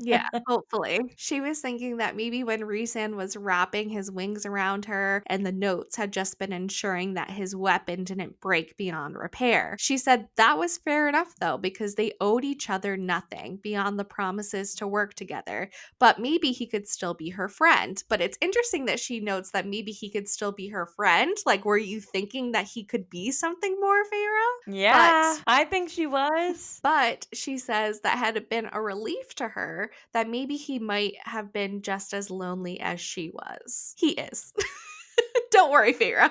Yeah, hopefully. She was thinking that maybe when Rhysand was wrapping his wings around her and the notes had just been ensuring that his weapon didn't break beyond repair. She said that was fair enough though, because they owed each other nothing beyond the promises to work together. But maybe he could still be her friend. But it's interesting that she notes that maybe he could still be her friend. Like, were you thinking that he could be something more, Feyre? Yeah, But I think she was. but she says that had it been a relief to her that maybe he might have been just as lonely as she was. He is. Don't worry, Feyre.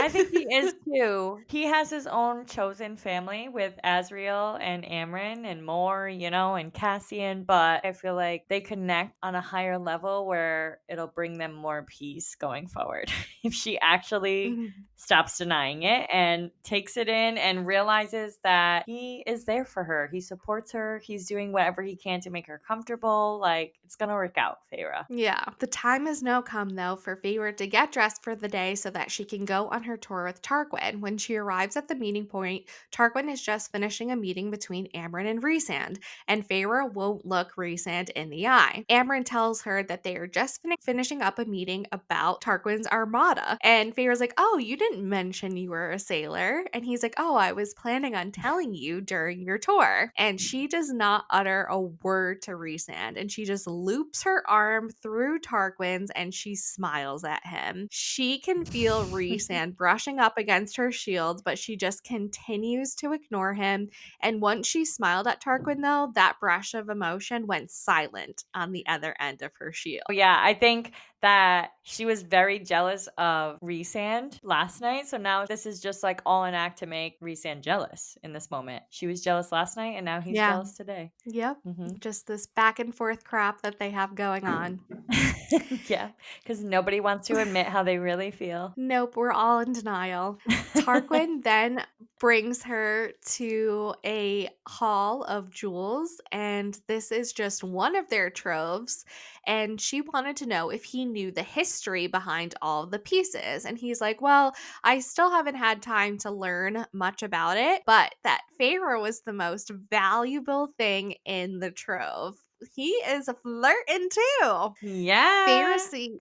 I think he is too. He has his own chosen family with Azriel and Amren and Mor, and Cassian, but I feel like they connect on a higher level where it'll bring them more peace going forward. If she actually Mhm. stops denying it and takes it in and realizes that he is there for her, he supports her, he's doing whatever he can to make her comfortable, like it's gonna work out, Feyre. Yeah. The time has now come, though, for Feyre to get dressed for the day so that she can go on her tour with Tarquin. When she arrives at the meeting point, Tarquin is just finishing a meeting between Amren and Rhysand, and Feyre won't look Rhysand in the eye. Amren tells her that they are just finishing up a meeting about Tarquin's armada, and Feyre's like, oh, you didn't mention you were a sailor. And he's like, oh, I was planning on telling you during your tour. And she does not utter a word to Rhysand, and she just loops her arm through Tarquin's and she smiles at him. She can feel Rhysand brushing up against her shield, but she just continues to ignore him. And once she smiled at Tarquin, though, that brush of emotion went silent on the other end of her shield. Oh, yeah, I think that she was very jealous of Rhysand last night. So now this is just like all an act to make Rhysand jealous in this moment. She was jealous last night and now he's Yeah. jealous today. Yep. Hmm. Just this back and forth crap that they have going on. Yeah, because nobody wants to admit how they really feel. Nope, we're all in denial. Tarquin then brings her to a hall of jewels, and this is just one of their troves. And she wanted to know if he knew the history behind all the pieces. And he's like, well, I still haven't had time to learn much about it, but that Feyre was the most valuable thing in the trove. He is flirting too. Yeah. Pharisee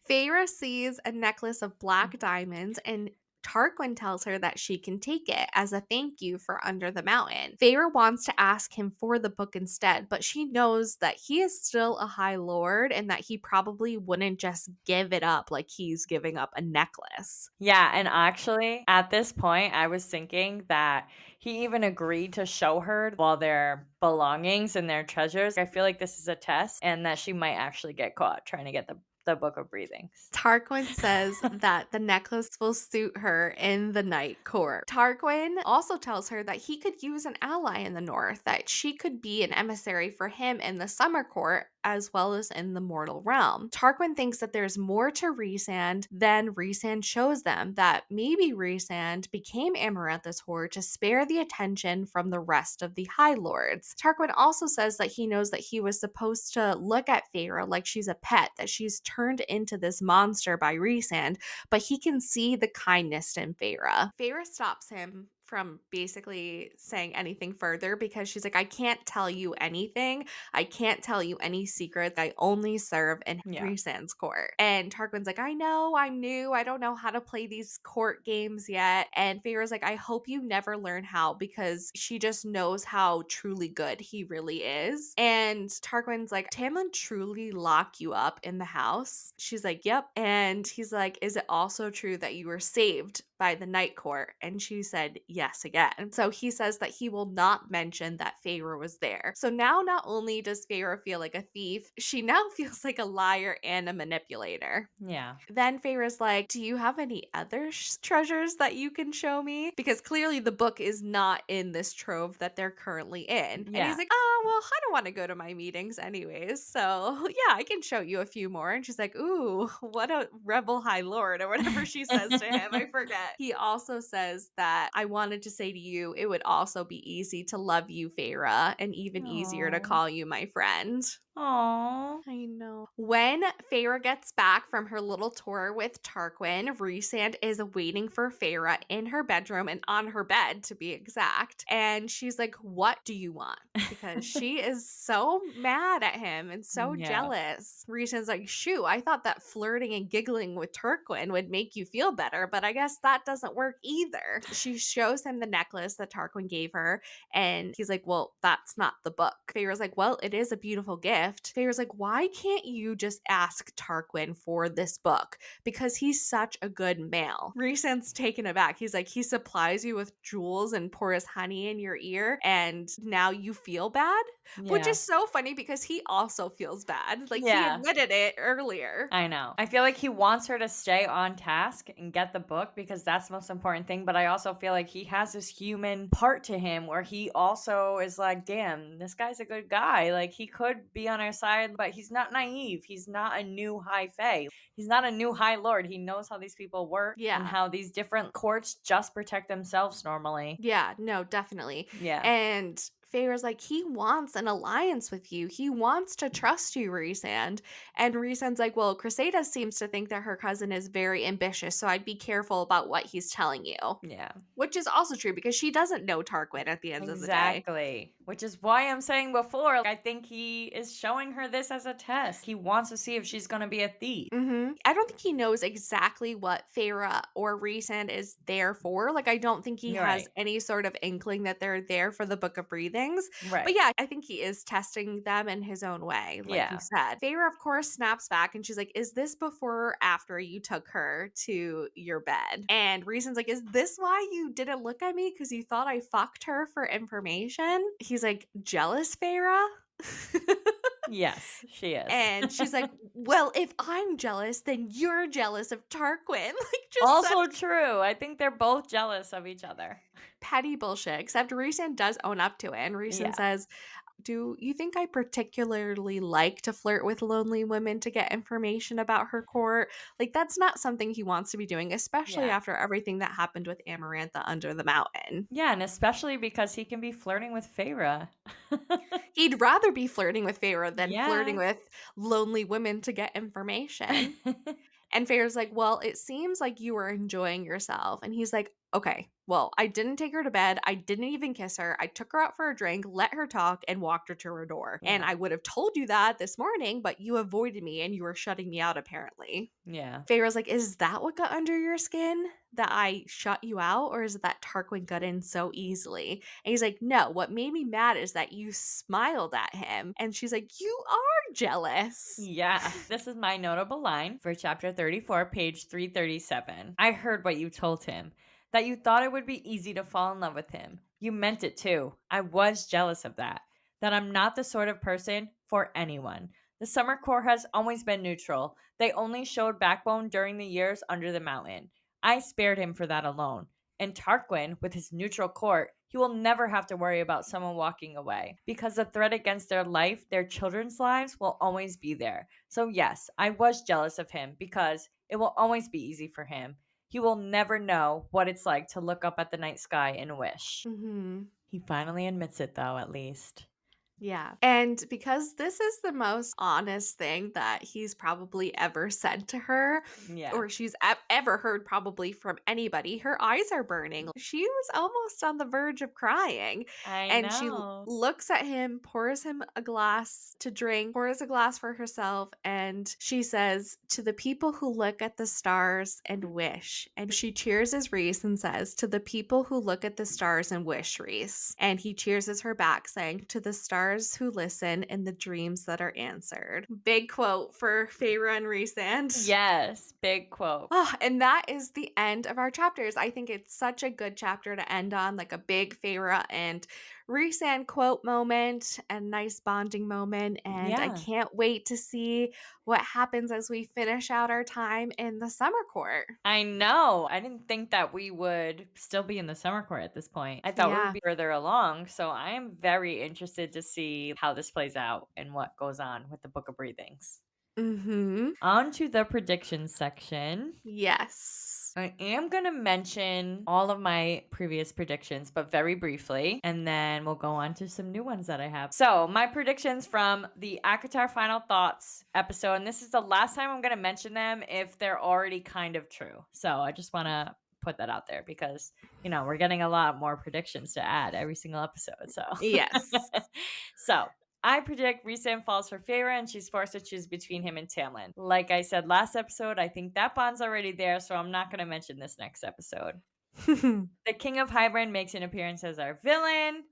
Feyre sees a necklace of black diamonds, and Tarquin tells her that she can take it as a thank you for Under the Mountain. Feyre wants to ask him for the book instead, but she knows that he is still a high lord and that he probably wouldn't just give it up like he's giving up a necklace. Yeah, and actually, at this point, I was thinking that he even agreed to show her all their belongings and their treasures. I feel like this is a test and that she might actually get caught trying to get the Book of Breathings. Tarquin says that the necklace will suit her in the night court. Tarquin also tells her that he could use an ally in the north, that she could be an emissary for him in the summer court as well as in the mortal realm. Tarquin thinks that there's more to Rhysand than Rhysand shows them, that maybe Rhysand became Amarantha's whore to spare the attention from the rest of the High Lords. Tarquin also says that he knows that he was supposed to look at Feyre like she's a pet, that she's turned into this monster by Rhysand, but he can see the kindness in Feyre. Feyre stops him from basically saying anything further because she's like, I can't tell you anything. I can't tell you any secrets. I only serve in Yeah. Rhysand's court. And Tarquin's like, I know, I'm new. I don't know how to play these court games yet. And Feyre's like, I hope you never learn how, because she just knows how truly good he really is. And Tarquin's like, Tamlin truly lock you up in the house? She's like, yep. And he's like, is it also true that you were saved by the night court? And she said yes again. So he says that he will not mention that Feyre was there. So now not only does Feyre feel like a thief, she now feels like a liar and a manipulator. Yeah. Then Feyre's like, do you have any other treasures that you can show me? Because clearly the book is not in this trove that they're currently in. And he's Yeah. like, oh, well, I don't want to go to my meetings anyways. So yeah, I can show you a few more. And she's like, ooh, what a rebel high lord, or whatever she says to him. I forget. He also says that I wanted to say to you, it would also be easy to love you, Feyre, and even easier to Aw. call you my friend. Aw. I know. When Feyre gets back from her little tour with Tarquin, Rhysand is waiting for Feyre in her bedroom and on her bed, to be exact. And she's like, what do you want? Because she is so mad at him and so Yeah. jealous. Rhysand's like, shoot, I thought that flirting and giggling with Tarquin would make you feel better, but I guess that doesn't work either. She shows him the necklace that Tarquin gave her, and he's like, well, that's not the book. Feyre's like, well, it is a beautiful gift. Feyre's like, why can't you just ask Tarquin for this book? Because he's such a good male. Rhysand's taken aback. He's like, he supplies you with jewels and pours honey in your ear, and now you feel bad? Which Yeah. is so funny because he also feels bad. Like, he Yeah. admitted it earlier. I know. I feel like he wants her to stay on task and get the book because that's the most important thing. But I also feel like he has this human part to him where he also is like, damn, this guy's a good guy. Like, he could be on our side, but he's not naive. He's not a new high fae. He's not a new high lord. He knows how these people work and Yeah. how these different courts just protect themselves normally. Yeah, no, definitely. Yeah. And Feyre's like, he wants an alliance with you. He wants to trust you, Rhysand. And Rhysand's like, well, Cressida seems to think that her cousin is very ambitious, so I'd be careful about what he's telling you. Yeah. Which is also true because she doesn't know Tarquin at the end of the day. Exactly. Which is why I'm saying before, I think he is showing her this as a test. He wants to see if she's going to be a thief. I don't think he knows exactly what Feyre or Rhysand is there for. Like, I don't think he You're has right. any sort of inkling that they're there for the Book of Breathings. But Right. yeah, I think he is testing them in his own way, like you Yeah. said. Feyre, of course, snaps back and she's like, is this before or after you took her to your bed? And Rhysand's like, is this why you didn't look at me? Because you thought I fucked her for information? He's like, jealous, Feyre? Yes, she is. And she's like, well, if I'm jealous, then you're jealous of Tarquin. Like, just such Also true. I think they're both jealous of each other. petty bullshit, except Rhysand does own up to it. And Rhysand Yeah. says, do you think I particularly like to flirt with lonely women to get information about her court? Like, that's not something he wants to be doing, especially Yeah. after everything that happened with Amarantha under the mountain. Yeah, and especially because he can be flirting with Feyre. He'd rather be flirting with Feyre than flirting Yeah. with lonely women to get information. And Feyre's like, well, it seems like you were enjoying yourself. And he's like, okay, well, I didn't take her to bed. I didn't even kiss her. I took her out for a drink, let her talk, and walked her to her door. And Yeah. I would have told you that this morning, but you avoided me and you were shutting me out, apparently. Yeah. Feyre's like, is that what got under your skin? That I shut you out? Or is it that Tarquin got in so easily? And he's like, no, what made me mad is that you smiled at him. And she's like, you are jealous. Yeah, this is my notable line for chapter 34, page 337. I heard what you told him, that you thought it would be easy to fall in love with him. You meant it too. I was jealous of that. That I'm not the sort of person for anyone. The Summer Corps has always been neutral. They only showed backbone during the years under the mountain. I spared him for that alone. And Tarquin, with his neutral court, he will never have to worry about someone walking away. Because the threat against their life, their children's lives, will always be there. So, yes, I was jealous of him because it will always be easy for him. He will never know what it's like to look up at the night sky and wish. Mhm. He finally admits it, though, at least. Yeah. And because this is the most honest thing that he's probably ever said to her, Yeah, or she's ever heard probably from anybody, her eyes are burning. She was almost on the verge of crying. I And she know. looks at him, pours him a glass to drink, pours a glass for herself, and she says, "To the people who look at the stars and wish." And she cheers as Reese and says, "To the people who look at the stars and wish, Reese." And he cheers as her back, saying, "To the stars who listen and the dreams that are answered." Big quote for Feyre and Reese and Yes, big quote. oh, and that is the end of our chapters. I think it's such a good chapter to end on, like a big Feyre and Rhysand quote moment and nice bonding moment. And I Yeah. can't wait to see what happens as we finish out our time in the summer court. I know. I didn't think that we would still be in the summer court at this point. I thought we would Yeah. be further along. So I am very interested to see how this plays out and what goes on with the Book of Breathings. Mm-hmm. On to the predictions section. Yes. I am going to mention all of my previous predictions, but very briefly, and then we'll go on to some new ones that I have. So, my predictions from the ACOTAR Final Thoughts episode, and this is the last time I'm going to mention them if they're already kind of true. So, I just want to put that out there because, we're getting a lot more predictions to add every single episode. So, Yes. so I predict Rhysand falls for Feyre and she's forced to choose between him and Tamlin. Like I said last episode, I think that bond's already there, so I'm not going to mention this next episode. The King of Hybern makes an appearance as our villain.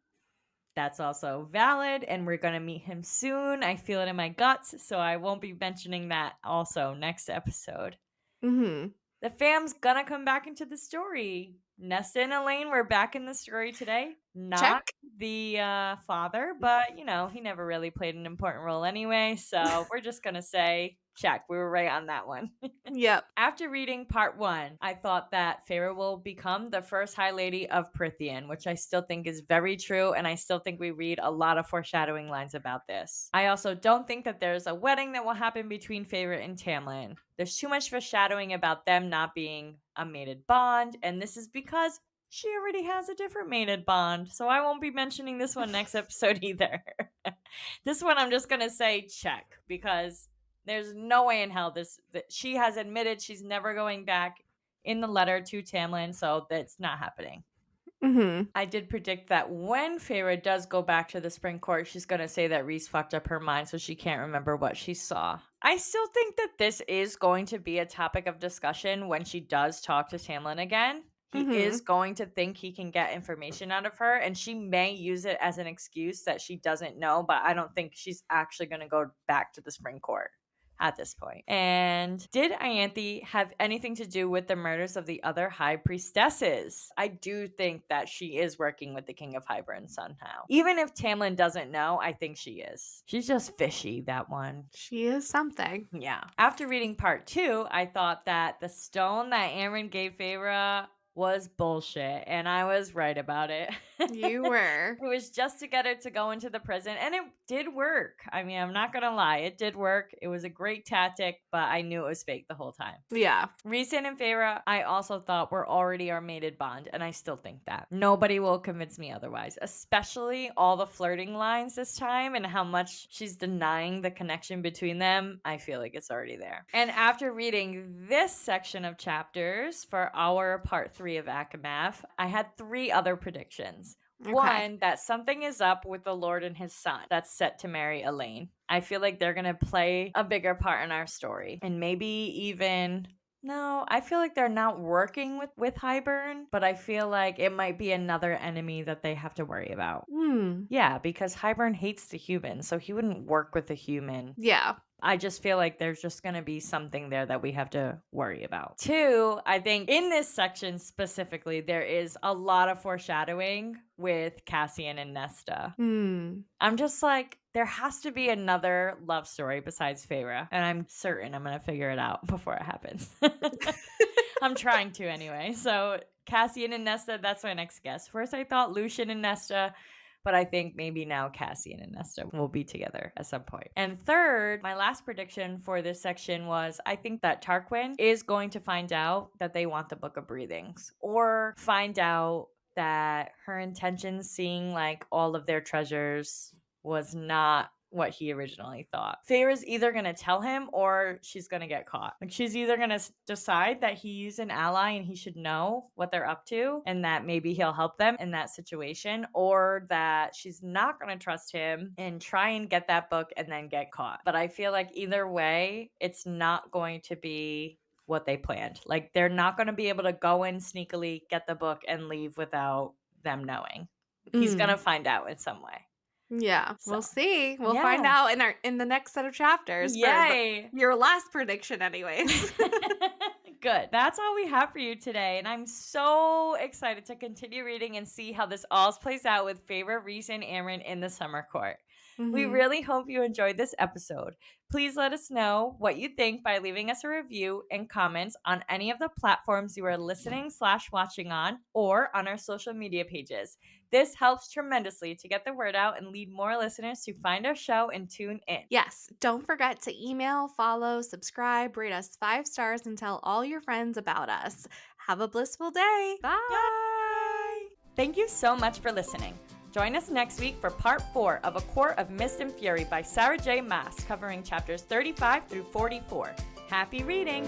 That's also valid, and we're going to meet him soon. I feel it in my guts, so I won't be mentioning that also next episode. Mm-hmm. The fam's gonna come back into the story. Nesta and Elaine were back in the story today. Not Check. the father, but he never really played an important role anyway. So we're just gonna say check. We were right on that one. Yep. After reading part 1, I thought that Feyre will become the first High Lady of Prythian, which I still think is very true, and I still think we read a lot of foreshadowing lines about this. I also don't think that there's a wedding that will happen between Feyre and Tamlin. There's too much foreshadowing about them not being a mated bond, and this is because she already has a different mated bond, so I won't be mentioning this one next episode either. This one I'm just gonna say check, because there's no way in hell that she has admitted she's never going back in the letter to Tamlin, so that's not happening. Mm-hmm. I did predict that when Feyre does go back to the spring court, she's going to say that Rhys fucked up her mind so she can't remember what she saw. I still think that this is going to be a topic of discussion when she does talk to Tamlin again. He Mm-hmm. is going to think he can get information out of her, and she may use it as an excuse that she doesn't know, but I don't think she's actually going to go back to the spring court at this point. And did Ianthe have anything to do with the murders of the other high priestesses? I do think that she is working with the King of Hybern somehow. Even if Tamlin doesn't know, I think she is. She's just fishy, that one. She is something. Yeah. After reading part 2, I thought that the stone that Amren gave Feyre was bullshit, and I was right about it. You were. It was just to get her to go into the prison, and it did work. I mean, I'm not gonna lie, it did work. It was a great tactic, but I knew it was fake the whole time. Yeah. Rhysand and Feyre, I also thought were already our mated bond, and I still think that. Nobody will convince me otherwise, especially all the flirting lines this time and how much she's denying the connection between them. I feel like it's already there. And after reading this section of chapters for our part 3 of ACOMAF, I had 3 other predictions. Okay. One, that something is up with the Lord and his son that's set to marry Elaine. I feel like they're going to play a bigger part in our story. And maybe even... No, I feel like they're not working with Hybern, but I feel like it might be another enemy that they have to worry about. Hmm. Yeah, because Hybern hates the human, so he wouldn't work with a human. Yeah. I just feel like there's just going to be something there that we have to worry about. 2, I think in this section specifically, there is a lot of foreshadowing with Cassian and Nesta. I'm just like, there has to be another love story besides Feyre, and I'm certain I'm going to figure it out before it happens. I'm trying to anyway. So Cassian and Nesta, that's my next guess. First, I thought Lucian and Nesta, but I think maybe now Cassian and Nesta will be together at some point. And third, my last prediction for this section was I think that Tarquin is going to find out that they want the Book of Breathings, or find out that her intentions seeing like all of their treasures was not what he originally thought. Feyre's either going to tell him or she's going to get caught. Like, she's either going to decide that he's an ally and he should know what they're up to and that maybe he'll help them in that situation, or that she's not going to trust him and try and get that book and then get caught. But I feel like either way, it's not going to be what they planned. Like, they're not going to be able to go in sneakily, get the book, and leave without them knowing. He's going to find out in some way. Yeah, So, we'll see. We'll find out in the next set of chapters. Yay! For your last prediction, anyways. Good. That's all we have for you today, and I'm so excited to continue reading and see how this all plays out with Feyre, Rhys, and Amren in the Summer Court. We really hope you enjoyed this episode. Please let us know what you think by leaving us a review and comments on any of the platforms you are listening/watching on, or on our social media pages. This helps tremendously to get the word out and lead more listeners to find our show and tune in. Yes, don't forget to email, follow, subscribe, rate us 5 stars, and tell all your friends about us. Have a blissful day. Bye. Bye. Thank you so much for listening. Join us next week for part 4 of A Court of Mist and Fury by Sarah J. Maas, covering chapters 35 through 44. Happy reading!